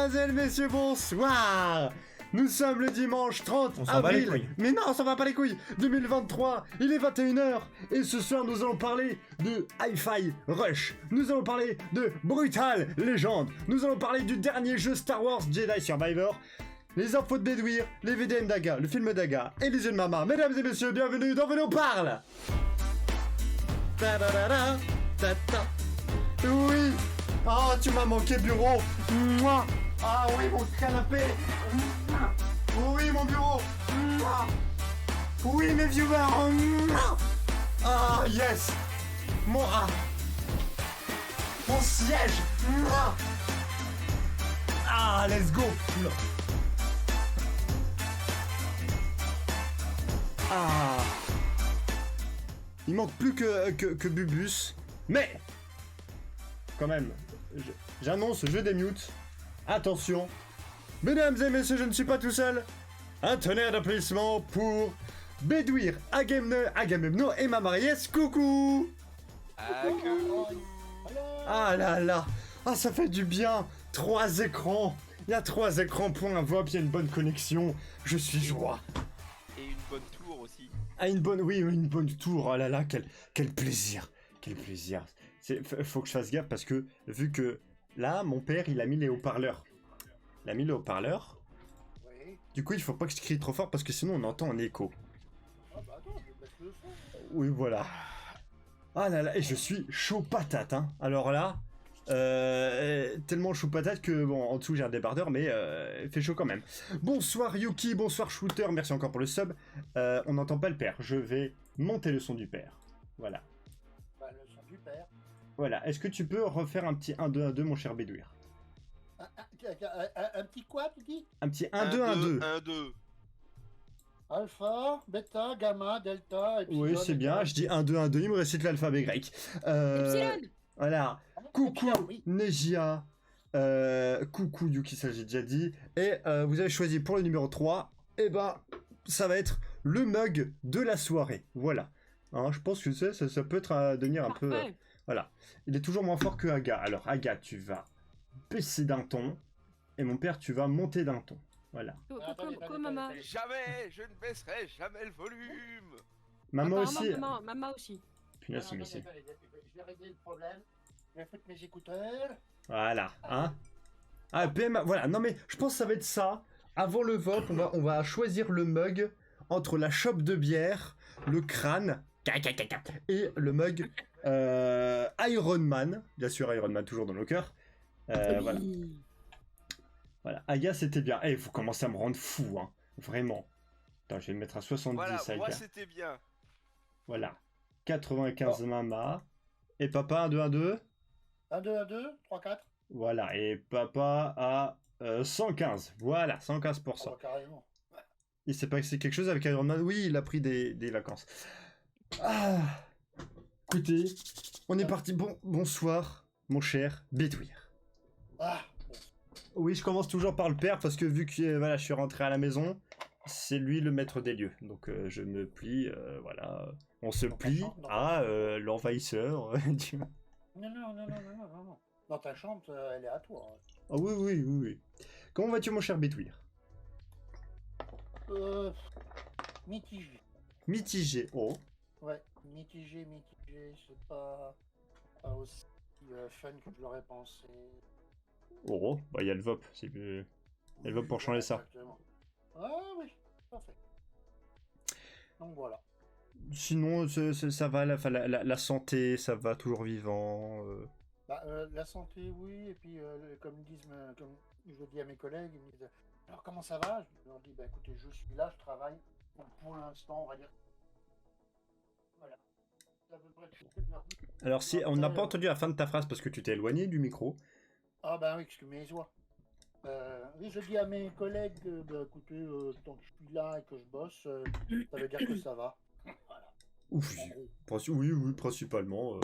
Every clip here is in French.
Mesdames et messieurs, bonsoir. Nous sommes le dimanche 30 On s'en bat les avril. couilles. Mais non, on s'en va pas les couilles. 2023, il est 21h. Et ce soir, nous allons parler de Hi-Fi Rush. Nous allons parler de Brutal Legend. Nous allons parler du dernier jeu Star Wars Jedi Survivor. Les infos de Bédouir, les VDM d'Aga, le film d'Aga et les yeux de Mama. Mesdames et messieurs, bienvenue dans Venez on parle. Ta-da-da-da, ta-ta. Oui. Ah, tu m'as manqué, bureau. Mouah. Ah oui, mon canapé. Mouah. Oui, mon bureau. Mouah. Oui, mes viewers. Mouah. Ah, yes. Mon siège. Mouah. Ah, let's go. Oula. Ah. Il manque plus que Bubus. Mais quand même, j'annonce, je démute. Attention. Mesdames et messieurs, je ne suis pas tout seul. Un tonnerre d'applaudissements pour Bédouir, Agamemnon et ma mariée. Coucou. Ah là là. Ah, ça fait du bien. 3 écrans. Il y a 3 écrans pour un voix, puis il y a une bonne connexion. Je suis joie. Et une bonne tour aussi. Ah, une bonne tour. Oh là là, quel plaisir. Quel plaisir. Faut que je fasse gaffe parce que, vu que là, mon père, il a mis les haut-parleurs. Il a mis les haut-parleurs. Oui. Du coup, il faut pas que je crie trop fort parce que sinon, on entend en écho. Ah bah attends, je vais mettre le son. Oui, voilà. Ah là là, et je suis chaud patate, hein. Alors là, tellement chaud patate que, bon, en dessous, j'ai un débardeur, mais il fait chaud quand même. Bonsoir Yuki, bonsoir Shooter, merci encore pour le sub. On n'entend pas le père, je vais monter le son du père. Voilà. Bah le son du père. Voilà, est-ce que tu peux refaire un petit 1-2-1-2, mon cher Bédouir? Un petit quoi, tu dis? Un petit 1-2-1-2. 1-2. Alpha, bêta, gamma, delta, epsilon. Oui, c'est bien, je dis 1-2-1-2, il me récite l'alphabet grec. Epsilon. Voilà, coucou Epsilon, oui. Nejia, coucou Yuki, ça j'ai déjà dit. Et vous avez choisi pour le numéro 3, et ben, ça va être le mug de la soirée. Voilà. Hein, je pense que ça peut être devenir un peu... Parfait. Voilà. Il est toujours moins fort que Aga. Alors, Aga, tu vas baisser d'un ton, et mon père, tu vas monter d'un ton. Voilà. Attendez, Maman. Jamais, je ne baisserai jamais le volume. Maman aussi... Maman aussi. Punaise, mais c'est... Je vais régler le problème. Je vais foutre mes écouteurs. Voilà, hein. Ah, PMA, voilà. Non mais, je pense que ça va être ça. Avant le vote, on va choisir le mug entre la chope de bière, le crâne, et le mug Iron Man. Bien sûr, Iron Man, toujours dans nos cœurs. Voilà. Voilà. Aga, c'était bien. Eh, vous commencez à me rendre fou, hein. Vraiment. Attends, je vais le mettre à 70, Voilà, moi Aga. c'était bien. Voilà. 95 Mama. Et papa, 1-2-1-2. 1, 2, 1, 2, 3, 4. Voilà, et papa a 115. Voilà, 115%. Oh, carrément. Il s'est passé quelque chose avec Iron Man. Oui, il a pris des vacances. Ah, écoutez, on est parti. Bonsoir, mon cher Bédouir. Ah, Oui, je commence toujours par le père parce que vu que voilà, je suis rentré à la maison, c'est lui le maître des lieux. Donc je me plie, voilà. On se plie à l'envahisseur. non. Dans ta chambre, elle est à toi. Hein. Ah oui. Comment vas-tu, mon cher Bédouir? Mitigé. Mitigé. Oh. Ouais, mitigé, c'est pas aussi fun que je l'aurais pensé. Oh, bah il y a le VOP. Il y a le VOP pour changer ça. Exactement. Ah oui, parfait. Donc voilà. Sinon, ça va, la santé, ça va, toujours vivant. Bah, la santé, oui, et puis comme je dis à mes collègues, ils me disent alors comment ça va? Je leur dis bah écoutez, je suis là, je travaille. Donc, pour l'instant, on va dire. Voilà. C'est à peu près tout ce que je leur dis. Alors, si on n'a pas entendu la fin de ta phrase parce que tu t'es éloigné du micro. Ah bah oui, excuse mes oies. Oui, je dis à mes collègues, bah écoutez, tant que je suis là et que je bosse, ça veut dire que ça va. Voilà. Ouf, oui, principalement.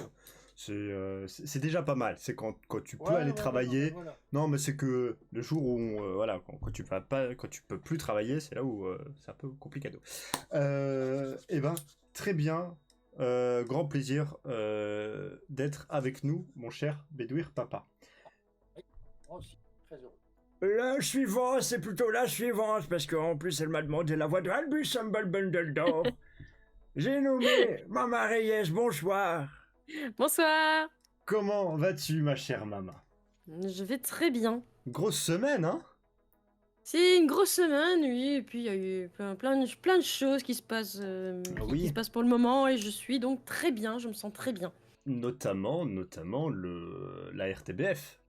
C'est déjà pas mal. C'est quand tu peux aller travailler. Voilà. Non, mais c'est que le jour où, voilà, quand tu vas pas, quand tu peux plus travailler, c'est là où c'est un peu compliqué. Eh ben, très bien. Grand plaisir d'être avec nous, mon cher Bédouir Papa. Moi aussi, très heureux. La suivante, c'est plutôt la suivante, parce qu'en plus, elle m'a demandé la voix de Albus Dumbledore. J'ai nommé Mama Reyes, bonsoir. Bonsoir. Comment vas-tu, ma chère maman? Je vais très bien. Grosse semaine, hein? C'est une grosse semaine, oui, et puis il y a eu plein de choses qui se passent, Oui. qui se passent pour le moment, et je suis donc très bien, je me sens très bien. Notamment la RTBF.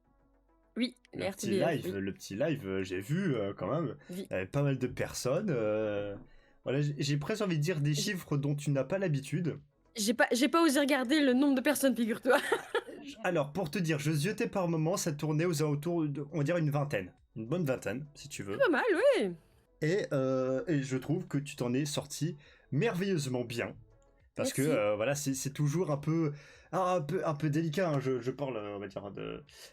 Oui, Le la petit RTBF, live, oui. le petit live, j'ai vu quand même. Oui. Il y avait pas mal de personnes. Voilà, j'ai presque envie de dire des chiffres dont tu n'as pas l'habitude. J'ai pas osé regarder le nombre de personnes, figure-toi. Alors, pour te dire, je ziotais par moment, ça tournait aux alentours de, on va dire, une vingtaine. Une bonne vingtaine, si tu veux. Pas mal, oui. Et je trouve que tu t'en es sorti merveilleusement bien. Parce que Merci. voilà, c'est toujours un peu délicat. Hein. Je parle, on va dire,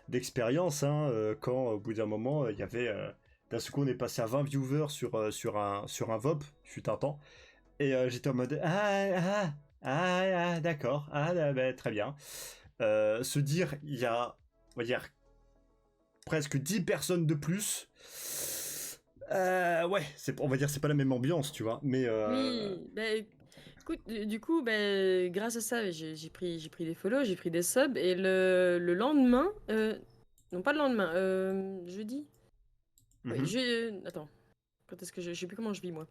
d'expérience. Hein, quand au bout d'un moment, il y avait. D'un seul coup, on est passé à 20 viewers sur un VOP, fut un temps. Et j'étais en mode d'accord, bah, très bien. Se dire, il y a, on va dire, presque 10 personnes de plus. Ouais, on va dire c'est pas la même ambiance, tu vois, mais Oui, bah, écoute, du coup, bah, grâce à ça, j'ai pris des follow, j'ai pris des subs, et le lendemain, non pas le lendemain, jeudi. Ouais, attends, quand est-ce que je sais plus comment je vis moi.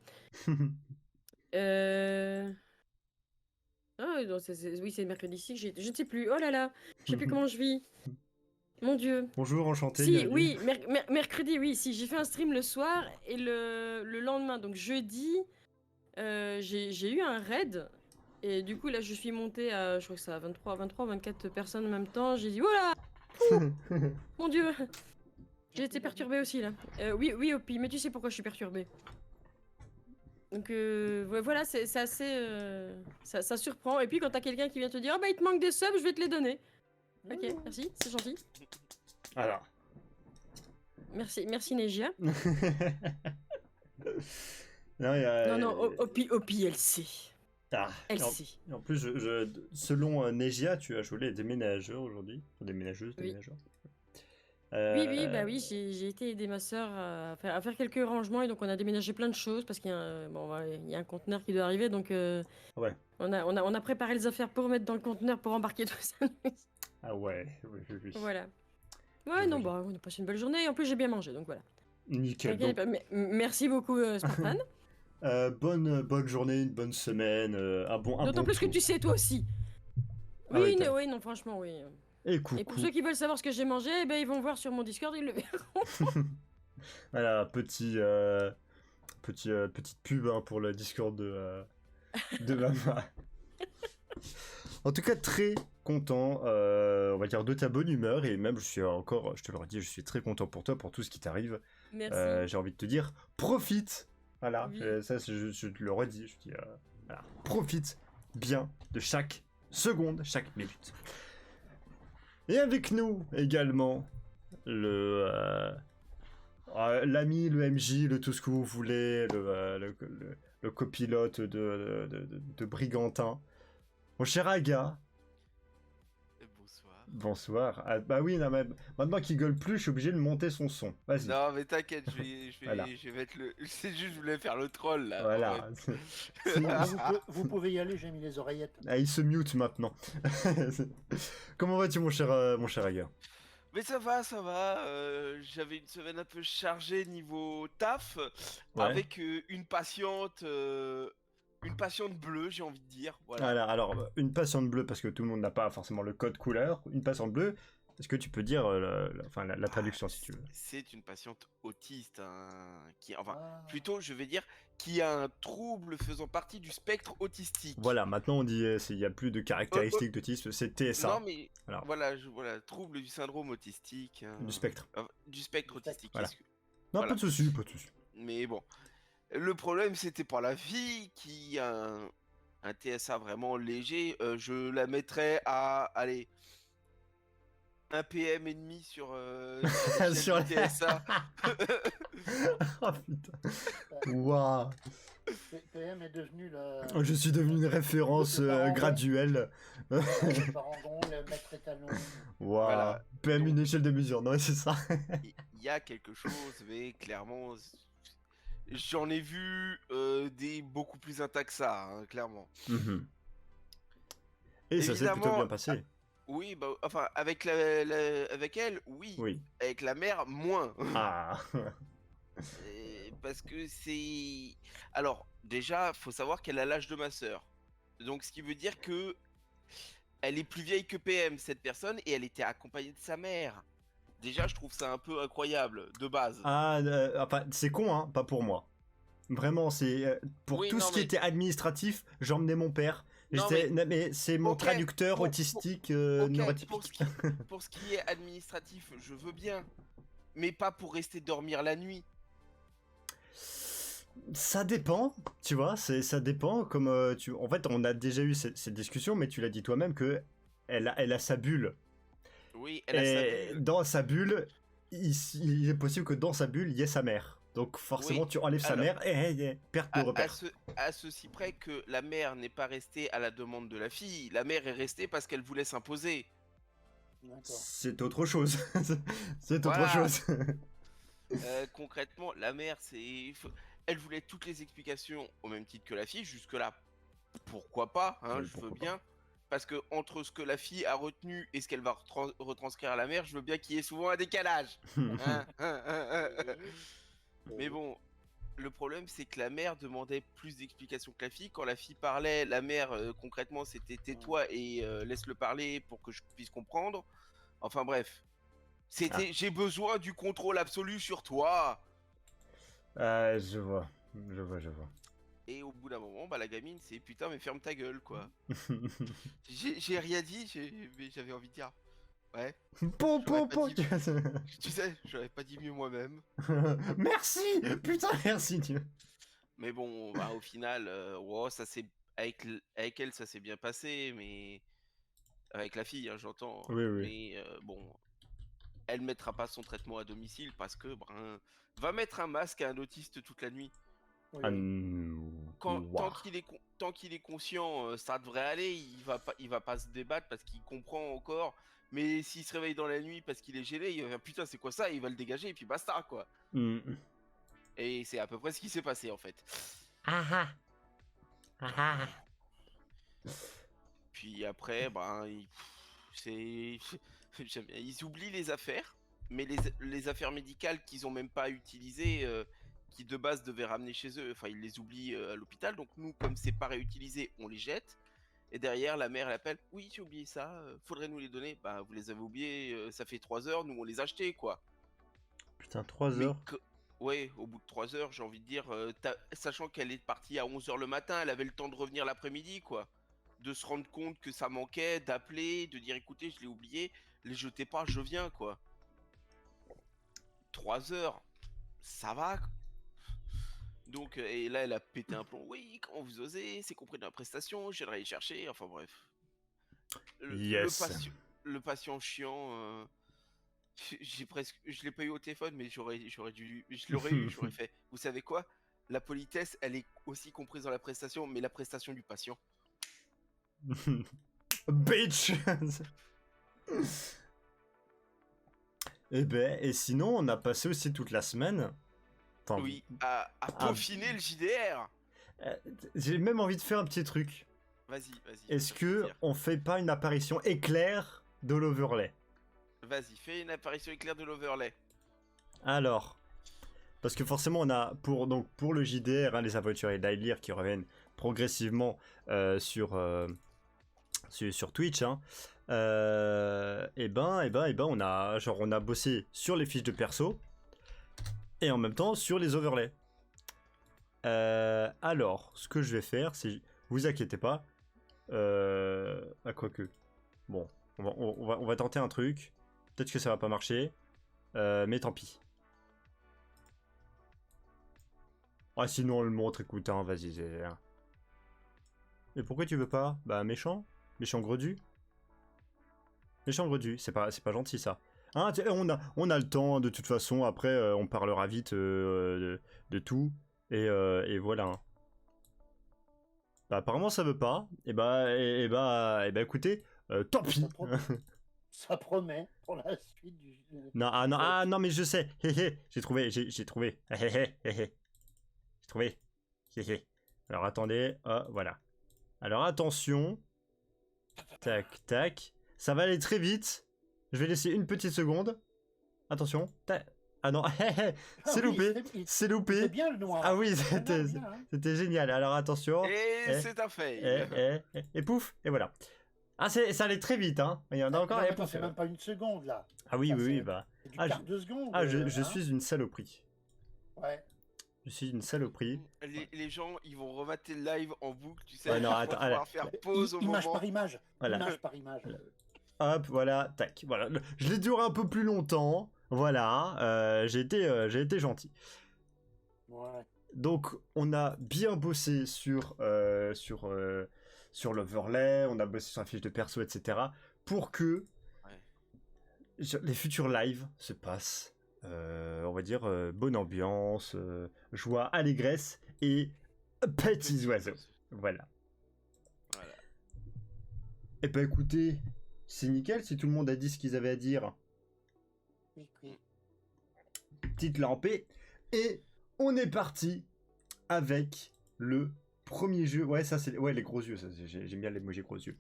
Ah, non, oui, c'est mercredi ici que je ne sais plus. Oh là là, je sais plus comment je vis. Mon Dieu. Bonjour, enchanté, Si, bienvenue. oui, mercredi, oui, si, j'ai fait un stream le soir, et le lendemain, donc jeudi, j'ai eu un raid. Et du coup, là, je suis montée à, je crois que ça a 23, 24 personnes en même temps. J'ai dit, oh là, mon Dieu. J'ai été perturbée aussi, là. Oui, Opi, mais tu sais pourquoi je suis perturbée. Donc, voilà, c'est assez... ça surprend. Et puis, quand t'as quelqu'un qui vient te dire, oh bah, il te manque des subs, je vais te les donner. Ok, merci, c'est gentil. Alors. Merci Negia. Non, Opi, elle sait. Ah, Elle en, sait. en plus, selon Negia, tu as joué les déménageurs aujourd'hui. Déménageuses, Oui. déménageurs. Oui, bah oui, j'ai été aider ma soeur à faire quelques rangements, et donc on a déménagé plein de choses parce qu'il y a il y a un conteneur qui doit arriver, donc Ouais. on a préparé les affaires pour mettre dans le conteneur pour embarquer tout ça. Ah ouais, oui. Voilà. Ouais, non, bah on a passé une belle journée, et en plus j'ai bien mangé, donc voilà. Nickel. T'inquiète Donc, pas, merci beaucoup Spartan. bonne journée, une bonne semaine, un bon D'autant plus que tour. tu sais toi aussi. Ah oui, Oui, non, franchement, oui. Et coucou. Et pour ceux qui veulent savoir ce que j'ai mangé, eh ben, ils vont voir sur mon Discord, ils le verront. Voilà, petite pub hein, pour le Discord de maman. En tout cas, très content, on va dire, de ta bonne humeur, et même, je te le redis, je suis très content pour toi, pour tout ce qui t'arrive. Merci. J'ai envie de te dire, profite. Voilà, Oui. ça, je te le redis, je dis, voilà, profite bien de chaque seconde, chaque minute. Et avec nous également, l'ami, le MJ, le tout ce que vous voulez, le copilote de Brigantin. Mon cher Aga, Bonsoir. bonsoir. Ah, bah oui, non, mais maintenant qu'il gueule plus, je suis obligé de monter son son. Vas-y. Non, mais t'inquiète, Voilà. je vais mettre le. C'est juste, je voulais faire le troll là. Voilà. Vous pouvez y aller, j'ai mis les oreillettes. Ah, il se mute maintenant. Comment vas-tu, mon cher Aga? Mais ça va. J'avais une semaine un peu chargée niveau taf, Ouais. avec une patiente bleue, j'ai envie de dire. Voilà. Alors, une patiente bleue, parce que tout le monde n'a pas forcément le code couleur. Une patiente bleue, est-ce que tu peux dire la traduction si tu veux? C'est une patiente autiste, hein, enfin, Ah. plutôt, je vais dire, qui a un trouble faisant partie du spectre autistique. Voilà, maintenant on dit il y a plus de caractéristiques d'autisme, c'est TSA. Non, mais Alors. voilà, trouble du syndrome autistique. Du spectre. Du spectre autistique. Voilà. excuse- Non, Voilà. pas de soucis, pas de soucis. Mais bon, le problème, c'était pas la fille qui a un TSA vraiment léger. Je la mettrais à, allez, 1 PM et demi sur l'échelle Sur du TSA. Oh putain. Waouh. PM est devenu le. Je suis devenu une référence Le parangon. graduelle. Le parangon, le maître étalon. Waouh. Voilà. PM une Donc- échelle de mesure, non, c'est ça. Il y a quelque chose, mais clairement, j'en ai vu des beaucoup plus intacts que ça, hein, clairement. Mhm. Et ça s'est plutôt Évidemment, bien passé. Oui, bah, enfin, avec avec elle, oui. Oui. Avec la mère, moins. Ah. Parce que c'est... Alors, déjà, faut savoir qu'elle a l'âge de ma sœur. Donc, ce qui veut dire que elle est plus vieille que PM, cette personne, et elle était accompagnée de sa mère. Déjà, je trouve ça un peu incroyable, de base. Ah, enfin, c'est con, hein, pas pour moi. Vraiment, c'est pour Oui, tout non, ce qui mais- était administratif, j'emmenais mon père. Non, Non, mais c'est mon Ok, traducteur pour- autistique Ok, neurotypique. pour ce qui est administratif, je veux bien. Mais pas pour rester dormir la nuit. Ça dépend, tu vois, ça dépend. Comme en fait, on a déjà eu cette discussion, mais tu l'as dit toi-même que elle a sa bulle. Oui, elle a sa Et bulle. dans sa bulle, il est possible que dans sa bulle, il y ait sa mère. Donc forcément, Oui, tu enlèves sa alors- mère et perte de repère. À ceci près que la mère n'est pas restée à la demande de la fille. La mère est restée parce qu'elle voulait s'imposer. D'accord. C'est autre chose. C'est autre Voilà. chose. Concrètement, la mère, elle voulait toutes les explications au même titre que la fille. Jusque-là, pourquoi pas, hein, Oui, je veux pourquoi bien. Parce que entre ce que la fille a retenu et ce qu'elle va retranscrire à la mère, je veux bien qu'il y ait souvent un décalage. Hein. Mais bon, le problème c'est que la mère demandait plus d'explications que la fille. Quand la fille parlait, la mère concrètement c'était tais-toi et laisse-le parler pour que je puisse comprendre. Enfin bref, c'était j'ai besoin du contrôle absolu sur toi. Je vois. Je vois. Et au bout d'un moment, bah la gamine c'est putain mais ferme ta gueule quoi. J'ai rien dit, mais j'avais envie de dire. Ouais, Pom, J'aurais pom, pas pom. dit- tu sais, j'aurais pas dit mieux moi-même. Merci. Putain, merci. Mais bon, bah, au final, wow, ça s'est avec elle, ça s'est bien passé, mais avec la fille, hein, j'entends. Oui, oui. Mais bon, elle mettra pas son traitement à domicile parce que va mettre un masque à un autiste toute la nuit. Oui, Ah, Tant ouah. tant qu'il est conscient, ça devrait aller. Il va pas se débattre parce qu'il comprend encore. Mais s'il se réveille dans la nuit parce qu'il est gêné, il va faire putain, c'est quoi ça? Il va le dégager et puis basta quoi. Hmm. Et c'est à peu près ce qui s'est passé en fait. Puis après, c'est, j'aime bien. Ils oublient les affaires, mais les affaires médicales qu'ils ont même pas utilisées, qui de base devaient ramener chez eux, enfin ils les oublient à l'hôpital. Donc nous, comme c'est pas réutilisé, on les jette. Et derrière, la mère elle appelle, oui j'ai oublié ça, faudrait nous les donner. Bah vous les avez oubliés, ça fait 3 heures, nous on les a achetés quoi. Putain, 3 Mais heures. ouais, au bout de 3 heures, j'ai envie de dire, sachant qu'elle est partie à 11 heures le matin, elle avait le temps de revenir l'après-midi, quoi. De se rendre compte que ça manquait, d'appeler, de dire écoutez, je l'ai oublié, les jetez pas, je viens, quoi. 3 heures, ça va. Donc, et là, elle a pété un plomb. Oui, comment vous osez, c'est compris dans la prestation, j'aimerais les chercher, enfin bref. Yes. Le patient chiant. Je l'ai pas eu au téléphone, mais je l'aurais eu, j'aurais fait. Vous savez quoi? La politesse, elle est aussi comprise dans la prestation, mais la prestation du patient. Bitch. Et sinon, on a passé aussi toute la semaine. Enfin, Oui, à peaufiner le JDR. euh, j'ai même envie de faire un petit truc. Vas-y. Est-ce fais-toi que plaisir. on fait pas une apparition éclair de l'overlay? Vas-y, fais une apparition éclair de l'overlay. Alors, parce que forcément, on a pour le JDR, hein, les aventuriers d'Aelir qui reviennent progressivement sur Twitch, hein, on a bossé sur les fiches de perso et en même temps sur les overlays. Alors, ce que je vais faire, c'est, vous inquiétez pas, quoique, bon, on va tenter un truc. Peut-être que ça va pas marcher, mais tant pis. Ah, sinon on le montre, écoute, hein, vas-y. Mais pourquoi tu veux pas? Bah, méchant gredu. Méchant gredu, c'est pas gentil ça. Hein, on a le temps, de toute façon, après on parlera vite de tout. Et voilà. Hein. Bah, apparemment ça veut pas. Et bah écoutez, tant pis. Ça promet, ça promet pour la suite du. Non, non, mais je sais. Hé, hé, j'ai trouvé. J'ai trouvé. Hé, hé, hé, hé. J'ai trouvé. Hé, hé. Alors attendez, voilà. Alors attention. Tac, tac. Ça va aller très vite. Je vais laisser une petite seconde. Attention. Ah non, c'est loupé. C'est C'est loupé. bien le noir. Ah oui, C'est c'était bien, hein. c'était génial. Alors attention. Et c'est un fail. Et pouf, et voilà. Ah, ça allait très vite, hein. Il y en a encore, Non, et attends, pouf. c'est même pas une seconde là. Ah oui, ça, oui, oui, c'est- bah. C'est du Ah, quart de seconde. Ah, je hein. suis une saloperie. Ouais. Je suis une saloperie. Les gens, ils vont remater le live en boucle, tu sais. Ouais, non, ils vont attends, pouvoir faire pause au Image moment. par image. Voilà. Image par image. Hop, voilà, tac. Voilà. Je l'ai duré un peu plus longtemps. Voilà. J'ai été gentil. Ouais. Donc, on a bien bossé sur l'overlay, on a bossé sur la fiche de perso, etc. Pour que les futurs lives se passent, on va dire, bonne ambiance, joie, allégresse et petits oiseaux. Voilà. Voilà. Eh ben écoutez, c'est nickel si tout le monde a dit ce qu'ils avaient à dire. Oui, oui. Petite lampée. Et on est parti avec le premier jeu. Ouais, ça c'est les gros yeux. J'aime bien l'emoji gros yeux.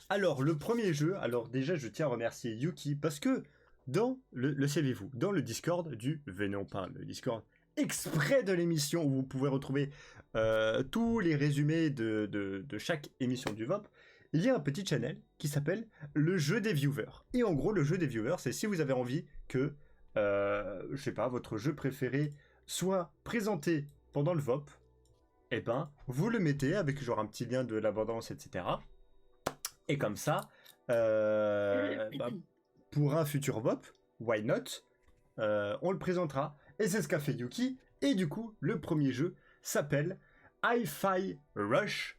Alors, le premier jeu. Alors, déjà, je tiens à remercier Yuki parce que dans le saviez-vous, dans le Discord du Venons Parle, le Discord exprès de l'émission où vous pouvez retrouver tous les résumés de chaque émission du VOP, il y a un petit channel qui s'appelle le jeu des viewers. Et en gros, le jeu des viewers, c'est si vous avez envie que, je sais pas, votre jeu préféré soit présenté pendant le VOP, et ben, vous le mettez avec genre un petit lien de l'abondance, etc. Et comme ça, pour un futur VOP, why not, on le présentera. Et c'est ce qu'a fait Yuki. Et du coup, le premier jeu s'appelle Hi-Fi Rush.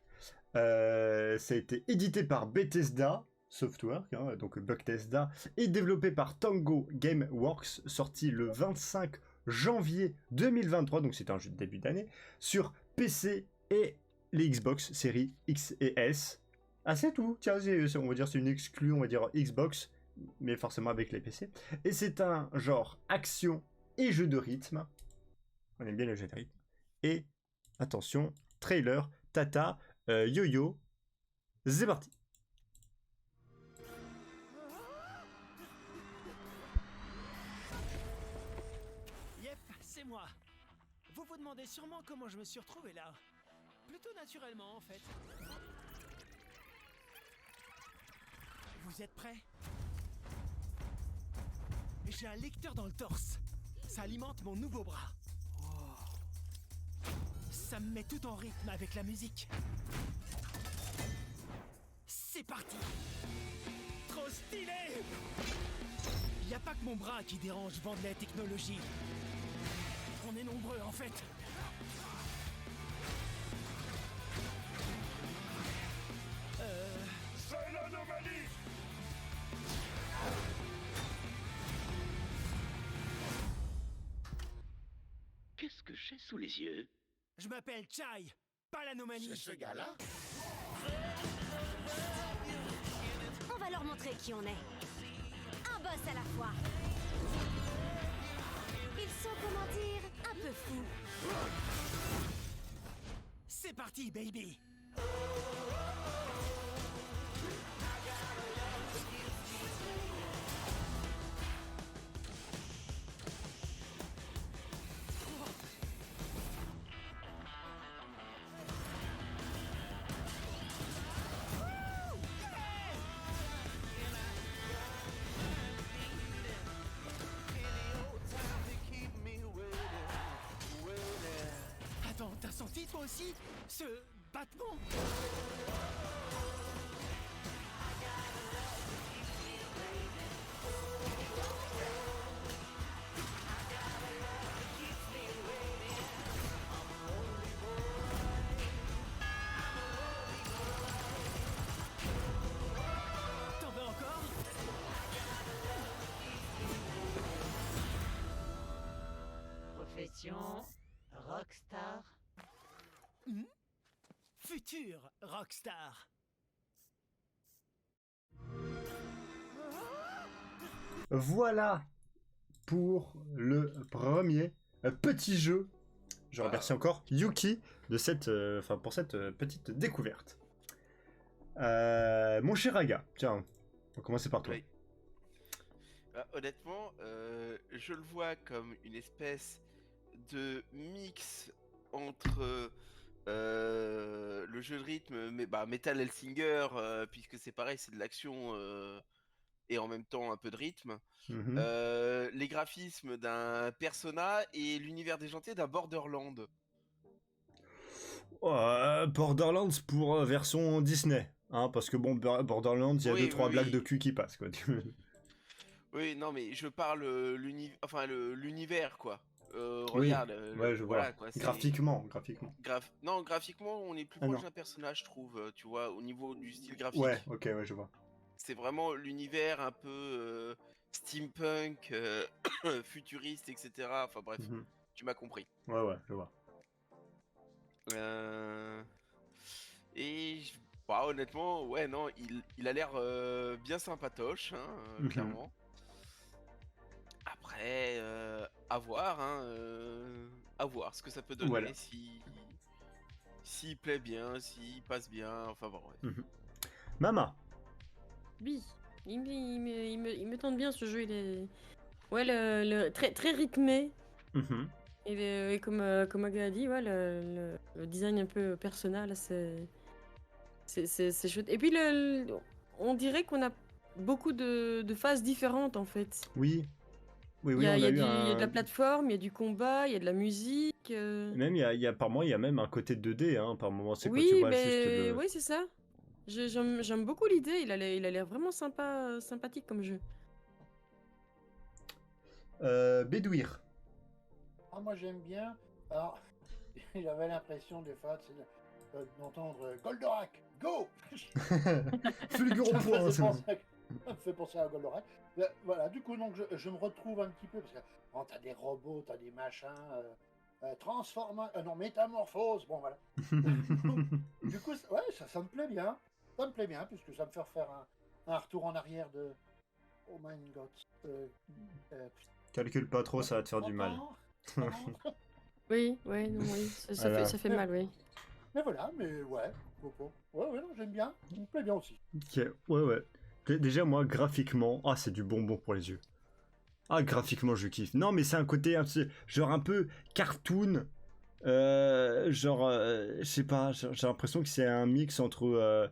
Ça a été édité par Bethesda Software, hein, donc Bethesda, et développé par Tango Gameworks, sorti le 25 janvier 2023, donc c'est un jeu de début d'année, sur PC et les Xbox séries X et S. Ah, c'est tout, tiens, on va dire c'est une exclue, on va dire Xbox, mais forcément avec les PC. Et c'est un genre action et jeu de rythme. On aime bien les jeux de rythme. Et attention, trailer, tata, yo-yo, c'est parti. Yep, c'est moi. Vous vous demandez sûrement comment je me suis retrouvé là. Plutôt naturellement en fait. Vous êtes prêts? J'ai un lecteur dans le torse. Ça alimente mon nouveau bras. Ça me met tout en rythme avec la musique. C'est parti. Trop stylé. Y a pas que mon bras qui dérange vendre la technologie. On est nombreux en fait. C'est l'anomalie! Qu'est-ce que j'ai sous les yeux? Je m'appelle Chai, pas l'anomalie. C'est ce gars-là? On va leur montrer qui on est. Un boss à la fois. Ils sont, comment dire, un peu fous. C'est parti, baby. Attends, t'as senti toi aussi ce battement? T'en veux encore? Profession, rockstar. futur rockstar. Voilà pour le premier petit jeu. Je remercie encore Yuki de pour cette petite découverte. Mon cher Aga, tiens, on va commencer par toi. Oui. Honnêtement, je le vois comme une espèce de mix entre le jeu de rythme, mais Metal Hellsinger, puisque c'est pareil, c'est de l'action et en même temps un peu de rythme. Mhm. Les graphismes d'un Persona et l'univers déjanté d'un Borderlands. Borderlands pour version Disney. Hein, parce que bon, Borderlands, il y a Oui, 2-3 oui, blagues oui. de cul qui passent. Quoi. Oui, non, mais je parle l'univers, quoi. Oui, Regarde, ouais, je vois. voilà, quoi. Graphiquement. Non, graphiquement, on est plus Ah proche non. d'un personnage, je trouve, tu vois, au niveau du style graphique. Ouais, ok, ouais, je vois. C'est vraiment l'univers un peu steampunk, futuriste, etc. Enfin bref, Mhm. tu m'as compris. Ouais, je vois. Et honnêtement, ouais, non, il a l'air bien sympatoche, hein, Mhm. clairement. Après, à voir, hein, à voir ce que ça peut donner, Voilà. s'il plaît bien, s'il passe bien, enfin bon, ouais. Mhm. Mama. Oui, il me tente bien ce jeu. Il est ouais, très, très rythmé. Mhm. Et comme Aga a dit, ouais, le design un peu personnel, là, c'est chouette. Et puis, on dirait qu'on a beaucoup de phases différentes en fait. Oui, Il on y a, a il y a eu il y a de un... la plateforme, il y a du combat, il y a de la musique. Même, par moi, il y a même un côté 2D, hein, par moment, c'est quand tu Oui, vois juste mais le... oui, c'est ça. J'aime beaucoup l'idée. Il a l'air vraiment sympathique comme jeu. Bédouir. Ah, moi j'aime bien. Alors, j'avais l'impression des fois d'entendre Goldorak, go. Fulgure au point. Ça me fait penser à Goldorak. Voilà, du coup, donc je me retrouve un petit peu parce que bon, t'as des robots, t'as des machins, non, métamorphose, bon voilà. Du coup, ouais, ça me plaît bien. Ça me plaît bien, puisque ça me fait refaire un retour en arrière de. Oh my god. Calcule pas trop, ça va te faire du 30 mal. ans, 40 ans. Oui, ça Voilà. fait mal, oui. Mais voilà, mais ouais, Popo. Ouais, non, j'aime bien. Ça me plaît bien aussi. Ok, ouais. Déjà, moi, graphiquement, c'est du bonbon pour les yeux. Ah, graphiquement, je kiffe. Non, mais c'est un côté, genre un peu cartoon. Je sais pas, j'ai l'impression que c'est un mix entre,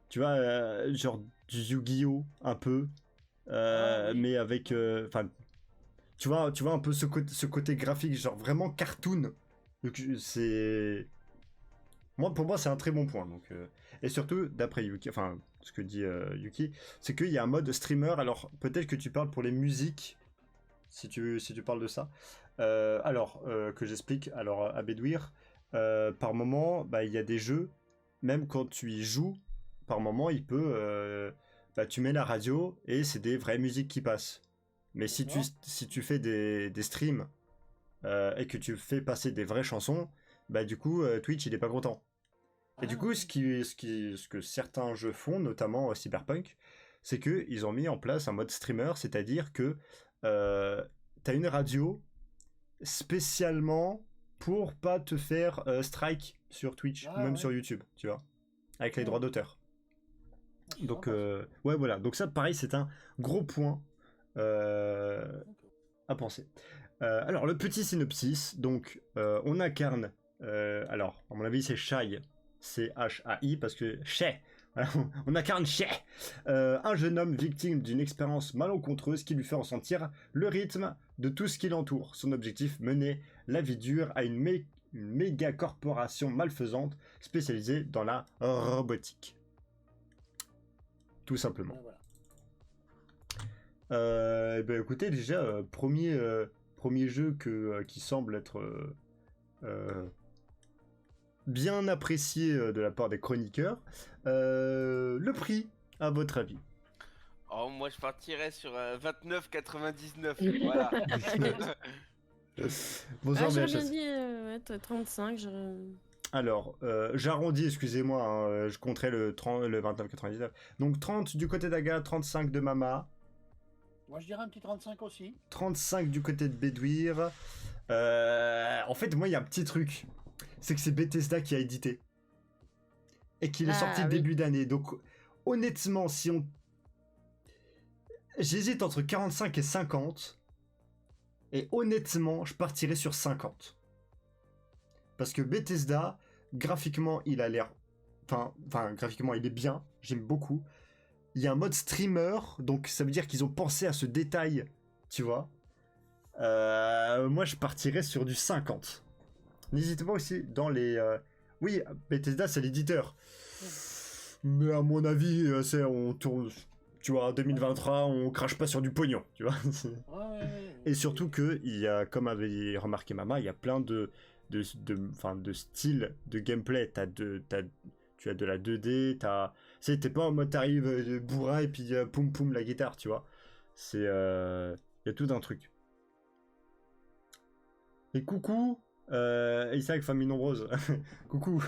tu vois, genre du Yu-Gi-Oh! Un peu. Oui. Mais avec, enfin, tu vois un peu ce côté graphique, genre vraiment cartoon. Donc, pour moi, c'est un très bon point. Donc, et surtout, d'après Yuki, enfin, ce que dit Yuki, c'est qu'il y a un mode streamer. Alors, peut-être que tu parles pour les musiques, si tu parles de ça. Que j'explique. Alors, à Bédouir, par moment, il y a des jeux, même quand tu y joues, par moment, il peut. Tu mets la radio et c'est des vraies musiques qui passent. Mais si tu fais des streams et que tu fais passer des vraies chansons, du coup, Twitch, il est pas content. Et du coup, ce que certains jeux font, notamment Cyberpunk, c'est qu'ils ont mis en place un mode streamer, c'est-à-dire que t'as une radio spécialement pour pas te faire strike sur Twitch ou même sur YouTube, tu vois, avec les droits d'auteur. Donc, ouais, voilà. Donc ça, pareil, c'est un gros point à penser. Alors, le petit synopsis. Donc, on incarne... alors, à mon avis, c'est Shai. C'est H-A-I, parce que Shay. Voilà, on incarne Shay. Un jeune homme victime d'une expérience malencontreuse qui lui fait ressentir le rythme de tout ce qui l'entoure. Son objectif, mener la vie dure à une méga corporation malfaisante spécialisée dans la robotique. Tout simplement. Voilà. Écoutez, déjà, premier jeu qui semble être bien apprécié de la part des chroniqueurs. Le prix, à votre avis? Oh, moi je partirais sur 29,99. Voilà. Bonsoir, J'aurais VHS. bien dit 35. Alors, j'arrondis, excusez-moi, hein, je compterai le 29,99. Donc 30 du côté d'Aga, 35 de Mama, Moi, je dirais un petit 35 aussi. 35 du côté de Bédouir. En fait, moi, il y a un petit truc. C'est que c'est Bethesda qui a édité. Et qu'il est sorti oui. début d'année. Donc, honnêtement, si on... J'hésite entre 45 et 50. Et honnêtement, je partirais sur 50. Parce que Bethesda, graphiquement, il a l'air... Enfin, graphiquement, il est bien. J'aime beaucoup. Il y a un mode streamer. Donc, ça veut dire qu'ils ont pensé à ce détail. Tu vois. Moi, je partirais sur du 50. N'hésitez pas aussi dans les... Oui, Bethesda, c'est l'éditeur. Mais à mon avis, on tourne... Tu vois, 2023, on crache pas sur du pognon, tu vois. Et surtout que, il y a, comme avait remarqué Mama, il y a plein de styles de gameplay. Tu as de la 2D, t'es pas en mode t'arrives bourrin et puis poum poum la guitare, tu vois. Il y a tout un truc. Et coucou, Isaac, famille nombreuse. Coucou.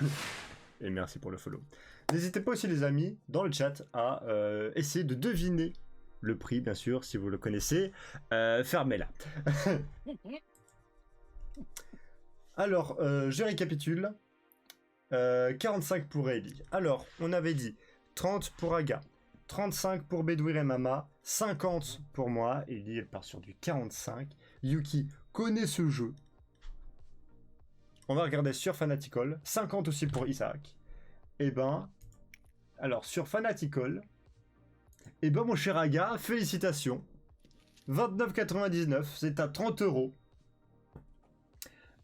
Et merci pour le follow. N'hésitez pas aussi les amis, dans le chat, à essayer de deviner le prix, bien sûr, si vous le connaissez. Fermez-la. Alors, je récapitule. 45 pour Ellie. Alors, on avait dit 30 pour Aga, 35 pour Bédouir et Mama, 50 pour moi. Ellie, elle part sur du 45. Yuki connaît ce jeu. On va regarder sur Fanatical. 50 aussi pour Isaac. Et ben, alors sur Fanatical, et ben mon cher Aga, félicitations. 29,99, c'est à 30 €.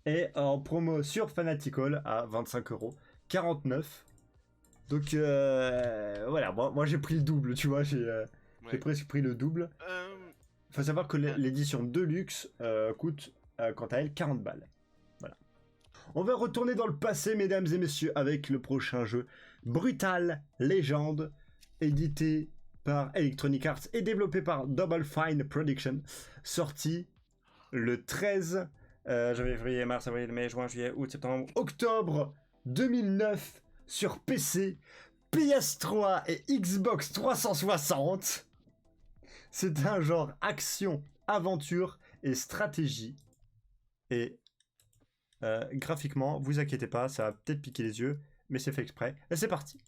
Et en promo sur Fanatical à 25,49 €. Donc voilà, moi j'ai pris le double, tu vois, j'ai presque pris le double. Faut savoir que l'édition Deluxe coûte quant à elle 40 balles. Voilà. On va retourner dans le passé, mesdames et messieurs, avec le prochain jeu Brutal Legend, édité par Electronic Arts et développé par Double Fine Production, sorti le 13 janvier, février, mars, avril, mai, juin, juillet, août, septembre, octobre 2009 sur PC, PS3 et Xbox 360. C'est un genre action, aventure et stratégie. Et graphiquement, vous inquiétez pas, ça va peut-être piquer les yeux, mais c'est fait exprès. Et c'est parti.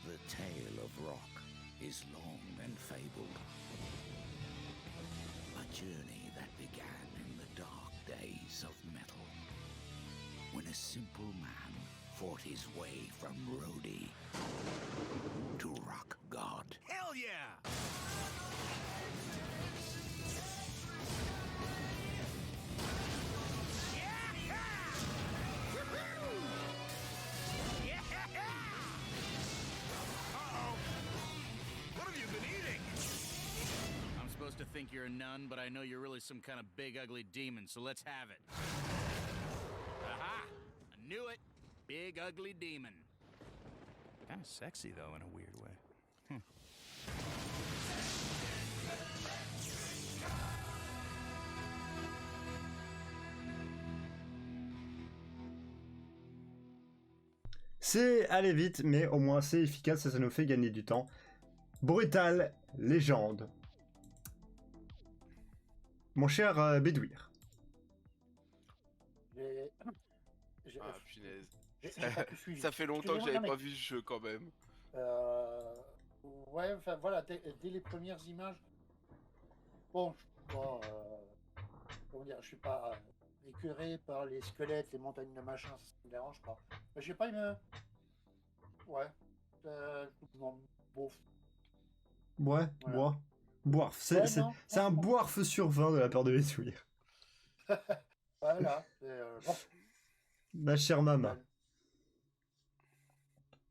The tale of rock is long and fabled. A journey that began in the dark days of metal, when a simple man fought his way from Rhodey to rock god. Hell yeah! To think you're a nun, but I know you're really some kind of big ugly demon, so let's have it. Aha! I knew it! Big ugly demon. Kind of sexy though, in a weird way. C'est aller vite, mais au moins c'est efficace et ça nous fait gagner du temps. Brutal Legend. Mon cher Bédouir. Ah punaise. J'ai pas pu suivre. Ça fait longtemps que j'avais pas vu ce jeu quand même. Ouais, enfin voilà, dès les premières images. Bon, je suis pas. Comment dire, je suis pas écœuré par les squelettes, les montagnes de machin, ça me dérange pas. J'ai pas une. Ouais. Bof. Ouais, voilà. Boirf. C'est un boirf sur 20 de la part de Bédouir. Voilà. Bon. Ma chère maman.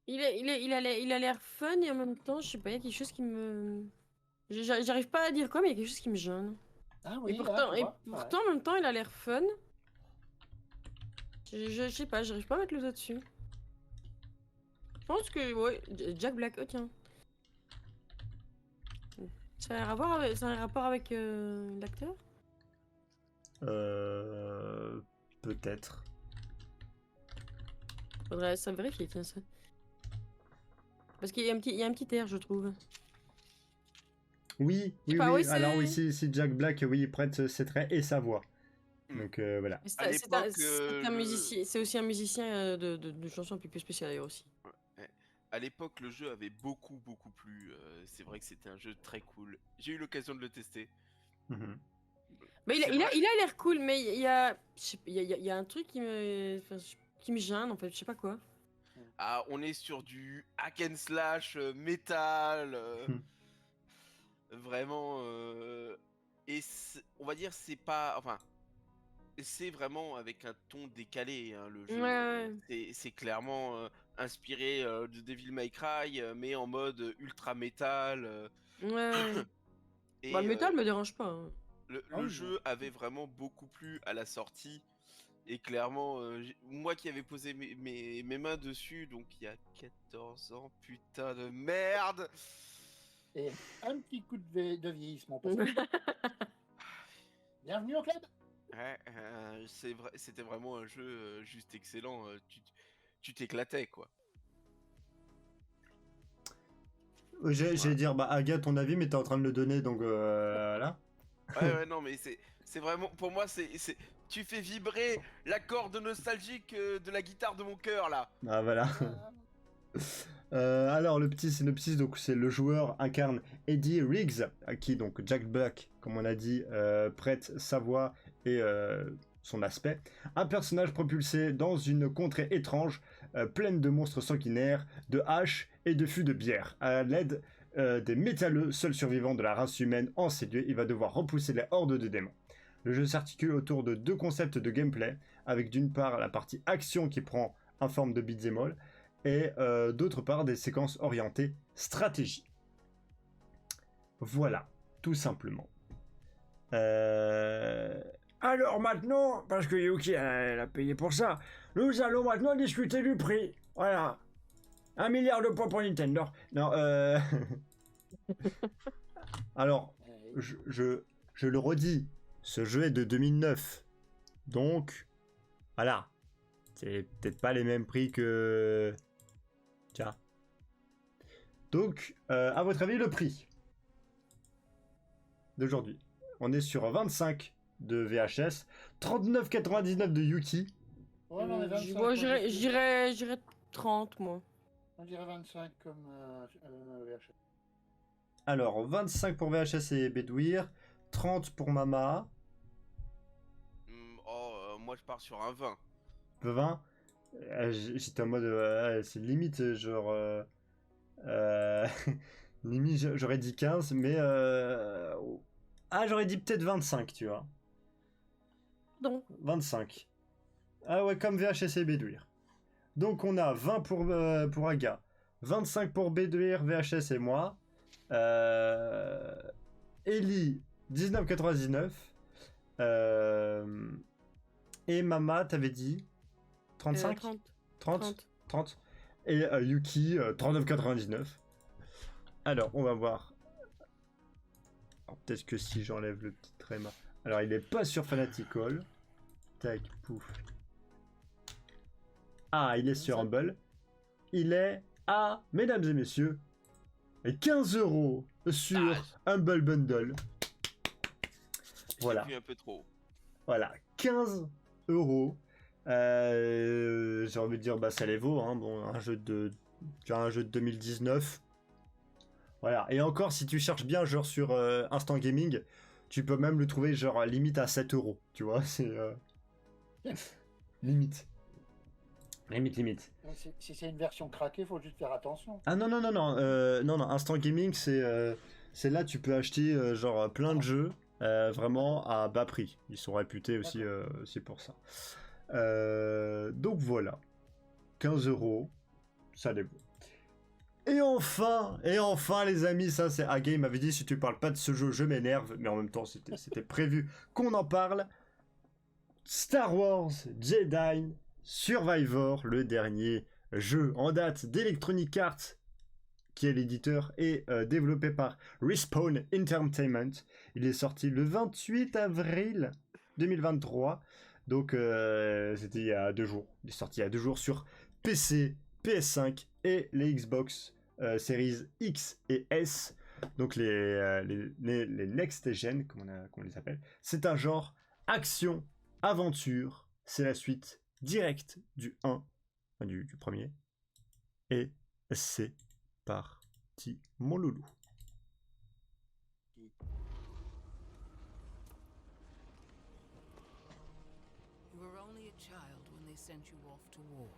Il a l'air fun et en même temps, je sais pas, il y a quelque chose qui me... J'arrive pas à dire quoi, mais il y a quelque chose qui me gêne. Ah oui, et pourtant en même temps, il a l'air fun. Je sais pas, j'arrive pas à mettre le doigt dessus. Je pense que, ouais, Jack Black, oh tiens. Ça a un rapport avec l'acteur? Peut-être. Faudrait ça vérifier, tiens, ça. Parce qu'il y a un petit air, je trouve. Oui. Bah oui, Alors c'est- oui, si Jack Black, oui, il prête ses traits et sa voix. Mm. Donc voilà. C'est À un l'époque, musicien, c'est aussi un musicien de chansons un peu plus spéciales d'ailleurs aussi. Ouais. À l'époque, le jeu avait beaucoup plu. C'est vrai que c'était un jeu très cool. J'ai eu l'occasion de le tester. Mhm. Mais C'est vrai. il a l'air cool, mais il y a, il y a un truc qui me gêne en fait, je sais pas quoi. Ah, on est sur du hack and slash métal. Hmm. Vraiment. Et on va dire, c'est pas. Enfin. C'est vraiment avec un ton décalé, hein, le jeu. Ouais. C'est clairement inspiré de Devil May Cry, mais en mode ultra métal. Ouais. Et Bah, le métal me dérange pas. Hein. le jeu avait vraiment beaucoup plu à la sortie. Et clairement, moi qui avais posé mes mains dessus, donc il y a 14 ans, putain de merde! Et un petit coup de vieillissement possible. Bienvenue au club. Ouais, c'était vraiment un jeu juste excellent. Tu t'éclatais, quoi. J'allais dire, bah Aga, ton avis, mais t'es en train de le donner, donc voilà. Ouais, non, mais c'est vraiment, pour moi, tu fais vibrer la corde nostalgique de la guitare de mon cœur, là. Ah voilà. Alors le petit synopsis, donc c'est le joueur incarne Eddie Riggs, à qui donc Jack Black, comme on a dit, prête sa voix et son aspect. Un personnage propulsé dans une contrée étrange, pleine de monstres sanguinaires, de haches et de fûts de bière. À l'aide des métalleux, seuls survivants de la race humaine en ces lieux, il va devoir repousser les hordes de démons. Le jeu s'articule autour de deux concepts de gameplay, avec d'une part la partie action qui prend en forme de beat'em all, et d'autre part des séquences orientées stratégie. Voilà, tout simplement. Alors maintenant, parce que Yuki elle a payé pour ça, nous allons maintenant discuter du prix. Voilà. 1 milliard de points pour Nintendo. Non, alors, je le redis, ce jeu est de 2009. Donc, voilà. C'est peut-être pas les mêmes prix que... Tiens. Donc, à votre avis, le prix d'aujourd'hui. On est sur 25 de VHS, 39,99 de Yuki. Ouais, non, mais 25, Moi, je dirais 30, moi. On dirait 25 comme VHS. Alors, 25 pour VHS et Bedouir, 30 pour Mama, Moi, je pars sur un 20. 20. J'étais en mode, c'est limite, genre... limite, j'aurais dit 15, mais... Ah, j'aurais dit peut-être 25, tu vois. Donc. 25. Ah ouais, comme VHS et Bedouir. Donc on a 20 pour Aga, 25 pour Bedouir, VHS et moi. Ellie, 19,99. Et Mama, t'avais dit 35 30. Et Yuki, 39,99. Alors, on va voir. Peut-être que si j'enlève le petit tréma. Alors, il est pas sur Fanatical. Tac, pouf. Ah, il est sur Humble. Il est à, mesdames et messieurs, 15 € sur Humble Bundle. Voilà. J'ai vu un peu trop. Voilà, 15 €. J'ai envie de dire, bah ça les vaut. Hein. Bon, un jeu de 2019. Voilà. Et encore, si tu cherches bien, genre sur Instant Gaming, tu peux même le trouver genre limite à 7 €. Tu vois, c'est limite. Limite. Si c'est une version craquée, faut juste faire attention. Ah non. Non, Instant Gaming, c'est là tu peux acheter genre plein de jeux vraiment à bas prix. Ils sont réputés aussi pour ça. Donc voilà. 15 €, ça les vaut. Et enfin les amis, ça c'est Aga, il m'avait dit si tu parles pas de ce jeu, je m'énerve, mais en même temps c'était prévu qu'on en parle. Star Wars Jedi Survivor, le dernier jeu en date d'Electronic Arts qui est l'éditeur, et développé par Respawn Entertainment. Il est sorti le 28 avril 2023, donc c'était il y a 2 jours. Il est sorti il y a 2 jours sur PC, PS5 et les Xbox Series X et S, donc les Next Gen, comme on les appelle. C'est un genre action, aventure, c'est la suite directe du 1, du premier, et c'est parti, mon loulou. You were only a child when they sent you off to war.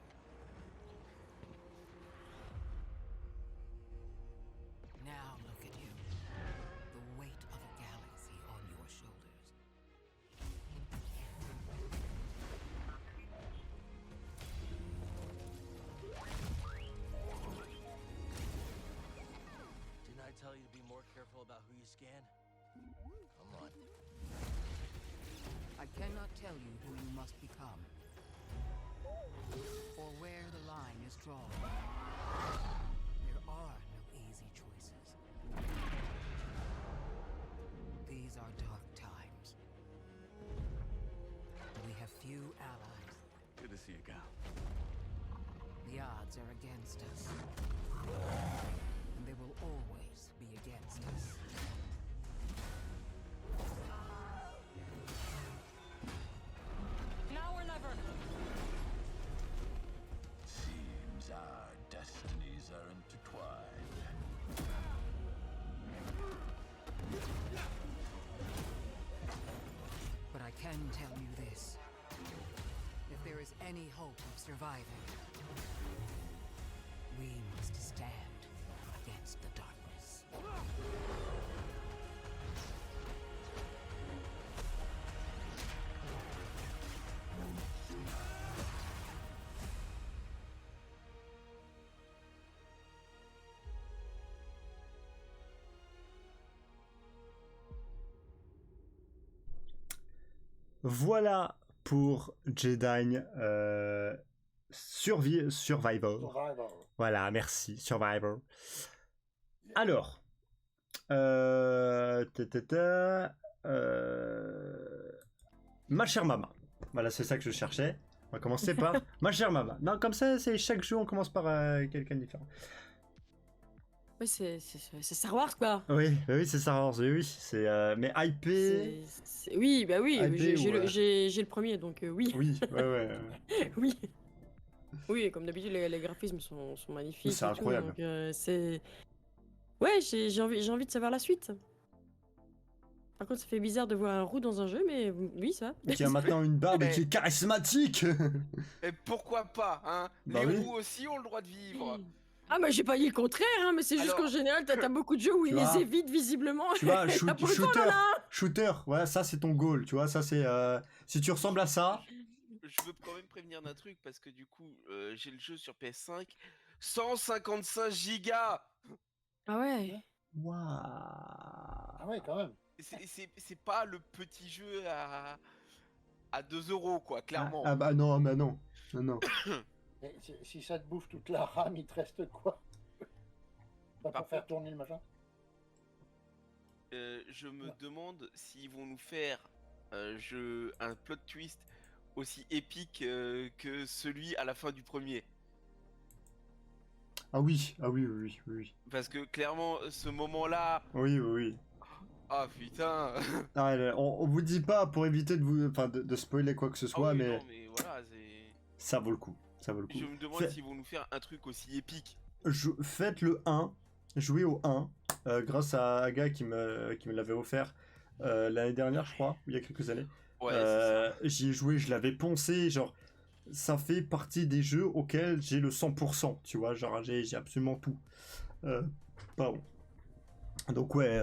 Now look at you. The weight of a galaxy on your shoulders. Didn't I tell you to be more careful about who you scan? Come on. I cannot tell you who you must become, or where the line is drawn. There are no easy choices. These are dark times. We have few allies. Good to see you, Gal. The odds are against us. And they will always be against us. Now or never. Seems our destinies are intertwined. But I can tell you this. If there is any hope of surviving, we must stand against the darkness. Voilà pour Jedi Survivor. Survivor. Voilà, merci, Survivor. Alors, ma chère maman. Voilà, c'est ça que je cherchais. On va commencer par ma chère maman. Non, comme ça, c'est chaque jeu, on commence par quelqu'un de différent. Ouais, c'est Star Wars, quoi. Oui, c'est Star Wars, oui. C'est mais hypé. Oui, bah oui, Hypé, j'ai le premier, donc oui. Oui, ouais. Oui. Oui, comme d'habitude, les graphismes sont magnifiques. C'est et tout, incroyable. donc, c'est... Ouais, j'ai envie de savoir la suite. Par contre, ça fait bizarre de voir un roux dans un jeu, mais oui, ça. Qui a maintenant une barbe et qui est charismatique. Et pourquoi pas, hein? Bah Les oui. roux aussi ont le droit de vivre. Ah, mais j'ai pas dit le contraire, hein, mais c'est juste Alors- qu'en général, t'as beaucoup de jeux où ils vois, les évitent visiblement. Tu vois, Et là, pour le temps, là, shooter, voilà, ça c'est ton goal, tu vois, ça c'est... si tu ressembles à ça... Je veux quand même prévenir d'un truc parce que du coup, j'ai le jeu sur PS5, 155 gigas. Ah ouais. Waouh. Ah ouais, quand même. C'est pas le petit jeu à 2 € quoi, clairement. Ah bah non, non. Et si ça te bouffe toute la RAM, il te reste quoi? Pas pour faire tourner le machin? Je me demande s'ils vont nous faire un plot twist aussi épique que celui à la fin du premier. Ah oui. Parce que clairement, ce moment-là... Oui. Ah putain. Ah, on vous dit pas pour éviter de spoiler quoi que ce soit, Ah oui, mais... non, mais voilà, Ça vaut le coup. je me demande s'ils vont nous faire un truc aussi épique. Faites le 1, jouez au 1, grâce à Aga qui me l'avait offert l'année dernière, je crois, il y a quelques années. Ouais, c'est ça. J'y ai joué, je l'avais poncé, genre, ça fait partie des jeux auxquels j'ai le 100%, tu vois, genre, j'ai absolument tout. Pardon. Donc ouais,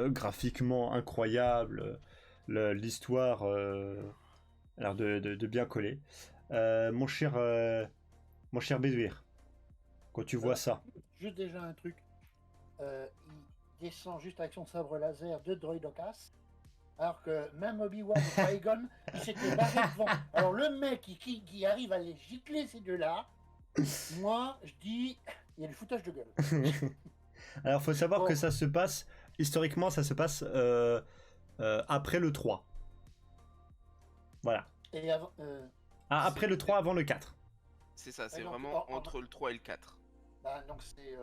graphiquement incroyable, l'histoire a l'air de bien coller. Mon cher Béduire, quand tu vois ça... Juste déjà un truc. Il descend juste avec son sabre laser de Droidocas. Alors que même Obi-Wan et Qui-Gon, ils s'étaient barrés devant. Alors le mec qui arrive à les gicler ces deux-là, moi je dis, il y a du foutage de gueule. Alors, faut savoir Bon. que ça se passe, historiquement, ça se passe après le 3. Voilà. Et avant. Ah, après le 3, avant le 4. C'est ça, c'est donc, vraiment entre le 3 et le 4. Bah, donc c'est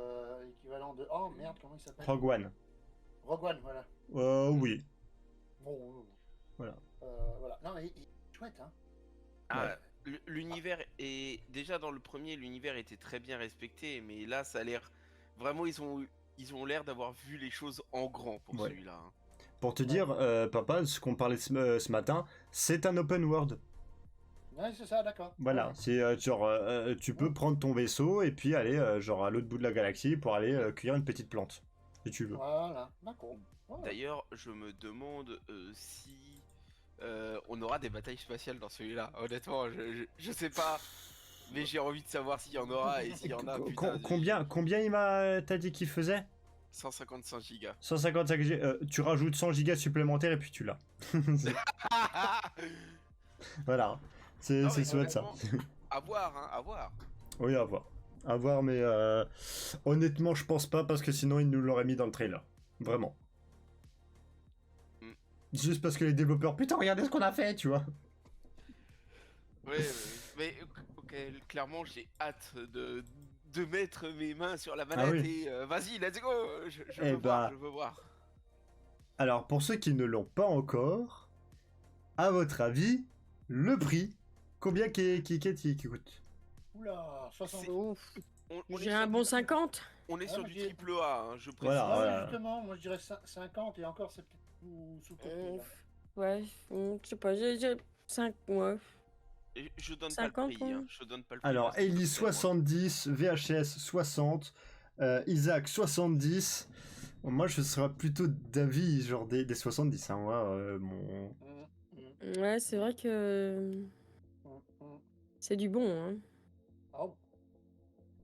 l'équivalent de. Oh merde, comment il s'appelle? Rogue One. Rogue One, voilà. Oui. Bon. Voilà. Voilà. Non, mais chouette, hein. Ah, l'univers est déjà dans le premier, l'univers était très bien respecté, mais là ça a l'air vraiment ils ont l'air d'avoir vu les choses en grand pour Ouais. celui-là. Hein. Pour te dire, papa, ce qu'on parlait ce matin, c'est un open world. Ouais, c'est ça, d'accord. Voilà, Ouais. c'est genre, tu peux prendre ton vaisseau et puis aller genre à l'autre bout de la galaxie pour aller cueillir une petite plante, si tu veux. Voilà, d'accord. Voilà. D'ailleurs, je me demande si on aura des batailles spatiales dans celui-là. Honnêtement, je sais pas, mais j'ai envie de savoir s'il y en aura et s'il y en a. Putain, Combien t'as dit qu'il faisait? 155 gigas. 155 Go. Tu rajoutes 100 gigas supplémentaires et puis tu l'as. Voilà, c'est Non, mais soit de ça. À voir, hein, à voir. Oui, à voir. À voir, mais honnêtement, je pense pas parce que sinon ils nous l'auraient mis dans le trailer. Vraiment. Mm. Juste parce que les développeurs, putain, regardez ce qu'on a fait, tu vois. Ouais, mais clairement, j'ai hâte de mettre mes mains sur la manette oui. et vas-y, let's go. Je Eh veux bah. voir, je veux voir. Alors, pour ceux qui ne l'ont pas encore, à votre avis, le prix, combien qui coûte? Oula, 60 C'est- euros. On est J'ai sur un du- bon 50. On est Ouais, sur mais du j'ai- triple A, hein, je précise. Voilà, Ouais, voilà. justement, moi je dirais 50 et encore c'est peut-être sous côté. Ouais, je sais pas, j'ai 5 mois. Et je donne 50, pas le prix, hein, ouais. je donne pas le prix. Alors, parce que Ellie c'est moi. 70, VHS 60, Isaac 70. Bon, moi, je serais plutôt d'avis genre des 70. Hein, moi, mon... Ouais, c'est vrai que c'est du bon, hein. Oh,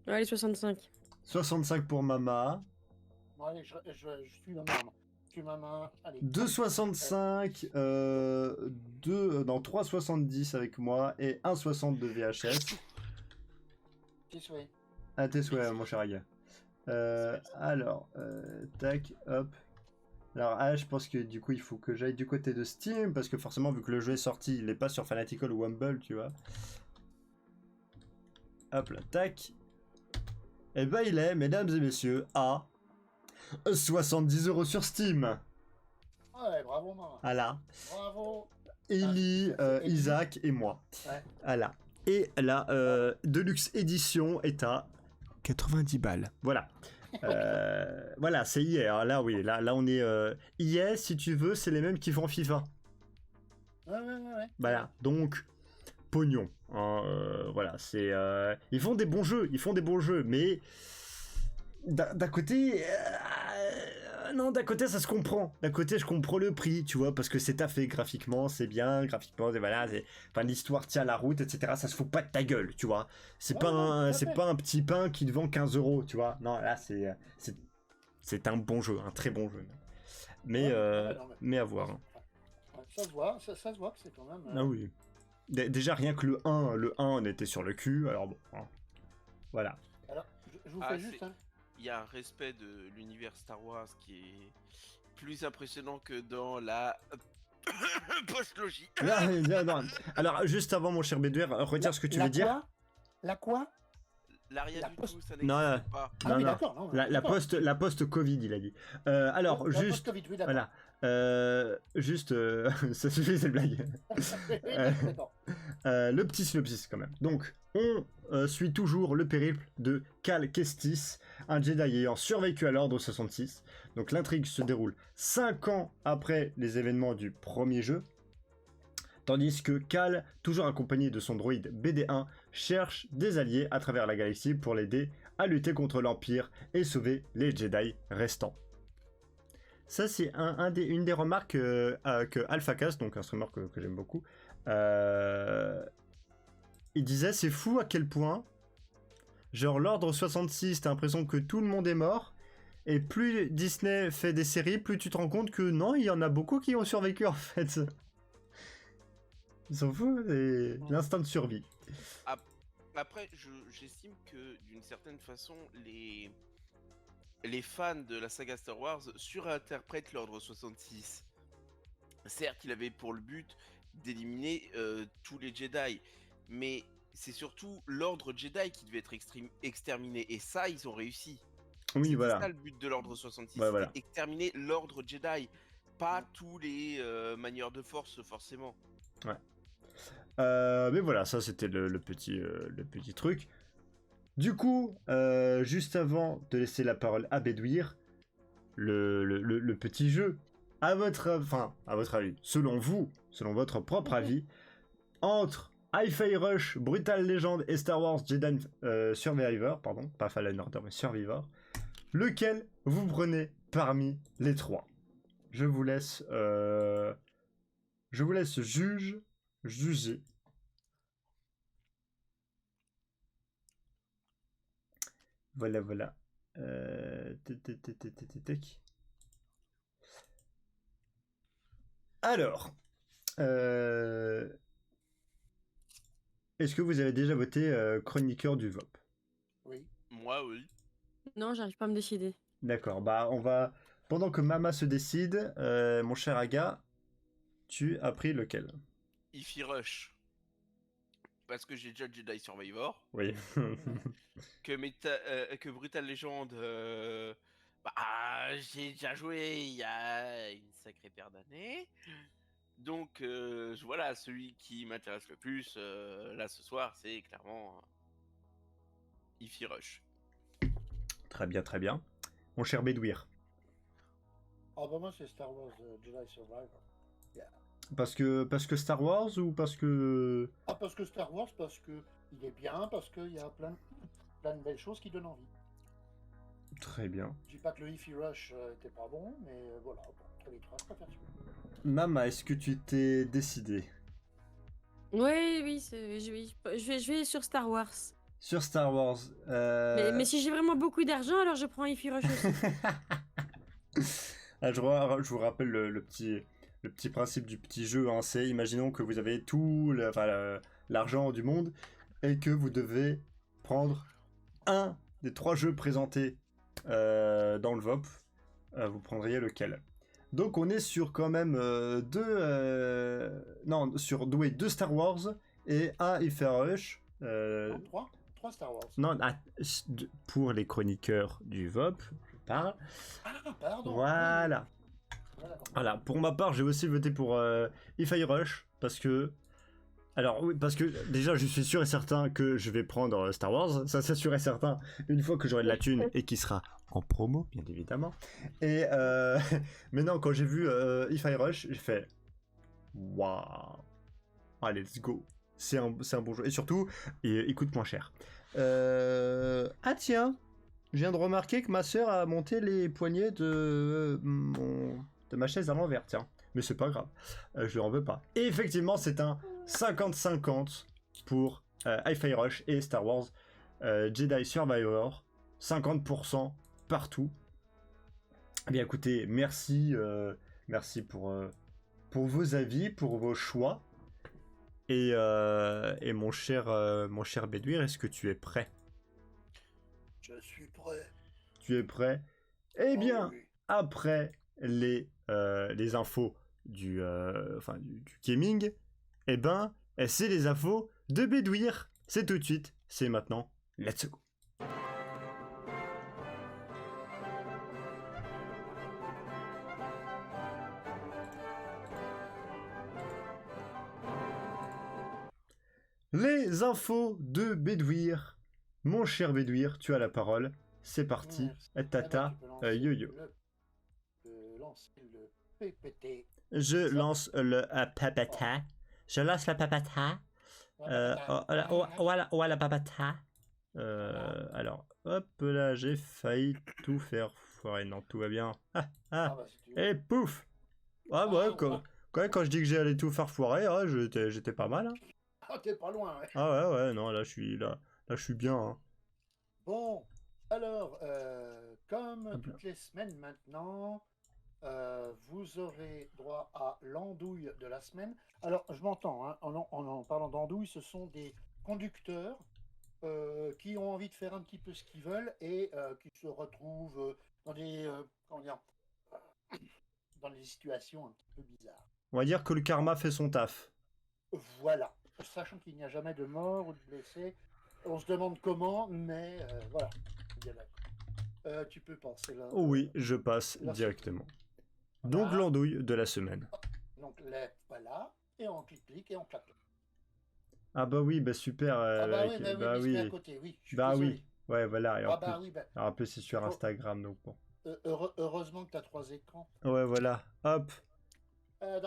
Ouais, les 65. 65 pour Mama. bon, allez, je suis ma main. Je suis ma main. Allez. 2,65, 3,70 avec moi et 1,60 de VHS. Petit souhait. À tes souhaits, mon cher Aga. Alors, tac, hop. Alors, je pense que du coup, il faut que j'aille du côté de Steam, parce que forcément, vu que le jeu est sorti, il n'est pas sur Fanatical ou Humble, tu vois. Hop là, tac. Et ben, il est, mesdames et messieurs, à 70 € sur Steam. Ouais, bravo, maman. Voilà. Bravo. Ellie, Ellie. Isaac et moi. Ouais. Voilà. Et la Deluxe Edition est à 90 balles. Voilà. Voilà, c'est hier. Là, oui. Là on est. EA, si tu veux, c'est les mêmes qui font FIFA. Ouais. Voilà. Donc, pognon. Hein, voilà, c'est. Ils font des bons jeux, mais. D'un côté. Non, d'un côté, ça se comprend. D'un côté, je comprends le prix, tu vois, parce que c'est taffé graphiquement, c'est bien, graphiquement, et voilà, enfin, l'histoire tient la route, etc. Ça se fout pas de ta gueule, tu vois. C'est Ouais, pas, ouais, tout à c'est fait. pas un petit pain qui te vend 15 €, tu vois. Non, là, c'est un bon jeu, un très bon jeu. Mais, Ouais, non, mais à voir. Hein. Ouais, ça se voit, ça se voit que c'est quand même. Ah oui. Déjà, rien que le 1, on était sur le cul, alors bon. Hein. Voilà. Alors, je vous Ah, fais juste. c'est- Hein. Il y a un respect de l'univers Star Wars qui est plus impressionnant que dans la post-logie. Non. Alors, juste avant, mon cher Béduer, retire ce que tu veux dire. La quoi? L'arrière La du post- tout, ça Non, n'existe pas. Ah non, oui, non. d'accord. Non, La d'accord. post-Covid, il a dit. Alors, La juste. post-Covid, oui, d'accord. Voilà. Juste. Ça suffit, cette blague. D'accord. Le petit synopsis, quand même. Donc, on suit toujours le périple de Cal Kestis, un Jedi ayant survécu à l'Ordre 66. Donc, l'intrigue se déroule 5 ans après les événements du premier jeu. Tandis que Cal, toujours accompagné de son droïde BD1, cherche des alliés à travers la galaxie pour l'aider à lutter contre l'Empire et sauver les Jedi restants. Ça, c'est une des remarques que AlphaCast, donc un streamer que j'aime beaucoup, il disait, c'est fou à quel point, genre l'Ordre 66, t'as l'impression que tout le monde est mort, et plus Disney fait des séries, plus tu te rends compte que non, il y en a beaucoup qui ont survécu en fait. Ils s'en foutent, c'est l'instinct de survie. Après, j'estime que d'une certaine façon, les fans de la saga Star Wars surinterprètent l'Ordre 66. Certes, il avait pour le but d'éliminer tous les Jedi, mais c'est surtout l'Ordre Jedi qui devait être exterminé, et ça, ils ont réussi. Oui, C'était voilà. ça le but de l'Ordre 66, Ouais, c'était voilà. exterminer l'Ordre Jedi, pas tous les manieurs de force forcément. Ouais. Mais voilà, ça c'était le petit truc. Du coup, juste avant de laisser la parole à Bédouir, le petit jeu, à votre avis, selon vous, selon votre propre avis, entre Hi-Fi Rush, Brutal Legend et Star Wars Jedi Survivor, pardon, pas Fallen Order mais Survivor, lequel vous prenez parmi les trois? Je vous laisse juger. Voilà. Alors, est-ce que vous avez déjà voté chroniqueur du VOP? Oui. Moi, oui. Non, j'arrive pas à me décider. D'accord, bah on va... Pendant que Mama se décide, mon cher Aga, tu as pris lequel? Hi-Fi Rush. Parce que j'ai déjà Jedi Survivor. Oui. que Brutal Legend, bah, j'ai déjà joué il y a une sacrée paire d'années. Donc voilà, celui qui m'intéresse le plus là ce soir, c'est clairement Hi-Fi Rush. Très bien. Mon cher Bédouir. Ah bah moi c'est Star Wars Jedi Survivor. Parce que Star Wars ou parce que... Ah parce que Star Wars, parce que il est bien, parce qu'il y a plein de belles choses qui donnent envie. Très bien. Je dis pas que le Hi-Fi Rush était pas bon, mais voilà, entre les trois, je préfère celui-là. Mama, est-ce que tu t'es décidé? Oui, je vais sur Star Wars. Sur Star Wars. Mais si j'ai vraiment beaucoup d'argent, alors je prends Hi-Fi Rush aussi. Ah, je vous rappelle le petit principe du petit jeu, hein, c'est imaginons que vous avez tout l'argent du monde et que vous devez prendre un des 3 jeux présentés dans le VOP. Vous prendriez lequel? Donc on est sur quand même deux Star Wars et un Hi-Fi Rush. Non, 3 Star Wars. Non, pour les chroniqueurs du VOP, je parle. Ah, pardon. Voilà. Voilà, pour ma part, j'ai aussi voté pour Hi-Fi Rush parce que... Alors oui, parce que déjà, je suis sûr et certain que je vais prendre Star Wars, ça c'est sûr et certain, une fois que j'aurai de la thune et qui sera en promo, bien évidemment. Et maintenant, quand j'ai vu Hi-Fi Rush, j'ai fait... Waouh. Allez, let's go. C'est un bon jeu. Et surtout, il coûte moins cher. Ah tiens, je viens de remarquer que ma sœur a monté les poignées de ma chaise à l'envers, tiens. Mais c'est pas grave, je lui en veux pas. Et effectivement, c'est un 50-50 pour Hi-Fi Rush et Star Wars Jedi Survivor. 50% partout. Eh bien écoutez, merci pour vos avis, pour vos choix. Et mon cher Bédouir, est-ce que tu es prêt? Je suis prêt. Tu es prêt? Eh bien, oui. après les infos du gaming, eh ben, c'est les infos de Bédouir. C'est tout de suite, c'est maintenant. Let's go. Les infos de Bédouir. Mon cher Bédouir, tu as la parole. C'est parti. Tata, yo-yo. Lancer le PPT. Je lance le papata. Je lance la papata. La papata. Alors, hop là, j'ai failli tout faire foirer. Non, tout va bien. Et pouf. Ah ouais, quand je dis que j'ai allé tout faire foirer, j'étais pas mal. Hein. Ah, t'es pas loin, ouais. Ah ouais, non, là, je suis bien. Hein. Bon, alors, comme toutes les semaines maintenant, vous aurez droit à l'andouille de la semaine. Alors, je m'entends, hein, en parlant d'andouille, ce sont des conducteurs qui ont envie de faire un petit peu ce qu'ils veulent et qui se retrouvent dans des, comment dire, dans des situations un petit peu bizarres. On va dire que le karma fait son taf. Voilà. Sachant qu'il n'y a jamais de mort ou de blessé, on se demande comment, mais voilà. Bien d'accord. Tu peux penser là. Oh oui, je passe Là, directement. Voilà. Donc l'andouille de la semaine. Donc voilà, et on clique et on claque. Ah bah oui, bah super. Ah bah oui, ok, bah oui, bah mais oui. c'est à côté, oui. Je suis Bah désolé. oui. Ouais, voilà. Et en Ah bah plus, oui, bah, alors, en plus, c'est sur Oh. Instagram, donc bon. heureusement que tu as 3 écrans. Ouais, voilà. Hop. Alors,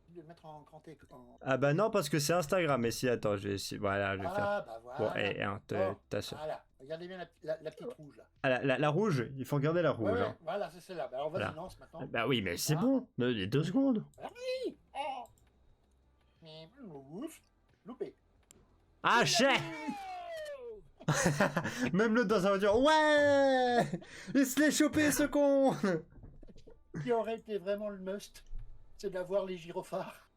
de le mettre en grand écran. Ah bah non, parce que c'est Instagram. Mais si, attends, je vais essayer. Voilà, je vais faire. Ah bah voilà. Bon, et hein, Oh, ta soeur. voilà, regardez bien la petite rouge là. Ah, la rouge, il faut regarder la rouge. Ouais, hein. voilà, c'est celle-là. Bah, alors vas-y, Voilà. lance maintenant. Bah oui, mais c'est Ah. bon. Les 2 secondes. Ah oui. Oh. Mais ouf, loupé. Ah, chais. Même le dans ça va dire ouais, il se l'est chopé ce con. Ce qui aurait été vraiment le must, c'est d'avoir les gyrophares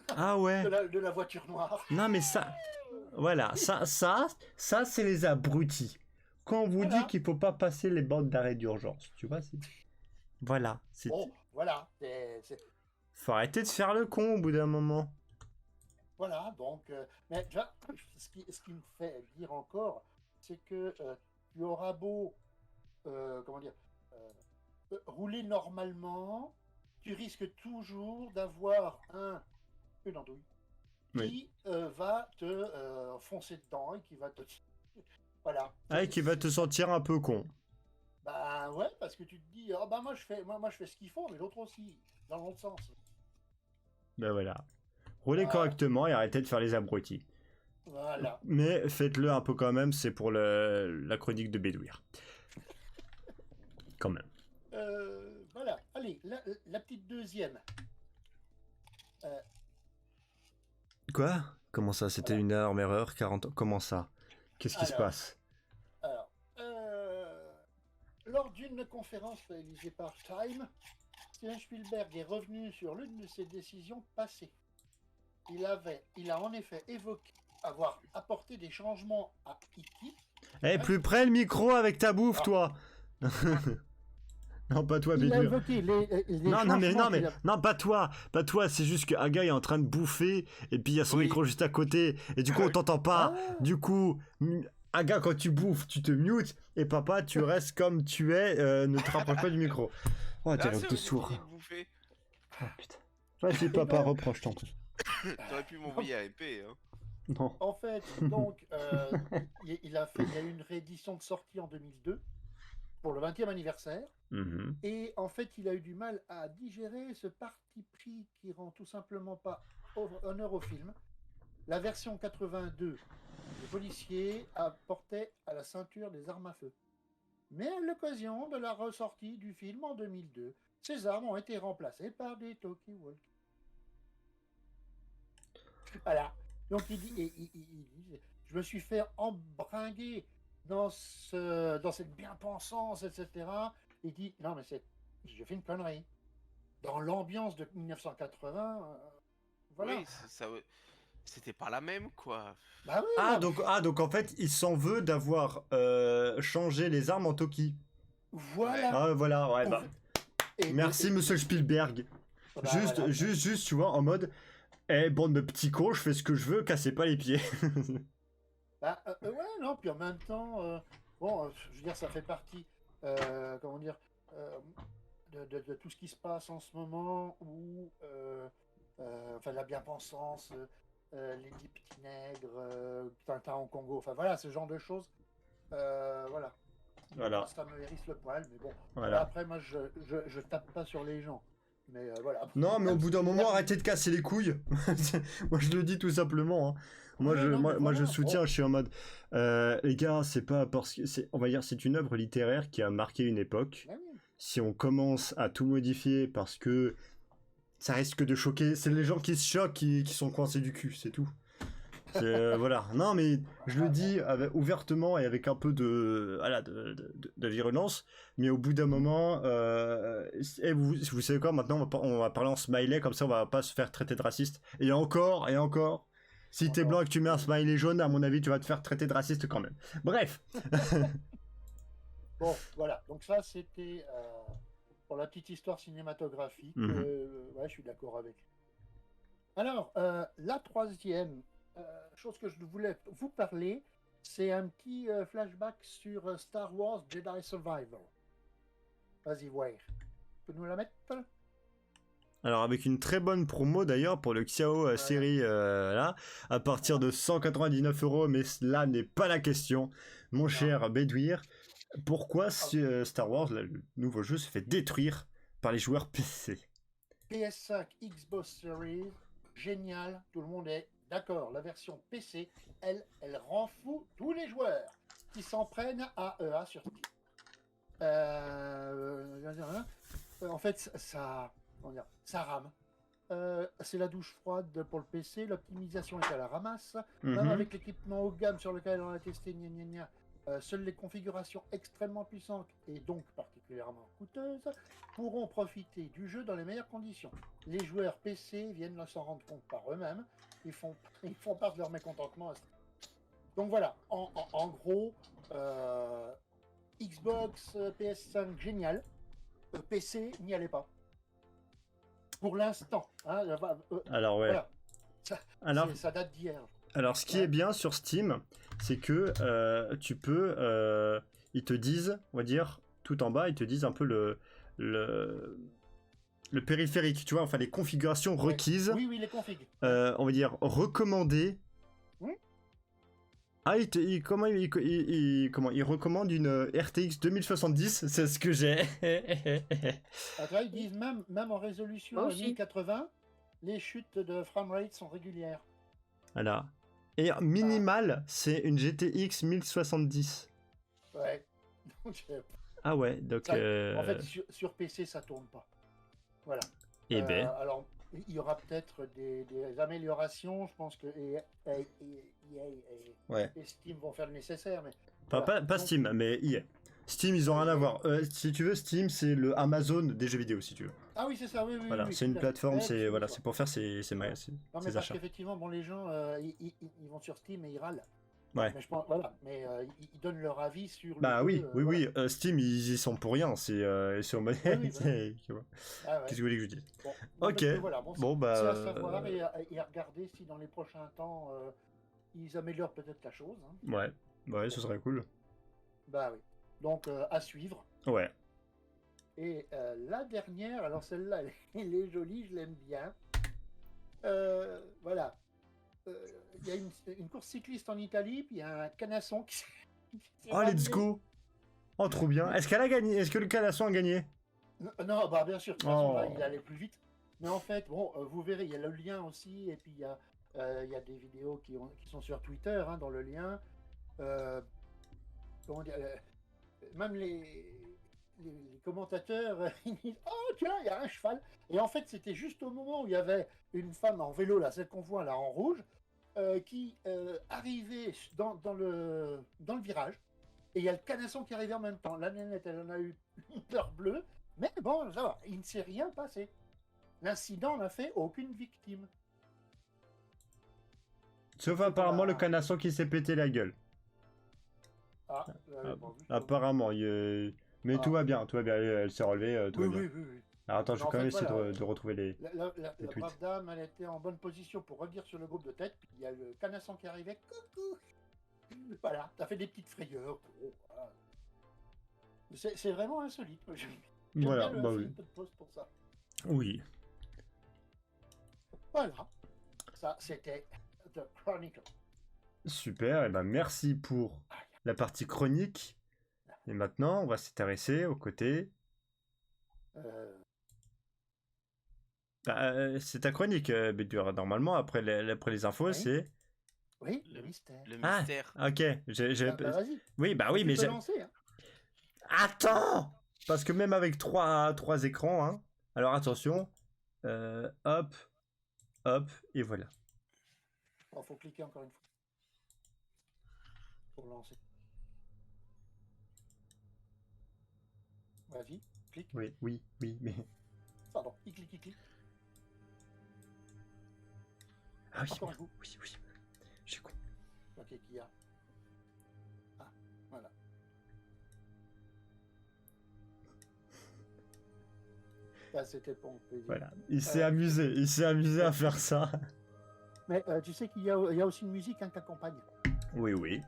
Ah ouais. de la voiture noire. Non mais ça, voilà, ça c'est les abrutis. Quand on vous Voilà. dit qu'il faut pas passer les bornes d'arrêt d'urgence, tu vois, voilà, c'est. Bon, voilà. Faut arrêter de faire le con au bout d'un moment. Voilà, donc, mais tu vois, ce qui me fait dire encore, c'est que tu auras beau, comment dire, rouler normalement, tu risques toujours d'avoir une andouille qui va te foncer dedans et qui va te... Voilà. Ah, et qui va te sentir un peu con. Bah ouais, parce que tu te dis, oh bah moi je fais ce qu'ils font, mais l'autre aussi, dans l'autre sens. Ben voilà. Roulez correctement et arrêtez de faire les abrutis. Voilà. Mais faites-le un peu quand même, c'est pour la chronique de Bédouir. Quand même. Voilà, allez, la petite deuxième. Quoi? Comment ça? C'était une énorme erreur? 40 ans? Comment ça? Qu'est-ce qui se passe? Alors, lors d'une conférence réalisée par Time, Steven Spielberg est revenu sur l'une de ses décisions passées. Il a en effet évoqué avoir apporté des changements à E.T. Eh, plus près le micro avec ta bouffe, toi! Non, pas toi, Il a Bédouir. évoqué les Non, changements qu'il a- non, pas toi, c'est juste qu'un gars est en train de bouffer, et puis il y a son micro juste à côté, et du coup on t'entend pas, du coup, un gars quand tu bouffes, tu te mutes, et papa, tu restes comme tu es, ne te rapproche pas du micro. Oh, t'es un peu sourd. Oh putain. Vas-y papa, reprends, je t'en prie. T'aurais pu m'envoyer un MP, hein. Non. En fait, donc, il y a eu une réédition de sortie en 2002 pour le 20e anniversaire. Mhm. Et en fait, il a eu du mal à digérer ce parti pris qui rend tout simplement pas honneur au film. La version 82, les policiers portaient à la ceinture des armes à feu. Mais à l'occasion de la ressortie du film en 2002, ces armes ont été remplacées par des talkie-walkie. Voilà. Donc il dit, je me suis fait embringuer dans cette bien-pensance, etc. Il dit, non mais j'ai fait une connerie. Dans l'ambiance de 1980, voilà. Oui, c'était pas la même, quoi. Bah oui, Donc en fait, il s'en veut d'avoir changé les armes en Toki. Voilà. Ah voilà, ouais, bah. Merci monsieur Spielberg. Bah, juste, voilà. juste, tu vois, en mode, eh, bande de petits cons, je fais ce que je veux, cassez pas les pieds. Bah, ouais, non, puis en même temps, je veux dire, ça fait partie, comment dire, de tout ce qui se passe en ce moment, où, enfin, la bien-pensance, les 10 petits nègres, Tintin au Congo, enfin voilà, ce genre de choses. Voilà. Voilà. Ça me hérisse le poil, mais bon. Voilà. Après, moi, je tape pas sur les gens. Mais voilà. Non, mais au bout d'un moment, arrêtez de casser les couilles. Moi, je le dis tout simplement. Hein. Moi, je soutiens. Je suis en mode, les gars, c'est pas parce que on va dire, c'est une œuvre littéraire qui a marqué une époque. Si on commence à tout modifier parce que ça risque de choquer, c'est les gens qui se choquent qui sont coincés du cul, c'est tout. Voilà. Non, mais je le dis ouvertement et avec un peu de, voilà, de virulence, mais au bout d'un moment, vous savez quoi, maintenant on va parler en smiley, comme ça on va pas se faire traiter de raciste. Et encore, si t'es blanc et que tu mets un smiley jaune, à mon avis, tu vas te faire traiter de raciste quand même. Bref. Bon, voilà. Donc ça, c'était pour la petite histoire cinématographique. Ouais, je suis d'accord avec. Alors, la troisième chose que je voulais vous parler, c'est un petit flashback sur Star Wars Jedi Survivor. Vas-y, voir. Tu peux nous la mettre? Alors avec une très bonne promo d'ailleurs pour le Xiao série là, à partir de 199 €, mais cela n'est pas la question, mon cher Bédouir. Pourquoi Star Wars, le nouveau jeu, se fait détruire par les joueurs PC? PS5, Xbox Series, génial, tout le monde est d'accord. La version PC, elle rend fou tous les joueurs qui s'en prennent à EA sur Steam. En fait, ça rame. C'est la douche froide pour le PC, l'optimisation est à la ramasse. Même avec l'équipement haut de gamme sur lequel on a testé, seules les configurations extrêmement puissantes et donc particulièrement coûteuses pourront profiter du jeu dans les meilleures conditions. Les joueurs PC viennent s'en rendre compte par eux-mêmes, ils font part de leur mécontentement. Donc voilà, en gros, Xbox, PS5, génial. PC, n'y allez pas. Pour l'instant. Hein, alors ouais. Voilà. Ça date d'hier. Alors ce qui est bien sur Steam, c'est que tu peux, ils te disent, on va dire, tout en bas, ils te disent un peu le périphérique, tu vois, enfin les configurations requises. Oui, les configs. On va dire recommandées. Ah, il recommande une RTX 2070, c'est ce que j'ai. Après, ils disent même en résolution 1080, les chutes de framerate sont régulières. Voilà. Et minimal, c'est une GTX 1070. Ouais. Ah ouais, donc... Ça, en fait, sur PC, ça tourne pas. Voilà. Eh ben... alors, il y aura peut-être des améliorations, je pense que EA et Steam vont faire le nécessaire, mais... Pas Steam, mais EA. Steam, ils ont rien à voir. Si tu veux, Steam, c'est le Amazon des jeux vidéo, si tu veux. Ah oui, c'est ça, oui. Voilà, oui, c'est une plateforme, c'est pour faire ses non, mais parce achats. qu'effectivement, bon, les gens, ils vont sur Steam et ils râlent. Ouais. Mais je pense, voilà, mais ils donnent leur avis sur le jeu, oui. Voilà. Steam, ils y sont pour rien, c'est au mode... Qu'est-ce que vous voulez que je dise? Ok, voilà, bon, c'est à savoir et à regarder si dans les prochains temps, ils améliorent peut-être la chose. Hein. Ouais, ce serait cool. Bah oui. Donc, à suivre. Ouais. Et la dernière, alors celle-là, elle est jolie, je l'aime bien. Voilà. Il y a une course cycliste en Italie, puis il y a un canasson qui... Oh, let's go! Oh, trop bien. Est-ce qu'elle a gagné? Est-ce que le canasson a gagné? Non, bah bien sûr, de toute façon, là, il allait plus vite. Mais en fait, bon, vous verrez, il y a le lien aussi, et puis il y a des vidéos qui sont sur Twitter, hein, dans le lien. Comment dire, même les commentateurs, ils disent « Oh, tiens, il y a un cheval !» Et en fait, c'était juste au moment où il y avait une femme en vélo, là, celle qu'on voit là en rouge, qui arrivait dans le virage. Et il y a le canasson qui arrivait en même temps. La nénette, elle en a eu une fleur bleue. Mais bon, ça va, il ne s'est rien passé. L'incident n'a fait aucune victime. Sauf apparemment le canasson qui s'est pété la gueule. Apparemment, mais tout va bien, elle s'est relevée, tout va bien. Oui. Alors attends, je vais quand même essayer de retrouver les La tweets. brave dame, elle était en bonne position pour redire sur le groupe de tête, puis il y a le canasson qui arrivait, coucou. Voilà, t'as fait des petites frayeurs. Voilà. C'est vraiment insolite. Voilà, bien film de pause pour ça. Oui. Voilà, ça c'était The Chronicle. Super, et ben merci pour la partie chronique. Et maintenant, on va s'intéresser au côté... c'est ta chronique, Bédur. Normalement, après les infos, c'est... Oui, le mystère. Le mystère. Ok, vas-y. Oui, mais j'ai... Hein. Attends! Parce que même avec trois écrans, hein. Alors attention, hop, et voilà. Faut cliquer encore une fois. pour lancer. Vas-y, clique. Oui, mais... Pardon, il clique. Ah oui, Encore un merde. coup. Oui. Je suis con. Ok, qu'il y a. Ah, voilà. Là, c'était pour mon plaisir. Voilà, il s'est amusé à faire ça. Mais tu sais qu'il y a aussi une musique hein, qui accompagne. Oui.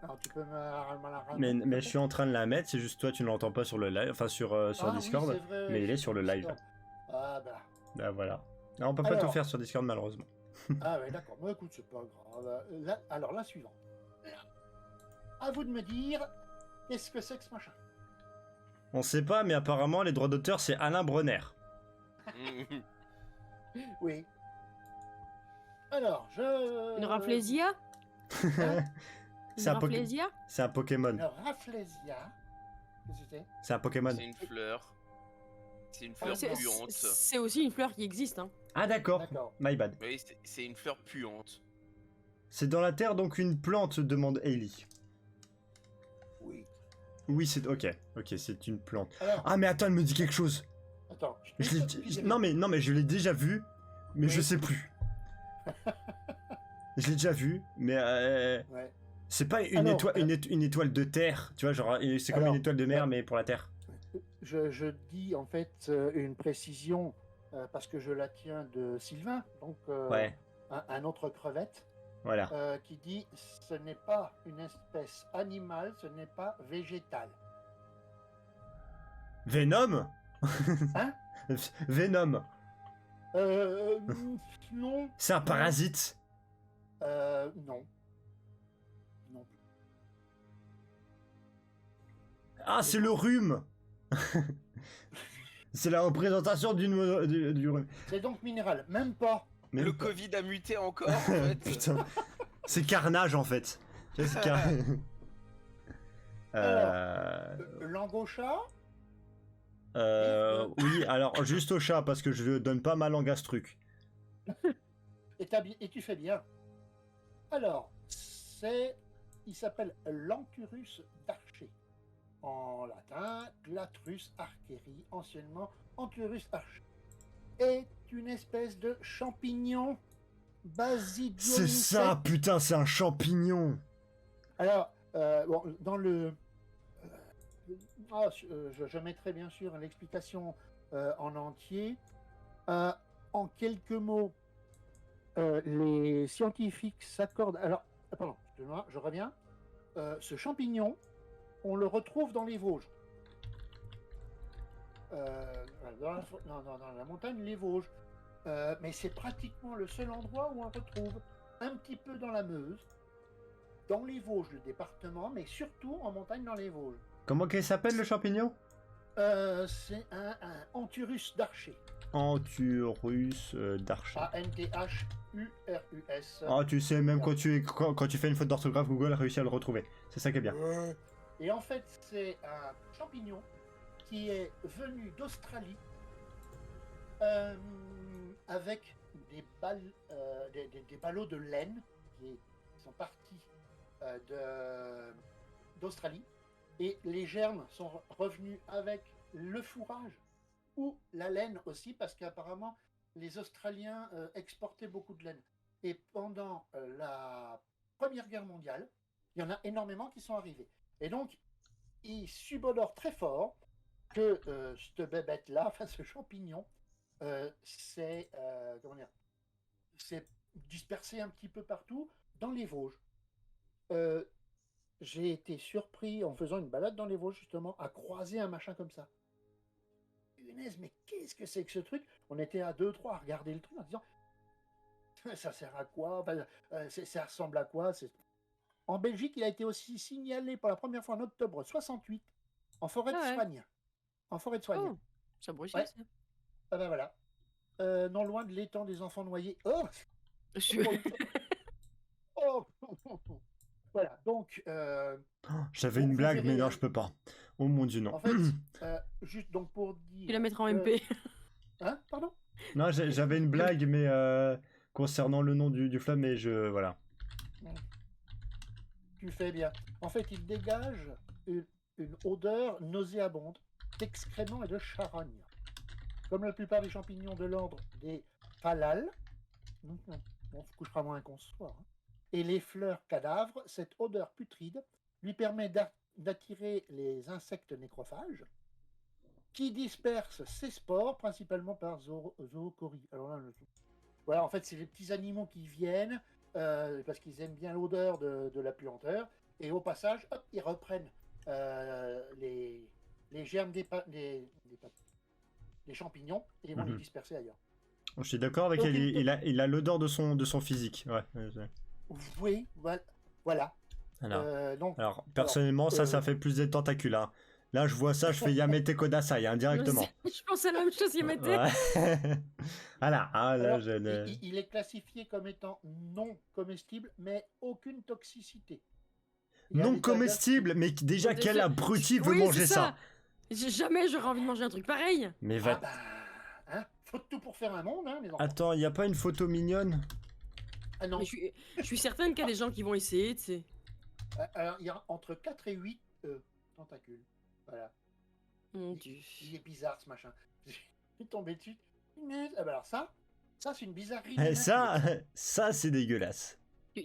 Alors tu peux me la Mais je suis en train de la mettre, c'est juste toi tu ne l'entends pas sur le live, enfin sur Discord, oui, c'est vrai, mais il est sur le live. Discord. Ah bah. Ah voilà. Non, on peut pas Alors. tout faire sur Discord malheureusement. Ah ouais, d'accord. Bon, écoute, c'est pas grave. Alors, la suivante. À vous de me dire, qu'est-ce que c'est que ce machin? On sait pas, mais apparemment les droits d'auteur c'est Alain Bronner. Oui. Alors, Une Rafflesia. Hein? C'est un, Rafflesia. c'est un Pokémon. Une Rafflesia. Qu'est-ce que c'est? C'est un Pokémon. C'est une fleur. C'est une fleur C'est puante. c'est aussi une fleur qui existe. Hein. Ah d'accord, D'accord. my bad. Oui, c'est une fleur puante. C'est dans la terre donc une plante, demande Hailey. Oui. Oui, c'est... Ok, c'est une plante. Alors, Ah mais attends, elle me dit quelque chose. attends. Non mais je l'ai déjà vu, mais je Oui. sais plus. Je l'ai déjà vu, mais Ouais. c'est pas une, Alors, étoile, une étoile de terre, tu vois, genre c'est comme alors, une étoile de mer mais pour la terre. Je dis en fait une précision parce que je la tiens de Sylvain, donc Ouais, un autre crevette, voilà. qui dit ce n'est pas une espèce animale, ce n'est pas végétal. Venom. Hein? Venom. Non. C'est un parasite. Non. Non. Ah, c'est le rhume. C'est la représentation du rhume. C'est donc minéral, même pas. Mais Le Covid a muté encore, en fait. Putain, c'est carnage en fait. Tu vois, c'est Langauchat. Oui, alors juste au chat parce que je donne pas ma langue à ce truc. Et tu fais bien. Alors, il s'appelle l'Anthurus d'Archer. En latin, Glatrus archeri, anciennement Anthurus archer. Est une espèce de champignon C'est ça, putain, c'est un champignon. Alors, bon, dans le... je mettrai bien sûr l'explication en entier. En quelques mots, les scientifiques s'accordent... Alors, pardon, excuse-moi, je reviens. Ce champignon, on le retrouve dans les Vosges. Dans la montagne, les Vosges. Mais c'est pratiquement le seul endroit où on le retrouve. Un petit peu dans la Meuse, dans les Vosges, le département, mais surtout en montagne dans les Vosges. Comment qu'il s'appelle le champignon? C'est un Anthurus d'Archer. Anthurus d'Archer. A-N-T-H-U-R-U-S. Ah, tu sais, même quand tu fais une faute d'orthographe, Google a réussi à le retrouver. C'est ça qui est bien. Et en fait, c'est un champignon qui est venu d'Australie avec des ballots de laine qui sont partis d'Australie. Et les germes sont revenus avec le fourrage ou la laine aussi, parce qu'apparemment, les Australiens exportaient beaucoup de laine. Et pendant la Première Guerre mondiale, il y en a énormément qui sont arrivés. Et donc, ils subodorent très fort que cette bébête-là, enfin ce champignon, c'est dispersé un petit peu partout dans les Vosges. J'ai été surpris en faisant une balade dans les Vosges justement à croiser un machin comme ça. Punaise, mais qu'est-ce que c'est que ce truc? On était à 2-3 à regarder le truc en disant ça sert à quoi? Enfin, ça ressemble à quoi? En Belgique, il a été aussi signalé pour la première fois en octobre 68 en forêt de Soigne. En forêt de Soigne. Oh, ça brûle Ouais. ça. Ah ben voilà. Non loin de l'étang des enfants noyés. Oh, oh. Voilà, donc... J'avais une blague, mais non, verrez, je peux pas. Oh mon dieu, non. En fait, juste donc pour dire... Tu la mettras en MP. Hein, pardon? Non, j'avais une blague, mais concernant le nom du fleuve, mais voilà. Tu fais bien. En fait, il dégage une odeur nauséabonde d'excréments et de charogne. Comme la plupart des champignons de l'ordre des phalales, on se couchera moins qu'on se soit, hein. Et les fleurs cadavres, cette odeur putride lui permet d'attirer les insectes nécrophages qui dispersent ces spores principalement par zoochorie. Alors là, voilà, en fait, c'est les petits animaux qui viennent parce qu'ils aiment bien l'odeur de la puanteur et au passage, hop, ils reprennent les germes des champignons et vont les disperser ailleurs. Je suis d'accord avec elle, il a l'odeur de son physique. Ouais. Oui, voilà. Alors, personnellement, ça fait plus des tentacules. Hein. Là, je vois ça, je fais Yamete Kodasai, hein, directement. Je pense à la même chose, Yamete. Ouais. Voilà. Ah, là, alors, il est classifié comme étant non comestible, mais aucune toxicité. Non comestible, mais déjà, quel abruti veut manger ça? Jamais j'aurais envie de manger un truc pareil. Mais va... faut tout pour faire un monde, hein, les enfants. Attends, il n'y a pas une photo mignonne? Ah non. Mais je suis certaine qu'il y a des gens qui vont essayer, tu sais. Alors, il y a entre 4 et 8 tentacules. Voilà. Mon Dieu. Il est bizarre, ce machin. Je suis tombé dessus. Ah bah alors ça c'est une bizarrerie. Ça, c'est dégueulasse.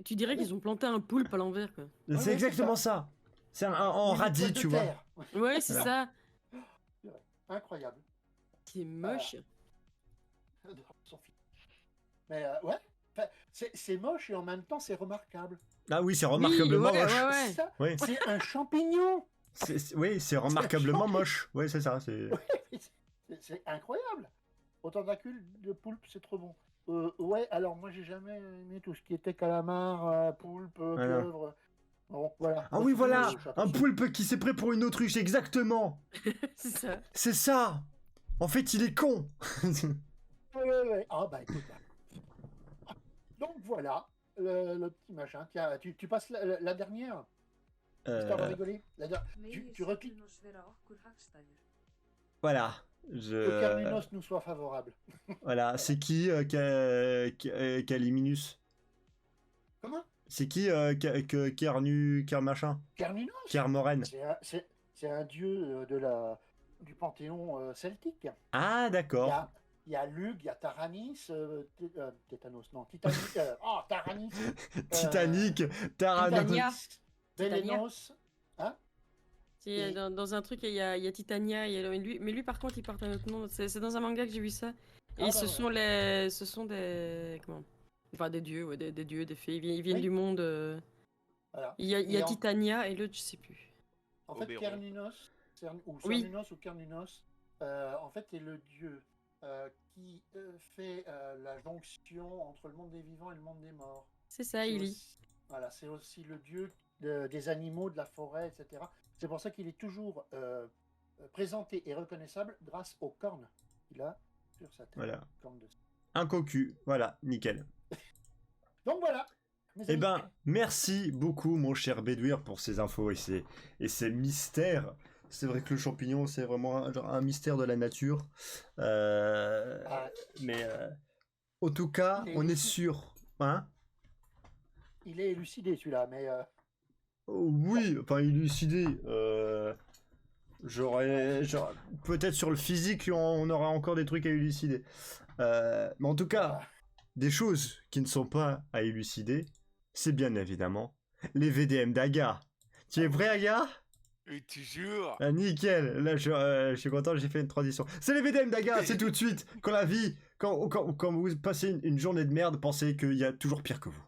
Tu dirais qu'ils ont planté un poulpe à l'envers, quoi. C'est exactement ça. C'est en radis, tu vois. Ouais, c'est ça. Incroyable. C'est moche. Mais ouais, c'est moche et en même temps c'est remarquable. Ah oui, c'est remarquablement moche. Ouais. C'est un champignon. Oui, c'est remarquablement moche. Oui, c'est ça. C'est incroyable. Au tentacule de poulpe, c'est trop bon. Ouais, alors moi j'ai jamais aimé tout ce qui était calamar, poulpe, pieuvre. Bon, voilà. Ah oui, voilà, un poulpe qui s'est pris pour une autruche, exactement. C'est ça. C'est ça. En fait, il est con. Ouais. Ah bah écoute. Donc voilà, le petit machin. Tiens, tu passes la dernière. Histoire de rigoler. Tu recliques. Voilà. Que Carnunos nous soit favorable. Voilà, c'est qui Caliminus? Comment? C'est qui Kermachin? Carnunos? Kermoren. C'est un dieu du panthéon celtique. Ah, d'accord. Il y a Lug, il y a Taranis, Tétanos, non, Titanic. Taranis. Titanic, Taranis. Bélénos. Hein? Dans un truc, il y a Titania, mais lui par contre il porte un autre nom. C'est dans un manga que j'ai vu ça. Et ce sont des dieux, des dieux, des fées. Ils viennent du monde. Voilà. Il y a Titania et l'autre je sais plus. En fait, Carnunos ou Cernunos ou Carnunos, en fait est le dieu qui fait la jonction entre le monde des vivants et le monde des morts. C'est ça, Ili. Voilà, c'est aussi le dieu des animaux, de la forêt, etc. C'est pour ça qu'il est toujours présenté et reconnaissable grâce aux cornes qu'il a sur sa tête. Voilà. Un cocu, voilà, nickel. Donc voilà. Eh ben, merci beaucoup, mon cher Bédouir, pour ces infos et ces mystères. C'est vrai que le champignon, c'est vraiment un mystère de la nature. Mais en tout cas, on est sûr. Hein? Il est élucidé, celui-là, mais... Oui, enfin, élucidé. Peut-être sur le physique, on aura encore des trucs à élucider. Mais en tout cas, des choses qui ne sont pas à élucider, c'est bien évidemment les VDM d'Aga. Tu es prêt, Aga? Et toujours. Ah, nickel. Là, je suis content, j'ai fait une transition. C'est les VDM d'Aga, c'est tout de suite. Quand vous passez une journée de merde, pensez qu'il y a toujours pire que vous.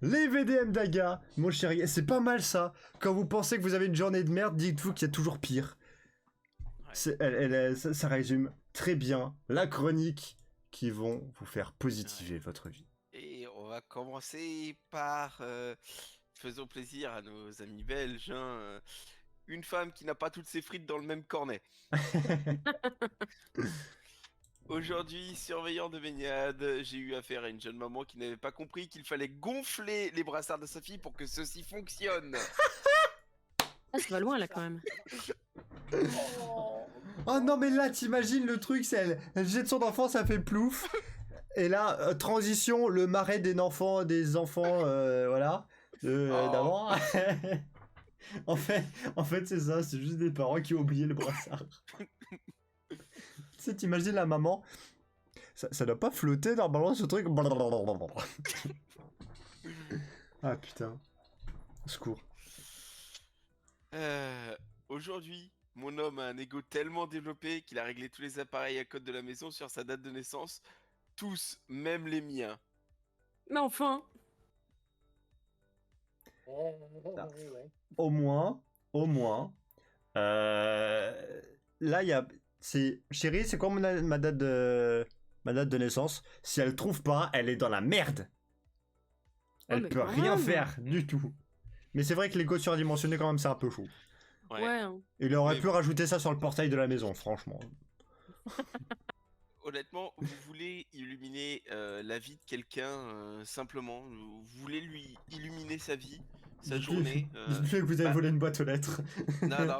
Les VDM d'Aga, mon chéri, c'est pas mal ça. Quand vous pensez que vous avez une journée de merde, dites-vous qu'il y a toujours pire. Ouais. Ça résume très bien la chronique qui vont vous faire positiver votre vie. Et on va commencer par... faisons plaisir à nos amis belges. Hein, une femme qui n'a pas toutes ses frites dans le même cornet. Aujourd'hui, surveillant de baignade, j'ai eu affaire à une jeune maman qui n'avait pas compris qu'il fallait gonfler les brassards de sa fille pour que ceci fonctionne. Ah, ça va loin là quand même. Oh non, mais là, t'imagines le truc, c'est elle jette son enfant, ça fait plouf. Et là, transition, le marais des enfants, voilà, d'avant. en fait, c'est ça, c'est juste des parents qui ont oublié le brassard. Tu sais, t'imagines la maman, ça doit pas flotter normalement ce truc. Ah putain, au secours. Aujourd'hui, mon homme a un ego tellement développé qu'il a réglé tous les appareils à code de la maison sur sa date de naissance. Tous, même les miens. Mais enfin. Au moins. Là, il y a. Chérie, c'est quoi ma date de naissance? Si elle trouve pas, elle est dans la merde. Elle peut rien faire du tout. Mais c'est vrai que l'ego surdimensionné, quand même, c'est un peu fou. Ouais. Il aurait pu rajouter ça sur le portail de la maison, franchement. Honnêtement, vous voulez illuminer la vie de quelqu'un simplement. Vous voulez lui illuminer sa vie, sa journée. Dites-lui que vous avez volé une boîte aux lettres. Non.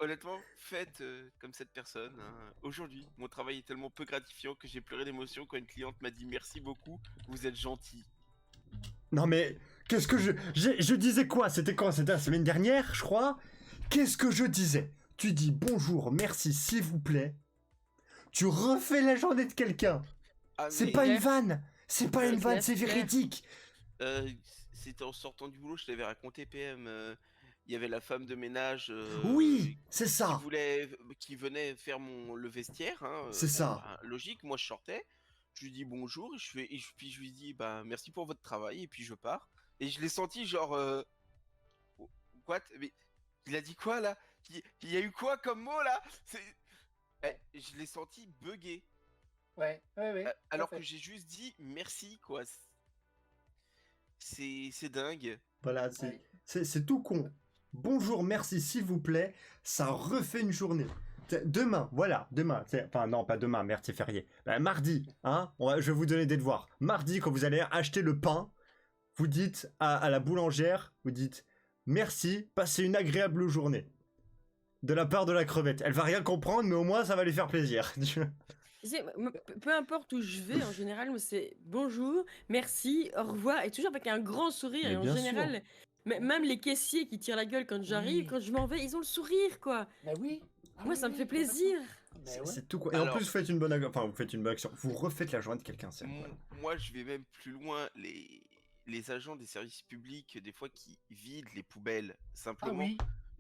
Honnêtement, faites comme cette personne. Aujourd'hui, mon travail est tellement peu gratifiant que j'ai pleuré d'émotion quand une cliente m'a dit merci beaucoup, vous êtes gentil. Non mais, qu'est-ce que je disais quoi? C'était quand? C'était la semaine dernière, je crois. Qu'est-ce que je disais? Tu dis bonjour, merci, s'il vous plaît. Tu refais la journée de quelqu'un. C'est pas une vanne. C'est pas une vanne, c'est véridique. C'était en sortant du boulot, je t'avais raconté, PM. Il y avait la femme de ménage. Oui, c'est ça. Qui venait faire le vestiaire. C'est ça. Logique, moi je sortais. Je lui dis bonjour puis je lui dis merci pour votre travail et puis je pars. Et je l'ai senti genre what? Mais il a dit quoi là? Il y a eu quoi comme mot là? Je l'ai senti bugger. Ouais. Alors que j'ai juste dit merci quoi. C'est dingue. Voilà, c'est tout con. Bonjour, merci, s'il vous plaît. Ça refait une journée. Demain, enfin non, pas demain, merde, c'est férié. Mardi, je vais vous donner des devoirs. Mardi, quand vous allez acheter le pain, vous dites à la boulangère, vous dites merci, passez une agréable journée. De la part de la crevette. Elle va rien comprendre, mais au moins ça va lui faire plaisir. Peu importe où je vais, en général, c'est bonjour, merci, au revoir, et toujours avec un grand sourire. Mais et en bien général, même les caissiers qui tirent la gueule quand j'arrive, quand je m'en vais, ils ont le sourire, quoi. Bah oui. Moi, ça me fait plaisir. C'est tout quoi. Et en plus, vous faites une bonne action. Vous refaites la journée de quelqu'un, c'est moi, je vais même plus loin. Les agents des services publics, des fois, qui vident les poubelles, simplement.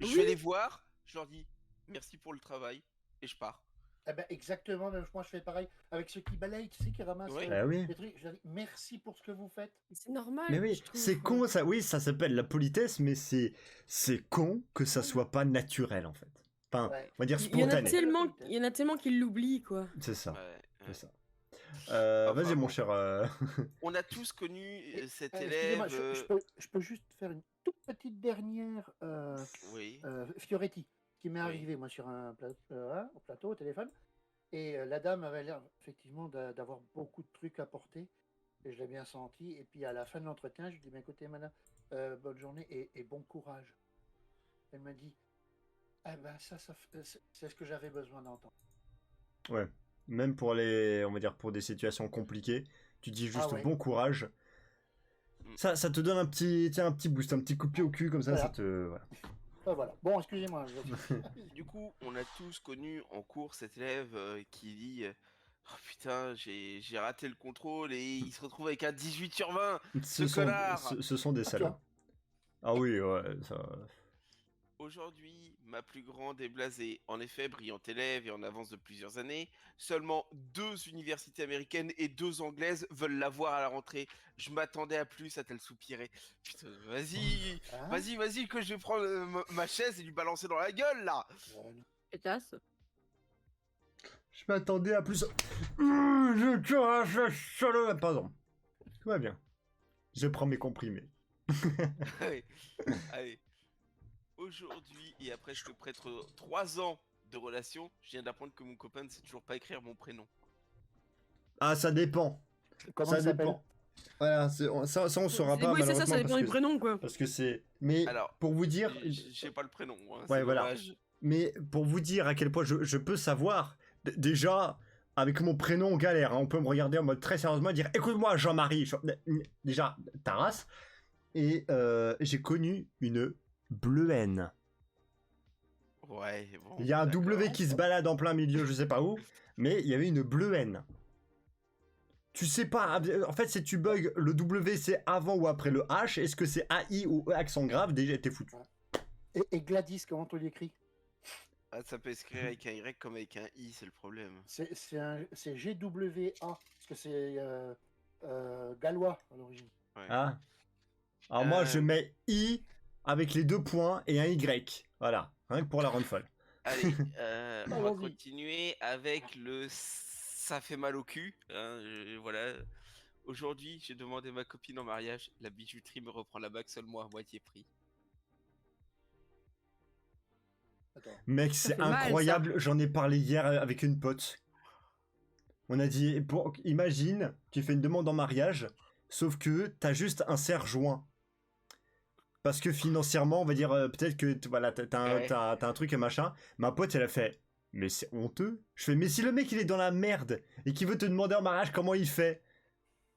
Je vais les voir, je leur dis merci pour le travail, et je pars. Eh ben exactement, moi je fais pareil avec ceux qui balayent, tu sais, qui ramassent les trucs. Je leur dis merci pour ce que vous faites. C'est normal. Mais oui, c'est con ça. Oui, ça s'appelle la politesse, mais c'est con que ça soit pas naturel en fait. Enfin, on va dire spontané. Il y en a tellement qui l'oublient, quoi. C'est ça. C'est ça. Vas-y, mon cher. On a tous connu cet élève. Je peux juste faire une toute petite dernière. Fioretti, qui m'est arrivé moi sur un plateau au téléphone, et la dame avait l'air effectivement d'avoir beaucoup de trucs à porter, et je l'ai bien senti. Et puis à la fin de l'entretien, je lui ai dit écoutez madame, bonne journée et bon courage. Elle m'a dit c'est ce que j'avais besoin d'entendre. Ouais, même pour pour des situations compliquées, tu dis juste bon courage. Ça te donne un petit boost, un petit coup de pied au cul comme ça, ça te voilà. Bon, excusez-moi. Du coup, on a tous connu en cours cet élève qui dit oh putain, j'ai raté le contrôle et il se retrouve avec un 18 sur 20. Connard. Ce sont des salauds. Ah oui, ouais, ça. Aujourd'hui, ma plus grande est blasée. En effet, brillante élève et en avance de plusieurs années, seulement 2 universités américaines et 2 anglaises veulent la voir à la rentrée. Je m'attendais à plus, a-t-elle soupiré. Putain, vas-y, que je vais prendre ma chaise et lui balancer dans la gueule, là. Pétasse. Je m'attendais à plus. Pardon. Tout va bien. Je prends mes comprimés. Allez. Aujourd'hui, et après je te prête 3 ans de relation, je viens d'apprendre que mon copain ne sait toujours pas écrire mon prénom. Ah, ça dépend. Comment ça dépend. Voilà, ça on saura pas. Oui, c'est ça dépend du prénom, quoi. Parce que c'est. Mais alors, pour vous dire. J'ai pas le prénom. Ouais, voilà. Mais pour vous dire à quel point je peux savoir, déjà, avec mon prénom, on galère. Hein. On peut me regarder en mode très sérieusement et dire écoute-moi, Jean-Marie. Déjà, ta race. Et j'ai connu une bleuenne. Ouais, bon. Il y a un d'accord. W qui se balade en plein milieu, je sais pas où, mais il y avait une bleuenne. Tu sais pas, en fait, si tu bugs le W, c'est avant ou après le H, est-ce que c'est AI ou E accent grave, déjà t'es foutu. Et Gladys, comment on l'écrit? Ah, ça peut s'écrire avec un Y comme avec un I, c'est le problème. C'est GWA, parce que c'est gallois à l'origine. Ouais. Ah. Alors moi, je mets I avec les 2 points et un Y. Voilà, rien que pour la rendre folle. Allez, on va Allons-y. continuer avec le ça fait mal au cul. Hein, voilà. Aujourd'hui, j'ai demandé ma copine en mariage. La bijouterie me reprend la bague seulement à moitié prix. Attends. Mec, Ça c'est fait mal, ça. incroyable, j'en ai parlé hier avec une pote. On a dit, imagine, tu fais une demande en mariage, sauf que t'as juste un serre-joint. Parce que financièrement, on va dire, peut-être que voilà, t'as un truc et machin. Ma pote, elle a fait, mais c'est honteux. Je fais, mais si le mec il est dans la merde et qu'il veut te demander en mariage comment il fait,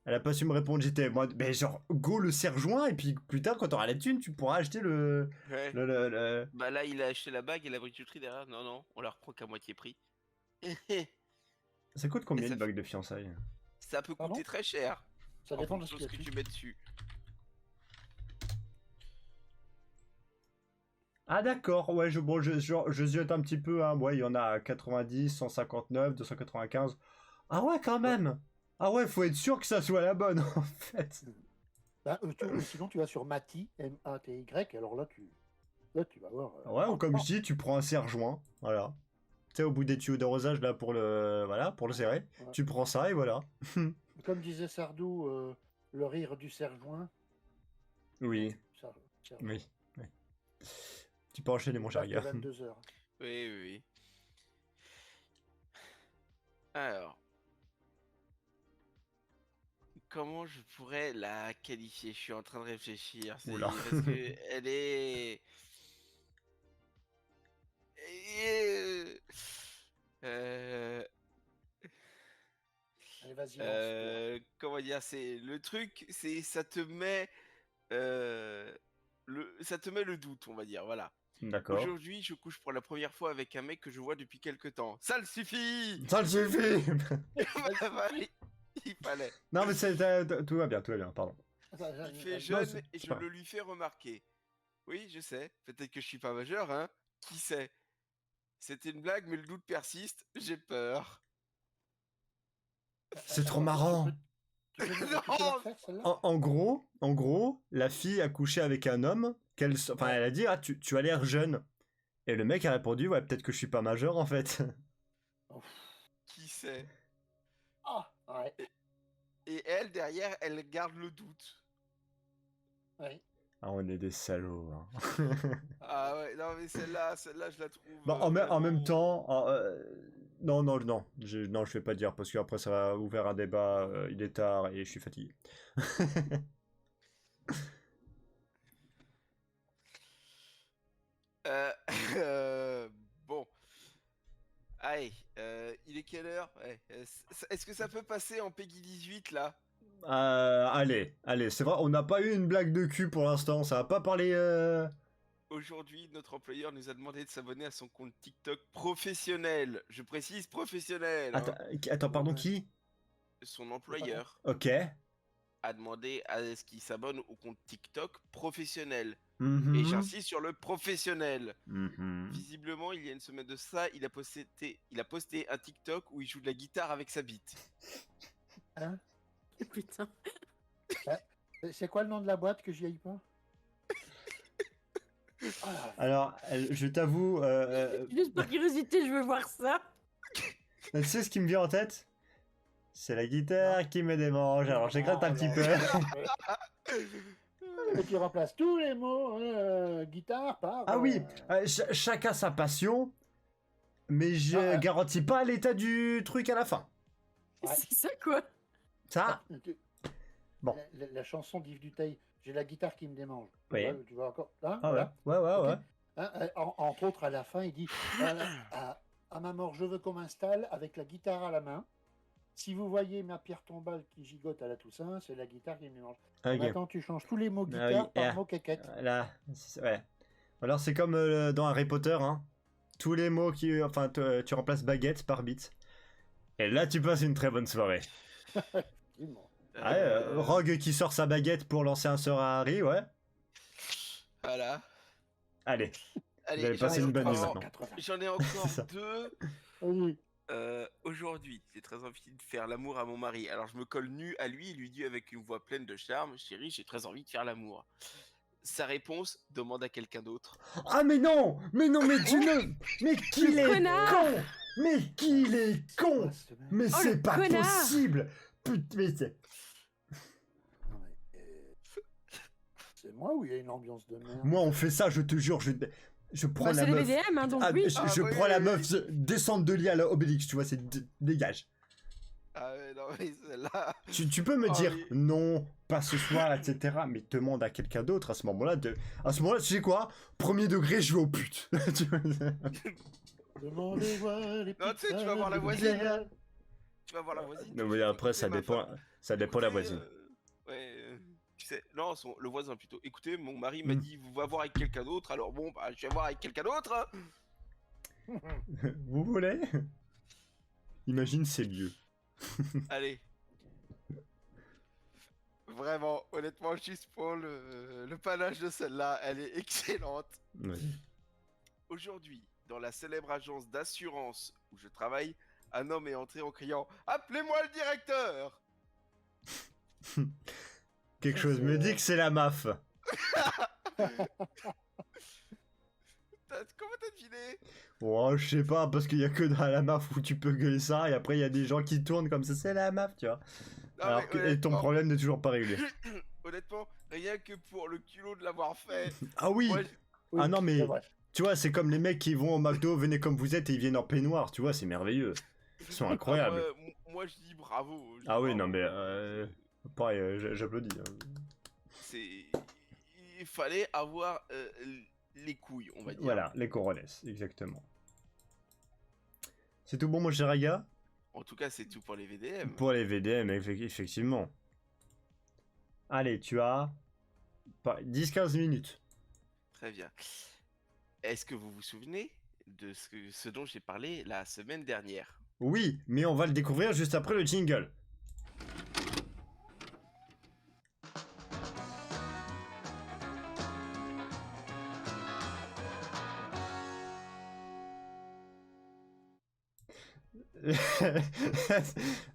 elle a pas su me répondre. J'étais, moi, ben genre, go le serre-joint et puis plus tard, quand t'auras la thune, tu pourras acheter le. Ouais. le- Bah là, il a acheté la bague et la bijouterie derrière. Non, non, on la reprend qu'à moitié prix. Ça coûte combien Et ça une bague de fiançailles? Ça peut Pardon coûter très cher. Ça en dépend de ce fonction qu'il y a que dessus. tu mets dessus. Ah d'accord, ouais, je ziote un petit peu, hein. Ouais, il y en a 90, 159, 295. Ah ouais, quand même. Ah ouais, faut être sûr que ça soit la bonne, en fait. Bah, sinon, tu vas sur Mati, M-A-T-Y, alors là, tu vas voir. Ouais, ou comme je dis, tu prends un serre-joint, voilà. Tu sais, au bout des tuyaux d'arrosage, là, pour le serrer, Ouais. tu prends ça et voilà. Comme disait Sardou, le rire du serre-joint. Oui, Serre-joint. oui. Tu peux enchaîner, mon cher gars. 22 heures. Oui, oui, oui. Alors. Comment je pourrais la qualifier? Je suis en train de réfléchir. Oula. Parce que elle est. Euh, Allez, vas-y, lance-toi. comment dire, c'est le truc, c'est ça te met ça te met le doute, on va dire, voilà. D'accord. Aujourd'hui, je couche pour la première fois avec un mec que je vois depuis quelque temps. Ça le suffit. Ça le suffit. Il fallait. Non, mais tout va bien, pardon. Il fait jeune et je le lui fais remarquer. Oui, je sais. Peut-être que je suis pas majeur, hein. Qui sait? C'était une blague, mais le doute persiste. J'ai peur. C'est trop marrant. Tu peux la refaire, celle-là? En gros, la fille a couché avec un homme elle a dit, ah, tu as l'air jeune. Et le mec a répondu, ouais, peut-être que je suis pas majeur, en fait. Qui sait? Ah, ouais. Et elle, derrière, elle garde le doute. Ouais. Ah, on est des salauds. Hein. Ah ouais, non mais celle-là, je la trouve. Bah, en même temps, non, je vais pas dire parce qu'après ça va ouvrir un débat. Il est tard et je suis fatigué. Bon. Allez, il est quelle heure? Ouais, est-ce que ça peut passer en Peggy 18 là? Allez, c'est vrai, on n'a pas eu une blague de cul pour l'instant. Ça va pas parler. Aujourd'hui, notre employeur nous a demandé de s'abonner à son compte TikTok professionnel. Je précise professionnel. Hein. Attends, pardon, qui? Son employeur Ok. a demandé à ce qu'il s'abonne au compte TikTok professionnel. Mhm. Et j'insiste sur le professionnel. Mhm. Visiblement, il y a une semaine de ça, il a posté un TikTok où il joue de la guitare avec sa bite. Hein? Putain. C'est quoi le nom de la boîte que j'y aille pas? Alors, je t'avoue. Juste par curiosité, je veux voir ça. Tu sais ce qui me vient en tête? C'est la guitare qui me démange. Alors, j'égrate un petit peu. Et tu remplaces tous les mots guitare par. Ah oui, chacun sa passion, mais je garantis pas l'état du truc à la fin. Ouais. C'est ça quoi? Ça, bon. La chanson d'Yves Duteil, j'ai la guitare qui me démange. Oui. Tu vois encore là? Ah ouais, voilà. ouais. Ok. Hein, entre autres, à la fin, il dit à ma mort, je veux qu'on m'installe avec la guitare à la main. Si vous voyez ma pierre tombale qui gigote à la Toussaint, c'est la guitare qui me mange. Ok. Maintenant, tu changes tous les mots Ah guitare oui, par mots quéquette. Là, ouais. Alors c'est comme dans Harry Potter, hein. Tous les mots qui... Enfin, tu remplaces baguette par bite. Et là, tu passes une très bonne soirée. Ouais, Rogue qui sort sa baguette pour lancer un sort à Harry, ouais. Voilà. Allez, Allez, vous avez passé une bonne nuit maintenant. J'en ai encore C'est ça. 2. Oui. Aujourd'hui, j'ai très envie de faire l'amour à mon mari. Alors je me colle nu à lui et lui dis avec une voix pleine de charme, chérie, j'ai très envie de faire l'amour. Sa réponse, demande à quelqu'un d'autre. Ah mais non, mais tu ne... Mais qu'il est con. Mais qu'il est con. Mais Oh, c'est le pas connard. possible. Putain, mais c'est... C'est moi ou il y a une ambiance de merde? Moi, on fait ça, je te jure, je prends Bah, la c'est les meuf. VDM, hein, donc Ah, oui. je prends la meuf, descendre de lit à l'Obélix, tu vois, c'est dégage. Ah ouais, non mais celle-là... Tu peux me Oh, dire oui. non, pas ce soir, etc. Mais demande à quelqu'un d'autre à ce moment-là. À ce moment-là, tu sais quoi? Premier degré, je vais aux putes. Tu vois. Demandez-moi les Non, tu sais, tu vas voir la voisine. Tu vas voir la voisine. Non, tu mais fais, après, écoutez, ça ma dépend, femme, ça dépend de la écoutez, voisine. Ouais, tu sais, non, le voisin plutôt. Écoutez, mon mari m'a Mm. dit, vous va voir avec quelqu'un d'autre, alors bon, bah, je vais voir avec quelqu'un d'autre. Hein. Vous voulez? Imagine, c'est lieu. Allez. Vraiment, honnêtement, juste pour le panache de celle-là, elle est excellente. Ouais. Aujourd'hui, dans la célèbre agence d'assurance où je travaille, un homme est entré en criant « Appelez-moi le directeur !» Quelque chose me dit que c'est la MAF. Comment t'as deviné? Oh, je sais pas, parce qu'il y a que dans la MAF où tu peux gueuler ça, et après il y a des gens qui tournent comme ça, c'est la MAF, tu vois. Non, Alors mais que et ton honnêtement- problème n'est toujours pas réglé. Honnêtement, rien que pour le culot de l'avoir fait. Ah oui. moi, Ah non, mais c'est vrai. tu vois, c'est comme les mecs qui vont au McDo, venez comme vous êtes et ils viennent en peignoir, tu vois, c'est merveilleux. Ils sont incroyables. moi, je dis bravo. je dis Ah oui, bravo. non, mais pareil, j'applaudis. Hein. C'est... Il fallait avoir les couilles, on va dire. Voilà, les coronets, exactement. C'est tout bon, mon cher Aga? En tout cas, c'est tout pour les VDM. Pour les VDM, effectivement. Allez, tu as 10-15 minutes. Très bien. Est-ce que vous vous souvenez de ce dont j'ai parlé la semaine dernière? Oui, mais on va le découvrir juste après le jingle.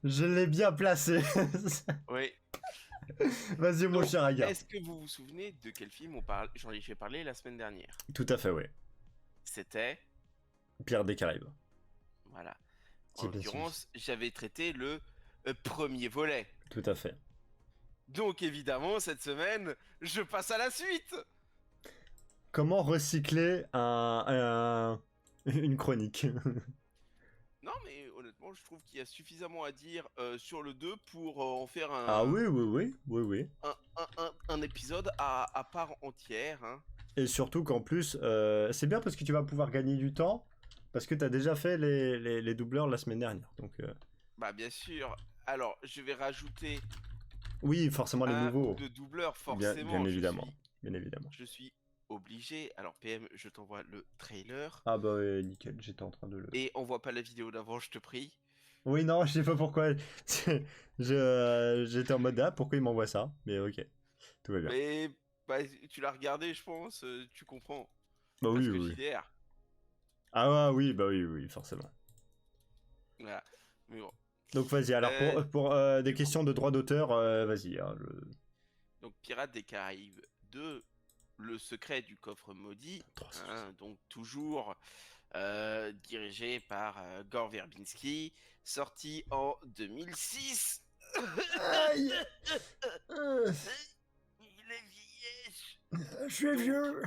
Je l'ai bien placé. Oui. Vas-y, mon Donc, cher Aga. est-ce que vous vous souvenez de quel film j'en ai fait parler la semaine dernière? Tout à fait, oui. C'était... Pierre des Caraïbes. Voilà. C'est En bien sûr. l'occurrence, j'avais traité le premier volet. Tout à fait. Donc évidemment, cette semaine, je passe à la suite. Comment recycler une chronique? Non, mais honnêtement, je trouve qu'il y a suffisamment à dire sur le 2 pour en faire un, Ah oui. un épisode à part entière. Hein. Et surtout qu'en plus, c'est bien parce que tu vas pouvoir gagner du temps, parce que tu as déjà fait les doubleurs la semaine dernière. Donc, Bah bien sûr. Alors, je vais rajouter oui, forcément les un nouveaux. ou deux doubleurs, Bien, forcément. bien évidemment. Bien évidemment. Je suis obligé. Alors, PM, je t'envoie le trailer. Ah bah ouais, nickel, j'étais en train de le... Et envoie pas la vidéo d'avant, je te prie. Oui, non, je sais pas pourquoi. J'étais en mode, ah, pourquoi il m'envoie ça? Mais ok, tout va bien. Mais bah, tu l'as regardé, je pense, tu comprends. Bah Parce oui, que oui. JDR. Ah ouais, oui, bah oui, forcément. Voilà. Mais bon. Donc vas-y, alors pour des questions de droit d'auteur, vas-y. Hein, Donc Pirates des Caraïbes 2, le secret du coffre maudit, hein, donc toujours dirigé par Gore Verbinski, sorti en 2006. Aïe. Il est vieillèche. Je suis vieux.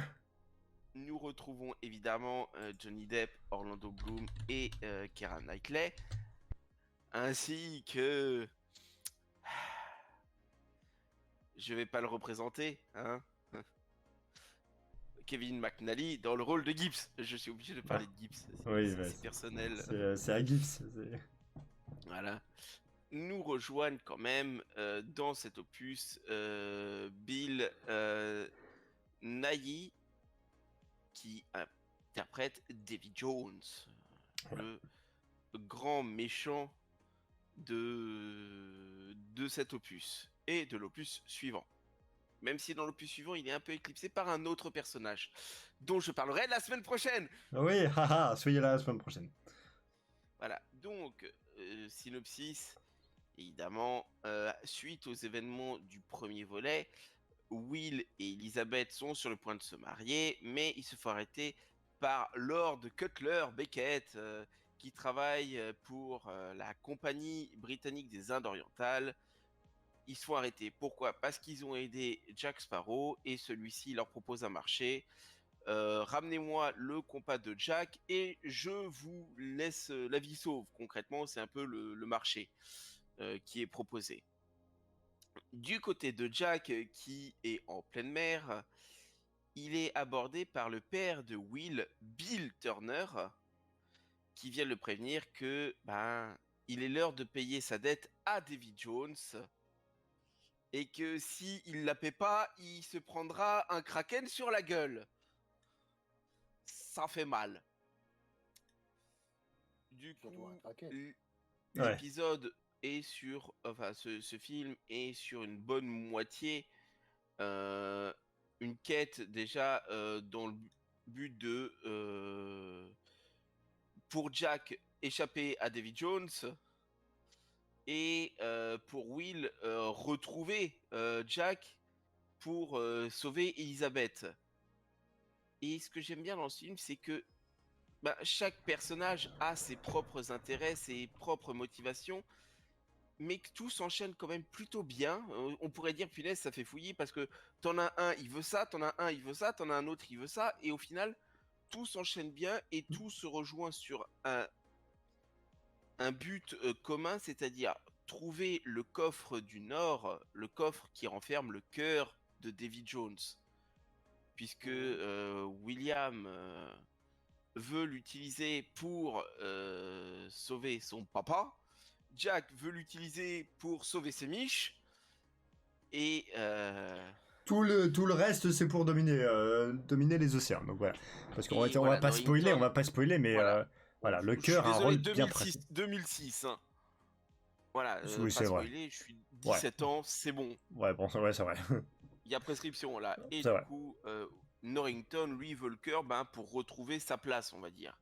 Nous retrouvons évidemment Johnny Depp, Orlando Bloom et Keira Knightley, ainsi que... Je vais pas le représenter, hein. Kevin McNally dans le rôle de Gibbs. Je suis obligé de parler de Gibbs. Oui, C'est personnel. C'est à Gibbs. Voilà. Nous rejoignent quand même dans cet opus Bill Nighy qui interprète Davy Jones, le grand méchant de cet opus et de l'opus suivant. Même si dans l'opus suivant, il est un peu éclipsé par un autre personnage dont je parlerai la semaine prochaine. Oui, haha, soyez là la semaine prochaine. Voilà, donc synopsis, évidemment, suite aux événements du premier volet, Will et Elizabeth sont sur le point de se marier, mais ils se font arrêter par Lord Cutler Beckett, qui travaille pour la compagnie britannique des Indes orientales. Ils se font arrêter. Pourquoi? Parce qu'ils ont aidé Jack Sparrow et celui-ci leur propose un marché. Ramenez-moi le compas de Jack et je vous laisse la vie sauve. Concrètement, c'est un peu le marché qui est proposé. Du côté de Jack, qui est en pleine mer, il est abordé par le père de Will, Bill Turner, qui vient le prévenir que il est l'heure de payer sa dette à Davy Jones et que si il la paie pas, il se prendra un kraken sur la gueule. Ça fait mal. Du coup, l'épisode est sur, enfin, ce film est sur une bonne moitié une quête déjà dans le but de pour Jack échapper à Davy Jones et pour Will retrouver Jack pour sauver Elizabeth. Et ce que j'aime bien dans ce film, c'est que chaque personnage a ses propres intérêts, ses propres motivations, mais que tout s'enchaîne quand même plutôt bien. On pourrait dire, punaise, ça fait fouillis parce que t'en as un, il veut ça, t'en as un, il veut ça, t'en as un autre, il veut ça, et au final, tout s'enchaîne bien et tout se rejoint sur un but commun, c'est-à-dire trouver le coffre du Nord, le coffre qui renferme le cœur de Davy Jones. Puisque William veut l'utiliser pour sauver son papa, Jack veut l'utiliser pour sauver ses miches, et tout le reste c'est pour dominer les océans. Donc voilà, parce qu'on va pas spoiler, mais voilà, le cœur a un rôle bien précis. 2006. Hein. Voilà, oui, c'est vrai. Spoiler, je suis 17 ans, c'est bon. Ouais, bon, c'est vrai. Il y a prescription là. Et du coup, Norrington, lui, veut le cœur pour retrouver sa place, on va dire.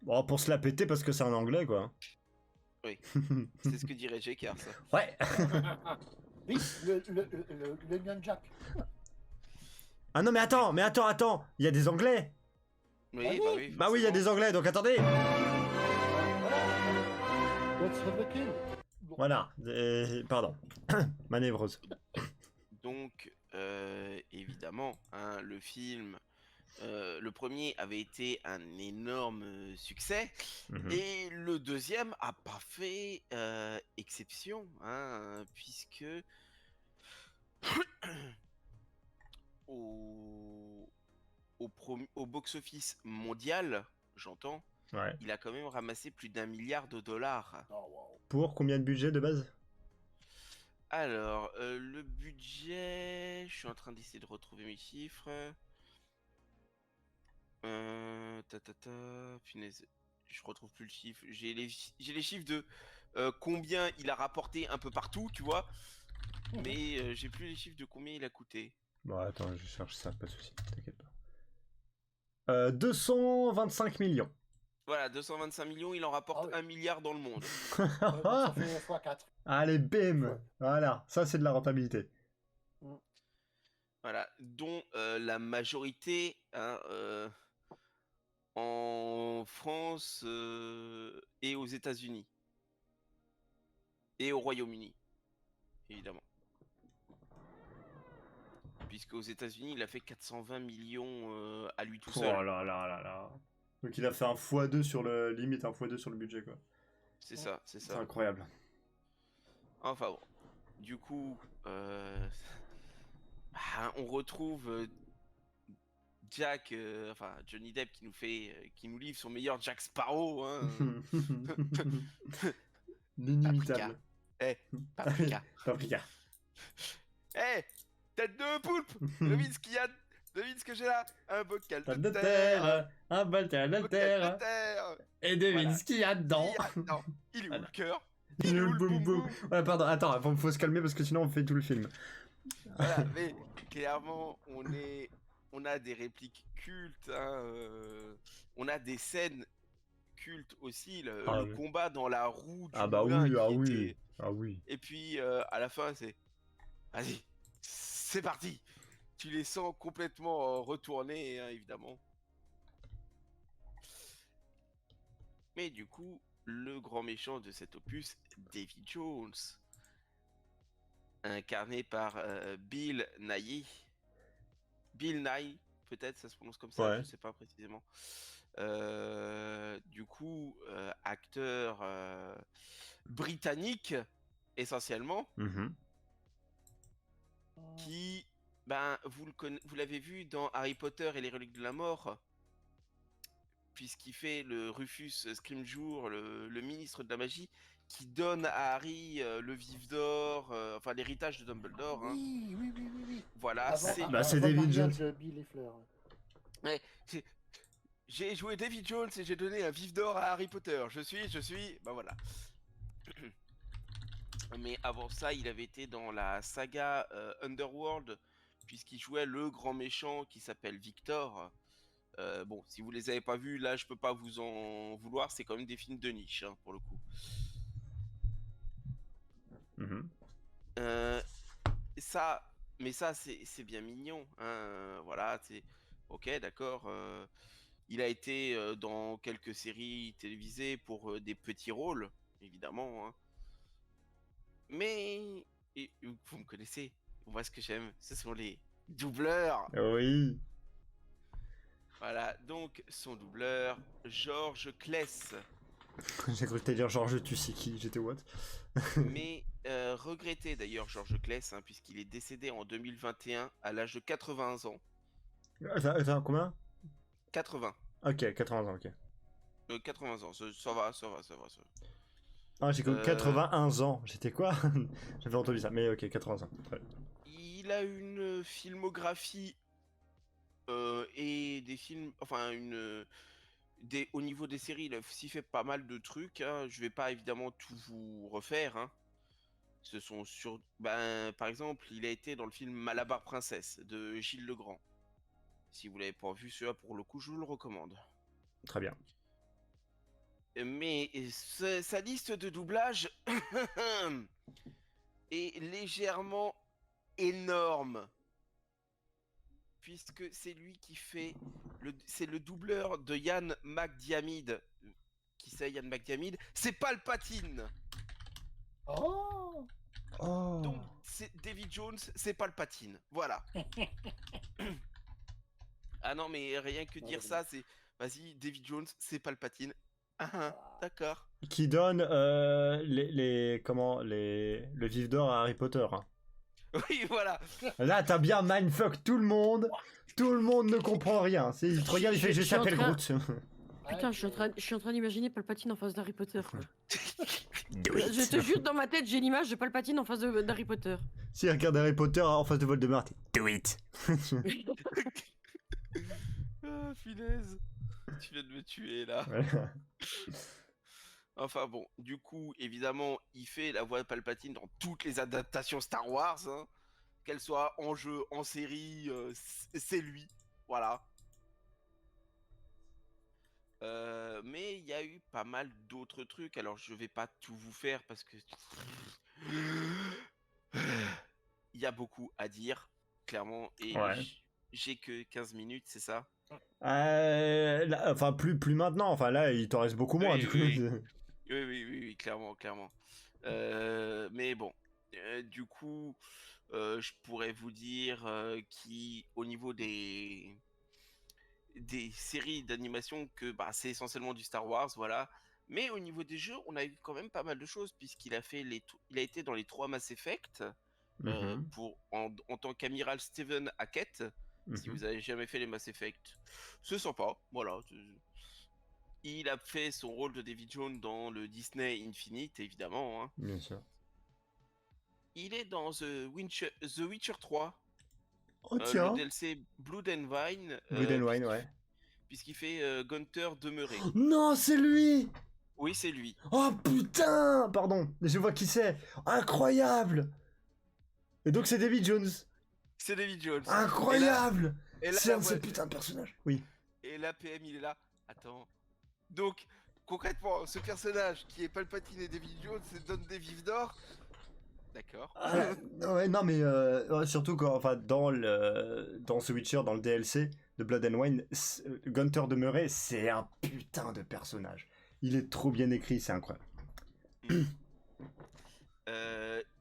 Bon, pour se la péter parce que c'est en anglais, quoi. Oui, c'est ce que dirait J.K. ça. Ouais. Oui, le Union Jack. Ah non, mais attends, il y a des anglais. Oui, bah oui, il y a des anglais, donc attendez. Voilà, pardon, manœuvreuse. Donc, évidemment, hein, le film, le premier avait été un énorme succès, et le deuxième a pas fait exception, hein, puisque au box-office mondial, j'entends, il a quand même ramassé plus d'1 milliard de dollars. Pour combien de budget de base? Alors, le budget, je suis en train d'essayer de retrouver mes chiffres. Punaise, je retrouve plus le chiffre. J'ai les chiffres de combien il a rapporté un peu partout, tu vois. Mais j'ai plus les chiffres de combien il a coûté. Bon, attends, je cherche ça, pas de soucis, t'inquiète pas. 225 millions. Voilà, 225 millions, il en rapporte 1 milliard dans le monde. Ça fait x4. Allez, bim. Voilà, ça c'est de la rentabilité. Voilà, dont la majorité en France et aux États-Unis. Et au Royaume-Uni, évidemment. Puisque aux États-Unis, il a fait 420 millions à lui tout seul. Oh là là là là. Donc il a fait un x2 sur le limite, un x2 sur le budget, quoi. C'est ça. C'est incroyable. Enfin bon, du coup, on retrouve Jack, enfin Johnny Depp qui nous livre son meilleur Jack Sparrow. Hein. L'inimitable. Paprika. Paprika. Tête de poulpe. Devine ce qu'il y a. Devine ce que j'ai là. Un bocal Pas de terre. un bocal de Bocal terre. de terre. Et devine Voilà. ce qu'il y a dedans. Il est où le Voilà. cœur? Il est où le boum boum. Ouais, pardon, attends, faut se calmer parce que sinon on fait tout le film. Voilà, mais clairement, on a des répliques cultes, hein, on a des scènes cultes aussi, le Oui. combat dans la roue du Ah bah moulin oui, qui était- Ah oui. Et puis à la fin, c'est vas-y, c'est parti. Tu les sens complètement retournés, hein, évidemment. Mais du coup, le grand méchant de cet opus, Davy Jones, incarné par Bill Nighy. Bill Nighy, peut-être, ça se prononce comme ça, Ouais. je sais pas précisément. Du coup, acteur britannique, essentiellement, Mhm. qui, ben, vous l'avez vu dans Harry Potter et les Reliques de la Mort, puisqu'il fait le Rufus Scrimgeour, le ministre de la magie, qui donne à Harry le vif d'or, enfin l'héritage de Dumbledore. Hein. Oui. Voilà, Avant, c'est Bah, c'est avant le David mariage Jones. de Bill et Fleur. Ouais, j'ai joué Davy Jones et j'ai donné un vif d'or à Harry Potter. Je suis, bah voilà. Mais avant ça, il avait été dans la saga Underworld, puisqu'il jouait le grand méchant qui s'appelle Victor. Bon, si vous les avez pas vus, là, je peux pas vous en vouloir. C'est quand même des films de niche, hein, pour le coup. Mhm. Mais ça, c'est bien mignon. Hein, voilà, c'est ok, d'accord. Il a été dans quelques séries télévisées pour des petits rôles, évidemment. Hein. Mais vous me connaissez. Moi, ce que j'aime, ce sont les doubleurs. Oui. Voilà, donc son doubleur, George Kless. J'ai cru que t'allais dire Georges tu sais qui, j'étais what? Mais regretté d'ailleurs, George Kless, hein, puisqu'il est décédé en 2021 à l'âge de 80 ans. Attends, combien? 80. Ok, 80 ans, ok. 80 ans, ça va. Ah, j'ai cru 81 ans. J'étais quoi? J'avais entendu ça, mais ok, 80 ans. Ouais. Il a une filmographie et des films, enfin au niveau des séries, il a aussi fait pas mal de trucs. Hein. Je vais pas évidemment tout vous refaire. Hein. Ce sont par exemple, il a été dans le film Malabar Princess de Gilles Legrand. Si vous l'avez pas vu, celui-là pour le coup, je vous le recommande. Très bien. Mais sa liste de doublage est légèrement énorme. Puisque c'est lui qui fait c'est le doubleur de Ian McDiarmid. Qui c'est Ian McDiarmid? C'est Palpatine. Oh Donc c'est Davy Jones, c'est Palpatine. Voilà. Ah non, mais rien que dire ça, c'est vas-y, Davy Jones, c'est Palpatine. D'accord. Qui donne le vif d'or à Harry Potter. Hein. Oui, voilà. Là, t'as bien mindfuck tout le monde. Tout le monde ne comprend rien. Il te regarde, il fait je suis en s'appelle train- Groot. Putain, je suis en train d'imaginer Palpatine en face d'Harry Potter. Quoi. Je te jure, dans ma tête, j'ai l'image de Palpatine en face d'Harry Potter. Si regarde Harry Potter en face de Voldemort, do it. Ah, finesse. Tu viens de me tuer là. Voilà. Enfin bon, du coup, évidemment, il fait la voix de Palpatine dans toutes les adaptations Star Wars, hein. Qu'elles soient en jeu, en série, c'est lui. Voilà. Mais il y a eu pas mal d'autres trucs, alors je vais pas tout vous faire parce que... Il y a beaucoup à dire, clairement, et Ouais. j'ai que 15 minutes, c'est ça? Là, enfin, plus maintenant. Enfin, là, il t'en reste beaucoup moins, Oui, du coup. Oui, clairement. Mais bon, du coup, je pourrais vous dire au niveau des séries d'animation que bah, c'est essentiellement du Star Wars, voilà. Mais au niveau des jeux, on a eu quand même pas mal de choses puisqu'il a fait il a été dans les 3 Mass Effect Mhm. en tant qu'amiral Steven Hackett Si vous avez jamais fait les Mass Effect, c'est sympa, voilà. Il a fait son rôle de David Jones dans le Disney Infinite, évidemment. Hein. Bien sûr. Il est dans The Witcher 3, Oh le tiens. DLC Blood and Wine, Blood and Wine, ouais. puisqu'il fait Gunther Demeuré. Non, c'est lui. Oui, c'est lui. Oh putain. Pardon, je vois qui c'est. Incroyable. Et donc c'est David Jones. C'est David Jones. Incroyable. Et là, C'est la un de ces voix- putains de personnages. Oui. Et là, PM, il est là. Attends. Donc, concrètement, ce personnage qui est Palpatine et David Jones, c'est donne des vifs d'or. D'accord. Ouais, non mais ouais, surtout quand, enfin, dans The Witcher, dans le DLC de Blood and Wine, Gunther de Murray, c'est un putain de personnage. Il est trop bien écrit, c'est incroyable.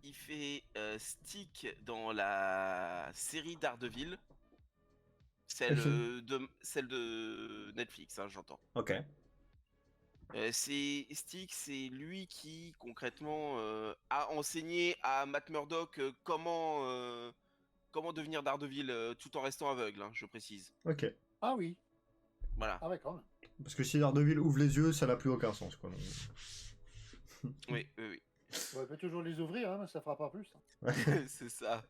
Il fait Stick dans la série Daredevil. Celle de Netflix, hein, j'entends. Ok. Stick, c'est lui qui, concrètement, a enseigné à Matt Murdock comment devenir Daredevil tout en restant aveugle, hein, je précise. Ok. Ah oui. Voilà. Ah ouais, quand même. Parce que si Daredevil ouvre les yeux, ça n'a plus aucun sens, quoi. Oui, oui, On peut toujours les ouvrir, hein, mais ça fera pas plus. oui. C'est ça.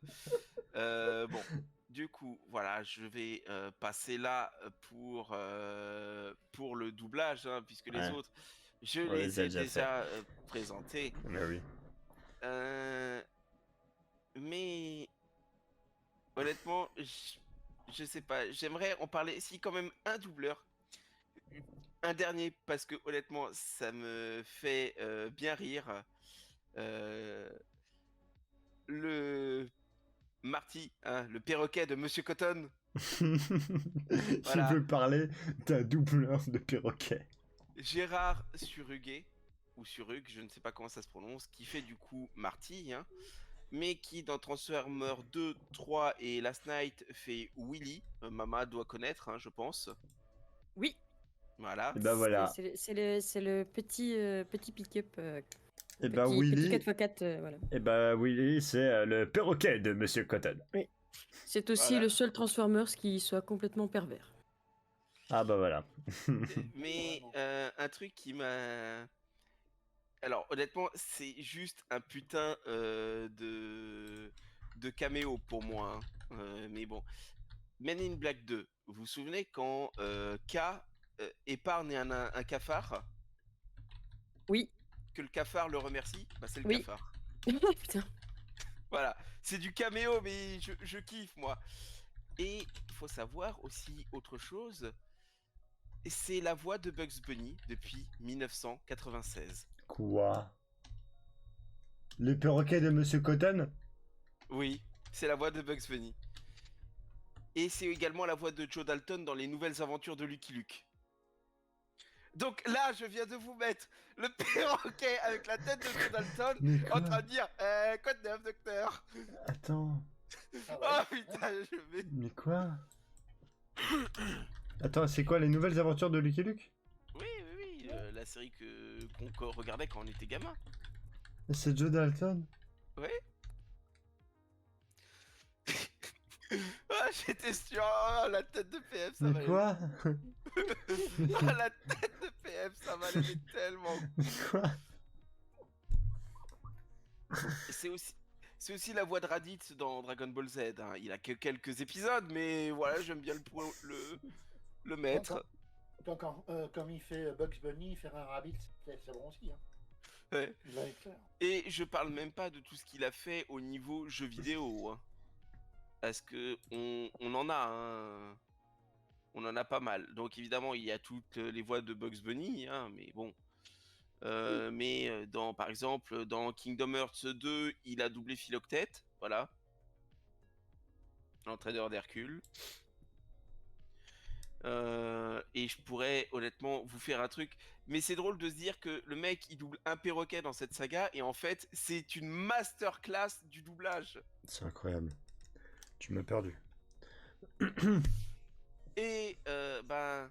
Bon, du coup, voilà, je vais passer là pour le doublage, hein, puisque les Ouais. autres, je On les les a ai déjà déjà présentés. Mais oui. Mais honnêtement, je sais pas, j'aimerais en parler. Si, quand même, un doubleur. Un dernier, parce que honnêtement, ça me fait bien rire. Le Marty, hein, le perroquet de Monsieur Cotton. Voilà. Tu veux parler d'un doubleur de perroquet. Gérard Suruguet, ou Surug, je ne sais pas comment ça se prononce, qui fait du coup Marty, hein, mais qui dans Transformers 2, 3 et Last Night fait Willy. Mama doit connaître, hein, je pense. Oui. Voilà. Et ben voilà. C'est le petit pick-up. Et ben Petit Willy. 4x4, voilà. Et ben Willy, c'est le perroquet de Monsieur Cotton. Oui. C'est aussi Voilà. le seul Transformers qui soit complètement pervers. Ah bah voilà. Mais un truc qui m'a... Alors honnêtement, c'est juste un putain de caméo pour moi. Hein. Mais bon. Men in Black 2, vous vous souvenez quand K épargne un cafard? Oui. Que le cafard le remercie? Bah c'est le Oui. cafard. Putain. Voilà, c'est du caméo, mais je kiffe moi. Et il faut savoir aussi autre chose, c'est la voix de Bugs Bunny depuis 1996. Quoi? Les perroquets de Monsieur Cotton? Oui, c'est la voix de Bugs Bunny. Et c'est également la voix de Joe Dalton dans les nouvelles aventures de Lucky Luke. Donc là, je viens de vous mettre le perroquet avec la tête de Joe Dalton Mais quoi? en train de dire code 9, docteur. Attends. Oh putain, je vais. Mais quoi? Attends, c'est quoi les nouvelles aventures de Lucky Luke? Oui, la série qu'on regardait quand on était gamin. C'est Joe Dalton? Ouais. Ah, j'étais sûr. Oh, la tête de PM, ça Mais m'allait. quoi? Ah, la tête de PM, ça m'allait tellement. Mais quoi? C'est aussi la voix de Raditz dans Dragon Ball Z. Hein. Il a que quelques épisodes, mais voilà, j'aime bien le mettre. Comme il fait Bugs Bunny, faire un Rabbit, c'est bon aussi. Hein. Ouais. Il va être clair. Et je parle même pas de tout ce qu'il a fait au niveau jeux vidéo. Hein. Parce que on en a, hein. On en a pas mal. Donc évidemment, il y a toutes les voix de Bugs Bunny, hein, mais bon. Mais par exemple, dans Kingdom Hearts 2, il a doublé Philoctet, voilà. L'entraîneur d'Hercule. Et je pourrais honnêtement vous faire un truc, mais c'est drôle de se dire que le mec il double un perroquet dans cette saga et en fait c'est une masterclass du doublage. C'est incroyable. Tu m'as perdu. Et ben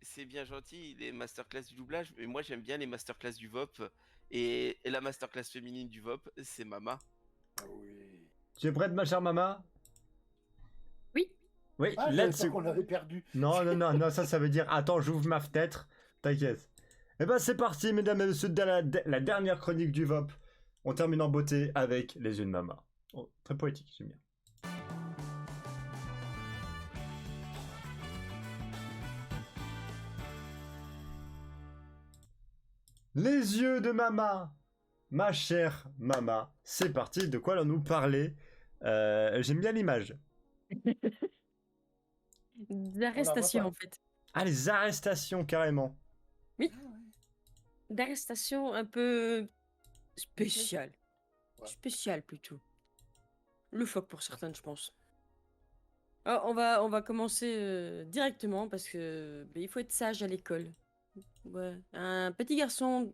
c'est bien gentil les masterclass du doublage, mais moi j'aime bien les masterclass du VOP et la masterclass féminine du VOP c'est Mama. Ah oui. Tu es prête ma chère maman? Oui. Oui, Ah, je let's savais pas qu'on l'avait perdu. Non, ça veut dire attends, j'ouvre ma fenêtre, t'inquiète. Et ben c'est parti, mesdames et messieurs, de la dernière chronique du VOP. On termine en beauté avec les yeux de Mama. Oh, très poétique, j'aime bien. Les yeux de Mama, ma chère Mama, c'est parti, de quoi allons-nous parler? J'aime bien l'image. D'arrestation, en fait. Ah, les arrestations, carrément. Oui. D'arrestation un peu spéciale. Ouais. Spéciale, plutôt. Le phoque pour certaines, je pense. Alors, on va commencer directement parce que il faut être sage à l'école. Ouais. Un petit garçon,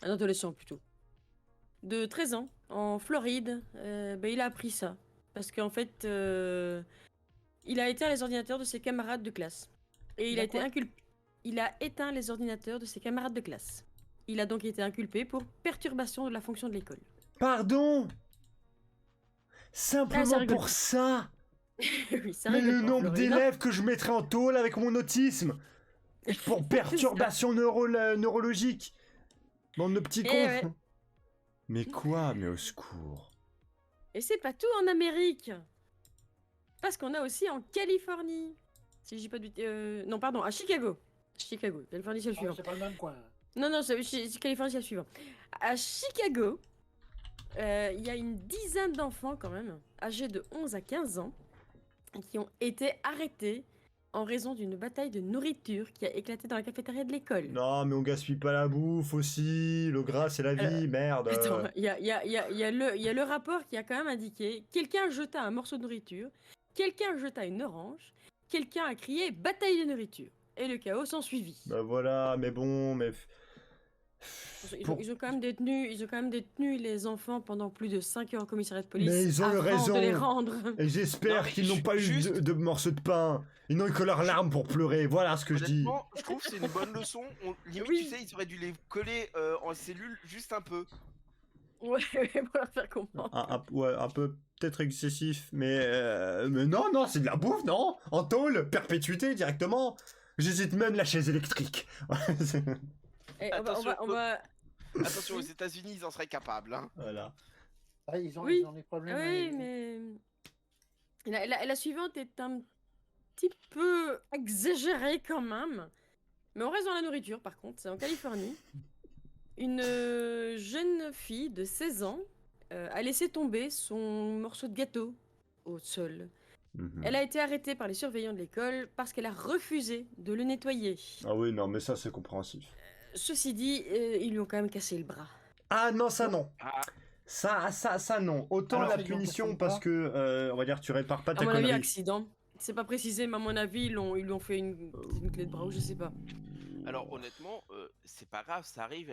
un adolescent plutôt, de 13 ans, en Floride, il a appris ça. Parce qu'en fait, il a éteint les ordinateurs de ses camarades de classe. Et il a été inculpé. Il a éteint les ordinateurs de ses camarades de classe. Il a donc été inculpé pour perturbation de la fonction de l'école. Pardon? Simplement rigole pour pas. ça? Oui, ça Mais rigole le pas, nombre Floride, hein. d'élèves que je mettrais en tôle avec mon autisme pour perturbation neurologique. Bande de petits Eh cons. ouais. Mais quoi? Mais au secours. Et c'est pas tout en Amérique. Parce qu'on a aussi en Californie. Si je dis pas du... non, pardon, à Chicago. Chicago, Californie, c'est le suivant. C'est pas le même coin. Non, Californie, c'est le suivant. À Chicago, il y a une dizaine d'enfants quand même, âgés de 11 à 15 ans, qui ont été arrêtés en raison d'une bataille de nourriture qui a éclaté dans la cafétéria de l'école. Non, mais on gaspille pas la bouffe aussi. Le gras, c'est la vie, merde. Attends, il y a le rapport qui a quand même indiqué quelqu'un jeta un morceau de nourriture, quelqu'un jeta une orange, quelqu'un a crié bataille de nourriture. Et le chaos s'en suivit. Bah voilà, mais bon, mais... Ils ont quand même détenu les enfants pendant plus de 5 heures au commissariat de police. Mais ils ont eu avant raison. de les rendre. Et j'espère Non, mais qu'ils n'ont pas eu de morceaux de pain. Ils n'ont eu que leurs larmes pour pleurer. Voilà ce que je dis. Honnêtement, je trouve que c'est une bonne leçon. Limite, Oui. tu sais, ils auraient dû les coller en cellule juste un peu. Ouais, pour leur faire comprendre. Ouais, un peu peut-être excessif, mais non, c'est de la bouffe, non? En tôle, perpétuité directement. J'hésite même la chaise électrique. Et Attention, on va... Attention, aux États-Unis, ils en seraient capables. Hein. Voilà. Ah, ils ont des problèmes. Oui, mais... La suivante est un petit peu exagérée quand même. Mais on reste dans la nourriture, par contre. C'est en Californie. Une jeune fille de 16 ans a laissé tomber son morceau de gâteau au sol. Elle a été arrêtée par les surveillants de l'école parce qu'elle a refusé de le nettoyer. Ah oui, non, mais ça, c'est compréhensif. Ceci dit, ils lui ont quand même cassé le bras. Ah non, ça non. Ah, Ça non. Autant Alors, la ils l'ont punition cassé le parce bras. que, on va dire, tu répares pas À tes mon avis, conneries. accident. C'est pas précisé, mais à mon avis, ils lui ont fait une clé de bras ou je sais pas. alors honnêtement, c'est pas grave, ça arrive,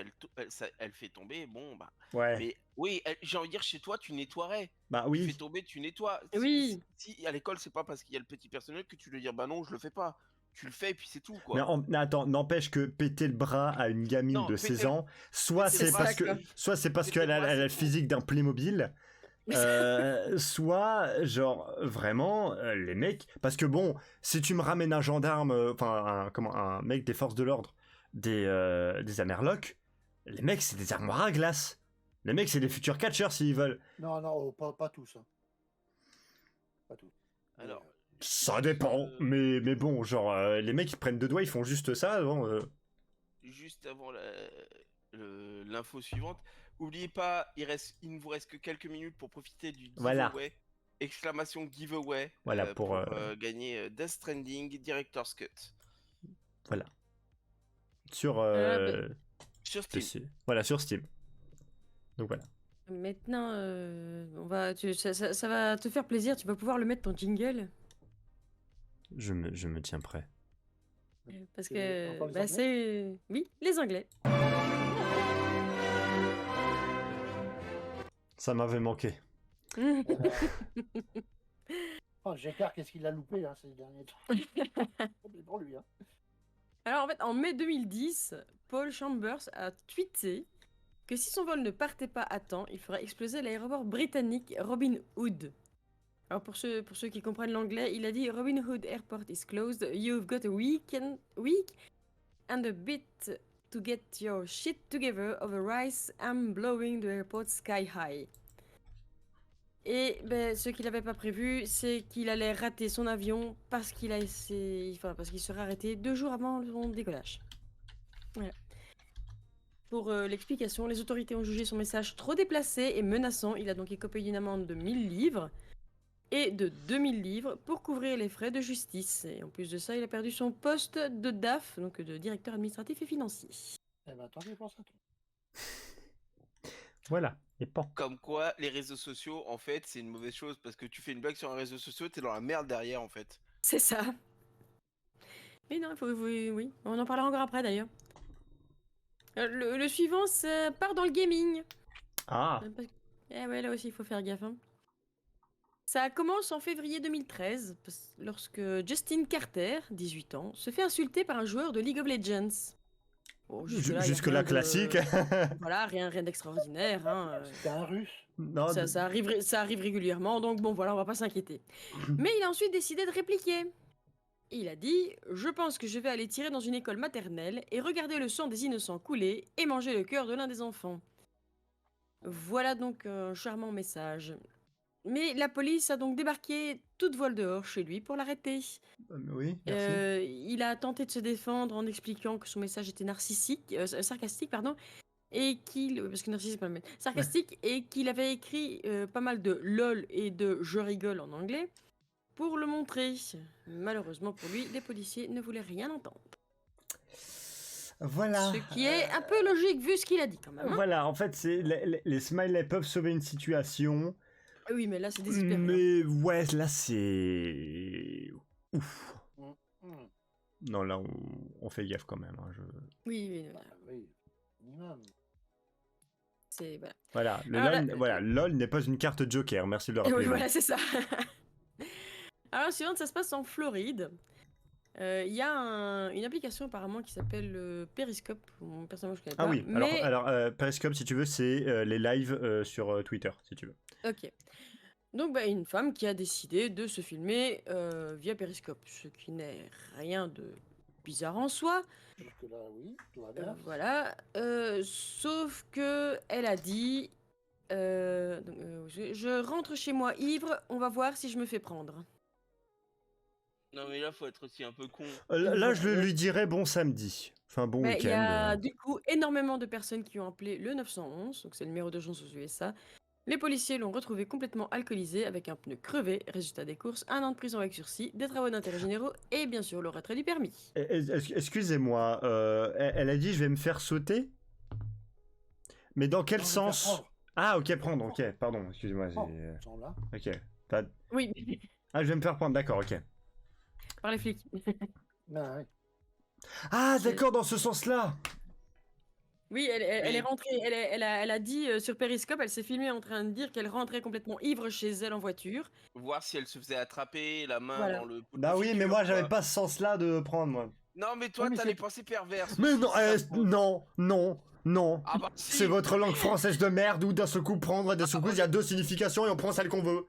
elle fait tomber, bon bah. Ouais. Mais oui, j'ai envie de dire, chez toi, tu nettoierais. Bah Tu oui. fais tomber, tu nettoies. Oui. Si à l'école, c'est pas parce qu'il y a le petit personnel que tu lui dis bah non, je le fais pas. Tu le fais et puis c'est tout Mais quoi. attends, n'empêche que péter le bras à une gamine Non, de péter 16 le- ans, soit péter le c'est bras, parce que, d'accord. soit c'est parce Péter qu'elle le a, bras, elle a le c'est physique d'un Playmobil, soit genre vraiment les mecs, parce que bon, si tu me ramènes un gendarme, enfin un mec des forces de l'ordre, des Amerlocs, les mecs c'est des armoires à glace. Les mecs c'est des futurs catcheurs s'ils veulent. Non, non, pas tous. Hein. Pas tous. Alors, Ça dépend, mais bon, genre les mecs ils prennent deux doigts, ils font juste ça. Bon, juste avant l'info suivante, oubliez pas, il ne vous reste que quelques minutes pour profiter du Voilà. giveaway. Exclamation giveaway. Voilà, pour, gagner Death Stranding Director's Cut. voilà. Sur Sur Steam. PC. Voilà, sur Steam. Donc voilà. Maintenant, ça va te faire plaisir, tu vas pouvoir le mettre ton jingle. Je me tiens prêt. Parce C'est que encore les bah, Anglais c'est... Oui, les Anglais. Ça m'avait manqué. Oh, Jacquard, qu'est-ce qu'il a loupé là, ces derniers temps. C'est pour lui. Hein. Alors en fait, en mai 2010, Paul Chambers a tweeté que si son vol ne partait pas à temps, il ferait exploser l'aéroport britannique Robin Hood. Alors pour ceux qui comprennent l'anglais, il a dit Robin Hood Airport is closed. You've got a week and a bit to get your shit together. Otherwise, I'm blowing the airport sky high. Et ben, ce qu'il n'avait pas prévu, c'est qu'il allait rater son avion parce qu'il serait arrêté 2 jours avant son décollage. Voilà. Pour l'explication, les autorités ont jugé son message trop déplacé et menaçant. Il a donc écopé d'une amende de 1000 livres et de 2000 livres pour couvrir les frais de justice. Et en plus de ça, il a perdu son poste de DAF, donc de directeur administratif et financier. Eh ben, attendez pour ça. Voilà, et pan. Comme quoi, les réseaux sociaux, en fait, c'est une mauvaise chose parce que tu fais une blague sur un réseau social, t'es dans la merde derrière, en fait. C'est ça. Mais non, oui, on en parlera encore après d'ailleurs. Le suivant, ça part dans le gaming. Ah. Eh ouais, là aussi, il faut faire gaffe. Hein. Ça commence en février 2013, lorsque Justin Carter, 18 ans, se fait insulter par un joueur de League of Legends. Bon, jusque-là, classique. Voilà, rien d'extraordinaire. Hein. C'était un russe. Non, ça arrive régulièrement, donc bon, voilà, on va pas s'inquiéter. Mais il a ensuite décidé de répliquer. Il a dit « Je pense que je vais aller tirer dans une école maternelle et regarder le sang des innocents couler et manger le cœur de l'un des enfants. » Voilà donc un charmant message. Mais la police a donc débarqué toute voile dehors chez lui pour l'arrêter. Oui, merci. Il a tenté de se défendre en expliquant que son message était sarcastique, pardon, et parce que narcissique, pas le même, sarcastique, et qu'il avait écrit pas mal de lol et de je rigole en anglais pour le montrer. Malheureusement pour lui, les policiers ne voulaient rien entendre. Voilà. Ce qui est un peu logique vu ce qu'il a dit quand même. Hein. Voilà, en fait, les smileys peuvent sauver une situation. Oui, mais là, c'est désespéré. Mais ouais, là, c'est... Ouf. Non, là, on fait gaffe quand même. Hein, Oui. Minimum. C'est... Voilà. Alors, LOL n'est pas une carte Joker. Merci de le rappeler. Oui, voilà, c'est ça. Alors, suivante, ça se passe en Floride. Il y a une application apparemment qui s'appelle Periscope. Personnellement, je connais pas. Ah oui, mais... alors Periscope, si tu veux, c'est les lives sur Twitter, si tu veux. Ok. Donc, une femme qui a décidé de se filmer via Periscope, ce qui n'est rien de bizarre en soi. Jusque-là, oui, tout va bien. Voilà. Sauf que elle a dit je rentre chez moi ivre, on va voir si je me fais prendre. Non mais là faut être aussi un peu con. Là je lui dirais bon samedi. Enfin bon week-end. Il y a du coup énormément de personnes qui ont appelé le 911, donc c'est le numéro d'urgence aux USA. Les policiers l'ont retrouvé complètement alcoolisé avec un pneu crevé. Résultat des courses, 1 an de prison avec sursis, des travaux d'intérêt généraux et bien sûr le retrait du permis. Excusez-moi, elle a dit je vais me faire sauter. Mais dans quel sens? Ah ok, prendre, ok, pardon, excusez-moi. Ok. Oui. Ah je vais me faire prendre, d'accord, ok. Par les flics. Ben, oui. Ah d'accord, dans ce sens-là. Oui, elle est rentrée, elle a dit sur Periscope, elle s'est filmée en train de dire qu'elle rentrait complètement ivre chez elle en voiture. Voir si elle se faisait attraper la main dans le... Bah oui, mais moi j'avais pas ce sens-là de prendre, moi. Non mais toi t'as les pensées perverses. Mais non, non. Ah bah, si. C'est votre langue française de merde où d'un seul coup prendre et d'un seul coup il y a 2 significations et on prend celle qu'on veut.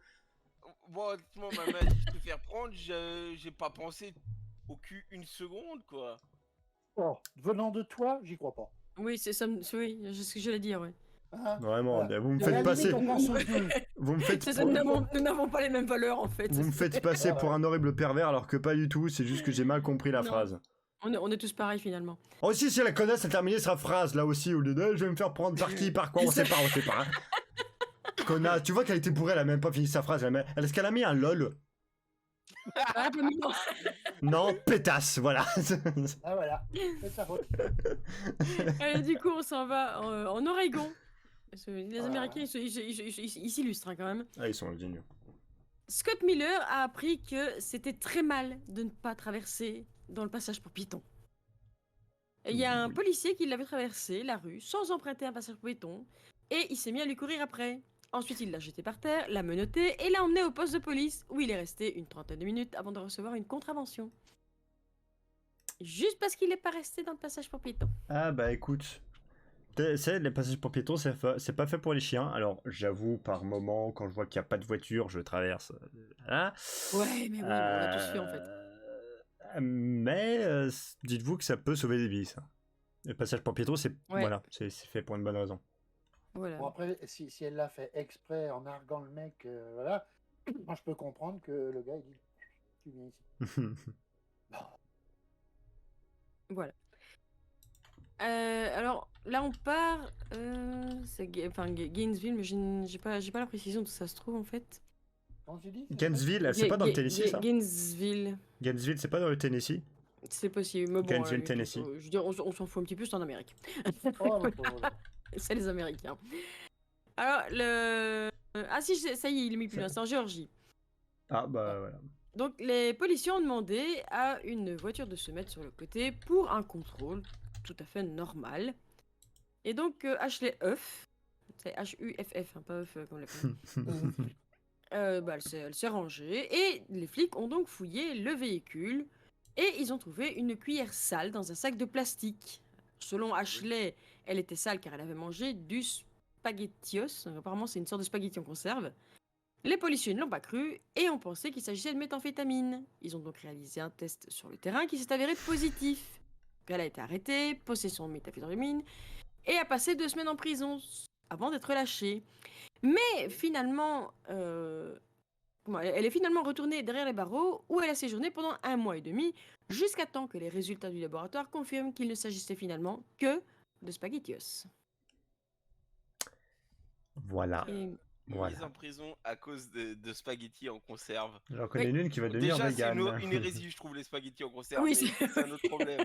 Bon, honnêtement, ma m'a dit de te faire prendre, j'ai pas pensé au cul une seconde, quoi. Oh, venant de toi, j'y crois pas. Oui, c'est ça, oui, c'est ce que j'allais dire, ouais. Ah, vraiment, voilà. vous me faites passer. Vous me faites. Nous n'avons pas les mêmes valeurs en fait. Vous me faites passer pour un horrible pervers alors que pas du tout, c'est juste que j'ai mal compris la phrase. On est tous pareils finalement. Oh si elle connaît, elle terminé sa phrase là aussi au lieu de je vais me faire prendre par qui, par quoi, on sait pas. Connasse, tu vois qu'elle était bourrée, elle a même pas fini sa phrase. Est-ce qu'elle a mis un lol? Ah, non. Non, pétasse, voilà. Ah voilà, c'est sa faute. Allez, du coup, on s'en va en Oregon. Parce que les Américains, ils s'illustrent quand même. Ah, ils sont géniaux. Scott Miller a appris que c'était très mal de ne pas traverser dans le passage pour piétons. Il y a un policier qui l'avait traversé la rue sans emprunter un passage pour piétons et il s'est mis à lui courir après. Ensuite, il l'a jeté par terre, l'a menotté et l'a emmené au poste de police où il est resté une trentaine de minutes avant de recevoir une contravention. Juste parce qu'il n'est pas resté dans le passage pour piétons. Ah bah écoute, C'est les passages pour piétons, c'est pas fait pour les chiens. Alors, j'avoue, par moment, quand je vois qu'il n'y a pas de voiture, je traverse. Voilà. Ouais, mais oui, on l'a tous fait en fait. Mais dites-vous que ça peut sauver des vies, ça. Le passage pour piétons, c'est Ouais. voilà, c'est fait pour une bonne raison. Voilà. Bon, après, si elle l'a fait exprès en narguant le mec, voilà, moi je peux comprendre que le gars il dit tu viens ici. Voilà. Alors là, on part. C'est Gainesville, mais j'ai pas la précision d'où ça se trouve en fait. Comment tu dis? Gainesville, c'est pas dans le Tennessee, ça? Gainesville, Gainesville, c'est pas dans le Tennessee? c'est possible. Mais bon, Gainesville, Tennessee. je veux dire, on s'en fout un petit peu, c'est en Amérique. Oh, ma pauvre. C'est les Américains. Alors, ah si, ça y est, il est mis plus loin, c'est en Géorgie. Ah, bah voilà. Donc, les policiers ont demandé à une voiture de se mettre sur le côté pour un contrôle tout à fait normal. Et donc, Ashley Huff, c'est H-U-F-F, hein, pas Huff comme on l'appelle. Elle s'est rangée et les flics ont donc fouillé le véhicule et ils ont trouvé une cuillère sale dans un sac de plastique. Selon Ashley, elle était sale car elle avait mangé du spaghettios. Donc, apparemment, c'est une sorte de spaghetti en conserve. Les policiers ne l'ont pas cru et ont pensé qu'il s'agissait de méthamphétamine. Ils ont donc réalisé un test sur le terrain qui s'est avéré positif. Elle a été arrêtée, possession de méthamphétamine et a passé 2 semaines en prison avant d'être relâchée. Mais finalement, elle est finalement retournée derrière les barreaux où elle a séjourné pendant 1 mois et demi jusqu'à temps que les résultats du laboratoire confirment qu'il ne s'agissait finalement que de spaghettios. Voilà. Et Mise en prison à cause de spaghettis en conserve. J'en connais une qui va devenir Déjà, c'est végane. une hérésie, je trouve, les spaghettis en conserve. Oui, mais c'est un autre problème.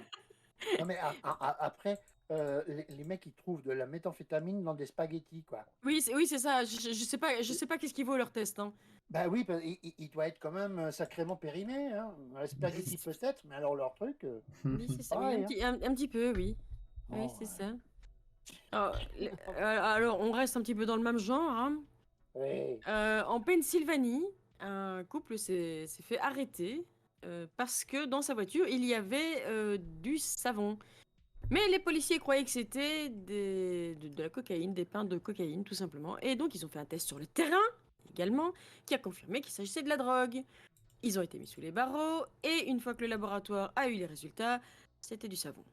Non, mais après, les mecs ils trouvent de la méthamphétamine dans des spaghettis, quoi. oui, c'est ça. Je sais pas qu'est-ce qui vaut leur test. Hein. Bah oui, il doit être quand même sacrément périmé, hein. Les spaghettis peut-être, mais alors leur truc. Oui, c'est ça. pareil, Oui, un petit peu, oui. Oui, Oh, c'est ça. Alors, on reste un petit peu dans le même genre. Hein. ouais. En Pennsylvanie, un couple s'est fait arrêter parce que dans sa voiture, il y avait du savon. Mais les policiers croyaient que c'était de la cocaïne, des pains de cocaïne, tout simplement. Et donc, ils ont fait un test sur le terrain, également, qui a confirmé qu'il s'agissait de la drogue. Ils ont été mis sous les barreaux, et une fois que le laboratoire a eu les résultats, c'était du savon.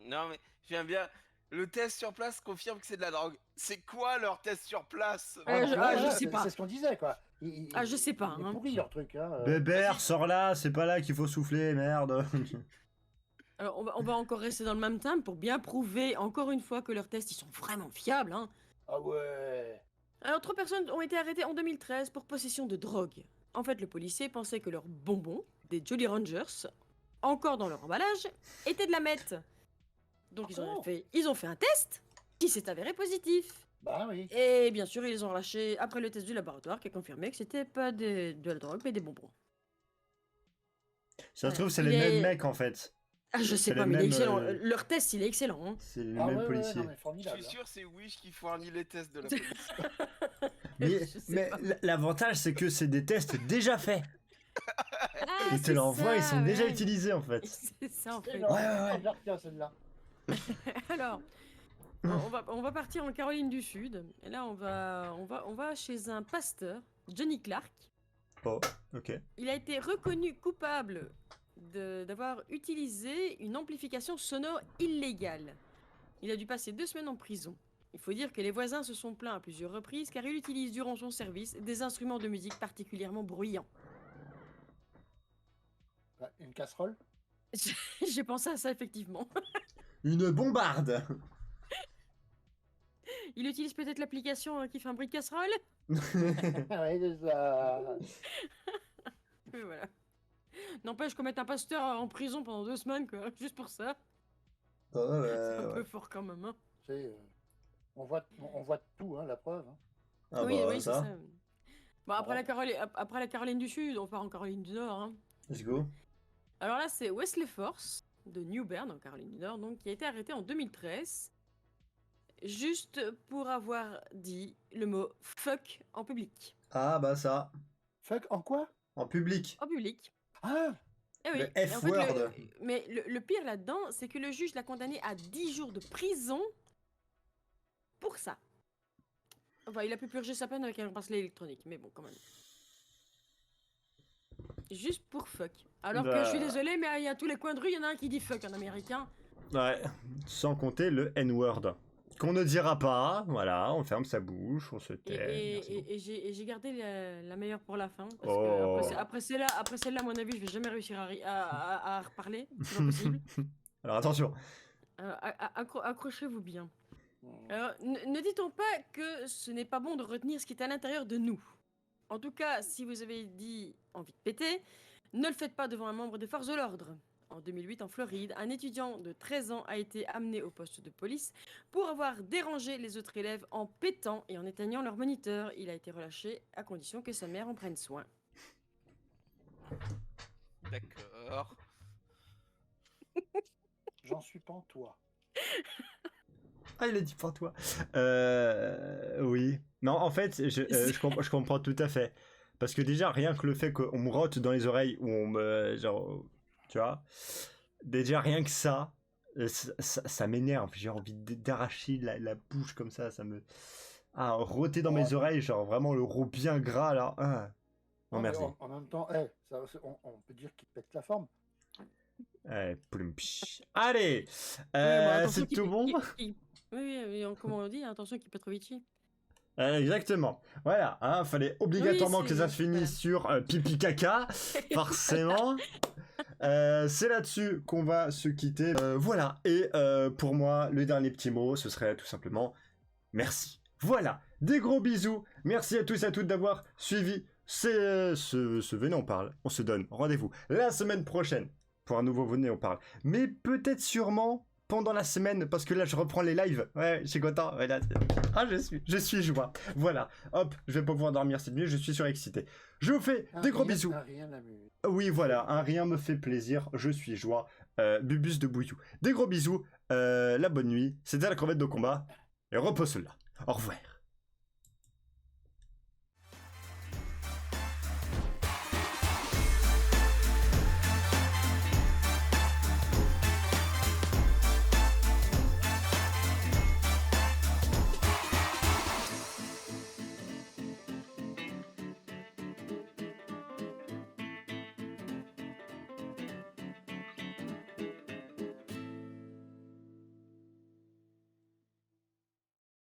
Non, mais j'aime bien. Le test sur place confirme que c'est de la drogue. C'est quoi leur test sur place? Je sais pas. C'est ce qu'on disait, quoi. Je sais pas. C'est Hein. pourri leur truc, hein. Bébert, sors là, c'est pas là qu'il faut souffler, merde. Alors, on va encore rester dans le même thème pour bien prouver, encore une fois, que leurs tests, ils sont vraiment fiables. Hein. Ah ouais. Alors, 3 personnes ont été arrêtées en 2013 pour possession de drogue. En fait, le policier pensait que leurs bonbons, des Jolly Rangers, encore dans leur emballage, étaient de la meth. Donc, ils ont fait un test qui s'est avéré positif. Bah oui. Et bien sûr, ils les ont relâchés après le test du laboratoire qui a confirmé que c'était pas de la drogue, mais des bonbons. Ça se trouve, c'est Il les est- mêmes mecs en fait. Ah, je sais C'est pas, les mais il est mêmes, excellent. Leur test, il est excellent. Hein. C'est les Ah mêmes ouais, policiers. non, mais Je formidable. suis sûr, c'est Wish qui fournit les tests de la police. Mais, Je sais mais pas. l'avantage, c'est que c'est des tests déjà faits. Ah, Ils te c'est l'envoient, ils ça, sont déjà ouais. utilisés en fait. C'est ça, en C'est fait. énorme. Ouais, ouais, ouais. Je la retiens, celle-là. Alors, on va partir en Caroline du Sud. Et là, on va chez un pasteur, Johnny Clark. Oh, ok. Il a été reconnu coupable d'avoir utilisé une amplification sonore illégale. Il a dû passer 2 semaines en prison. Il faut dire que les voisins se sont plaints à plusieurs reprises car il utilise durant son service des instruments de musique particulièrement bruyants. Une casserole. J'ai pensé à ça effectivement. Une bombarde. Il utilise peut-être l'application qui fait un bruit de casserole. Ouais, c'est ça. Mais voilà. N'empêche qu'on mette un pasteur en prison pendant 2 semaines, quoi, juste pour ça. C'est un peu fort quand même. Hein. Tu sais, on voit tout, hein, la preuve. Hein. Ah oui, bah, oui, c'est ça. ça. Bon, après la Caroline du Sud, on part en Caroline du Nord. Hein. Let's go. Alors là, c'est Wesley Force de New Bern, en Caroline du Nord, donc, qui a été arrêté en 2013, juste pour avoir dit le mot fuck en public. Ah bah ça. Fuck en quoi? En public. En public. Ah. Eh oui. Le Et en fait, F-word. mais le pire là-dedans, c'est que le juge l'a condamné à 10 jours de prison pour ça. Enfin, il a pu purger sa peine avec un bracelet électronique, mais bon, quand même. Juste pour fuck. Alors que je suis désolé, mais il y a tous les coins de rue, il y en a un qui dit fuck en américain. Ouais, sans compter le N-word. Qu'on ne dira pas, voilà, on ferme sa bouche, on se tait. Et j'ai gardé la meilleure pour la fin. Parce Oh. que après celle-là, à mon avis, je vais jamais réussir à reparler. C'est pas possible. Alors attention. Accrochez-vous bien. Alors, ne dit-on pas que ce n'est pas bon de retenir ce qui est à l'intérieur de nous? En tout cas, si vous avez dit envie de péter, ne le faites pas devant un membre des forces de l'ordre. En 2008, en Floride, un étudiant de 13 ans a été amené au poste de police pour avoir dérangé les autres élèves en pétant et en éteignant leur moniteur. Il a été relâché à condition que sa mère en prenne soin. D'accord. J'en suis pantois. Ah, il a dit pour toi. Oui. Non, en fait, je comprends tout à fait. Parce que déjà, rien que le fait qu'on me rote dans les oreilles ou on me... Genre, tu vois, déjà rien que ça m'énerve. J'ai envie d'arracher la bouche comme ça me... Ah, roter dans mes oreilles, genre vraiment le roux bien gras là. Ah. Non, merci. En même temps, on peut dire qu'il pète la forme. Allez, c'est tout bon. Oui, comment on dit, attention qu'il pète trop vite. Exactement. Voilà, hein, fallait obligatoirement que ça se finisse sur pipi caca, forcément. C'est là-dessus qu'on va se quitter. Voilà, et pour moi, le dernier petit mot, ce serait tout simplement merci. Voilà, des gros bisous. Merci à tous et à toutes d'avoir suivi ce Venez on parle. On se donne rendez-vous la semaine prochaine pour un nouveau Venez on parle. Mais peut-être sûrement pendant la semaine, parce que là je reprends les lives. Ouais, je suis content. Ouais, là, je suis joie. Voilà, hop, je vais pas pouvoir dormir cette nuit, je suis surexcité. Je vous fais des gros bisous. Oui, voilà, un rien me fait plaisir, je suis joie. Bubus de Bouillou. Des gros bisous, la bonne nuit, c'était la crevette de combat, et repose-la. Au revoir.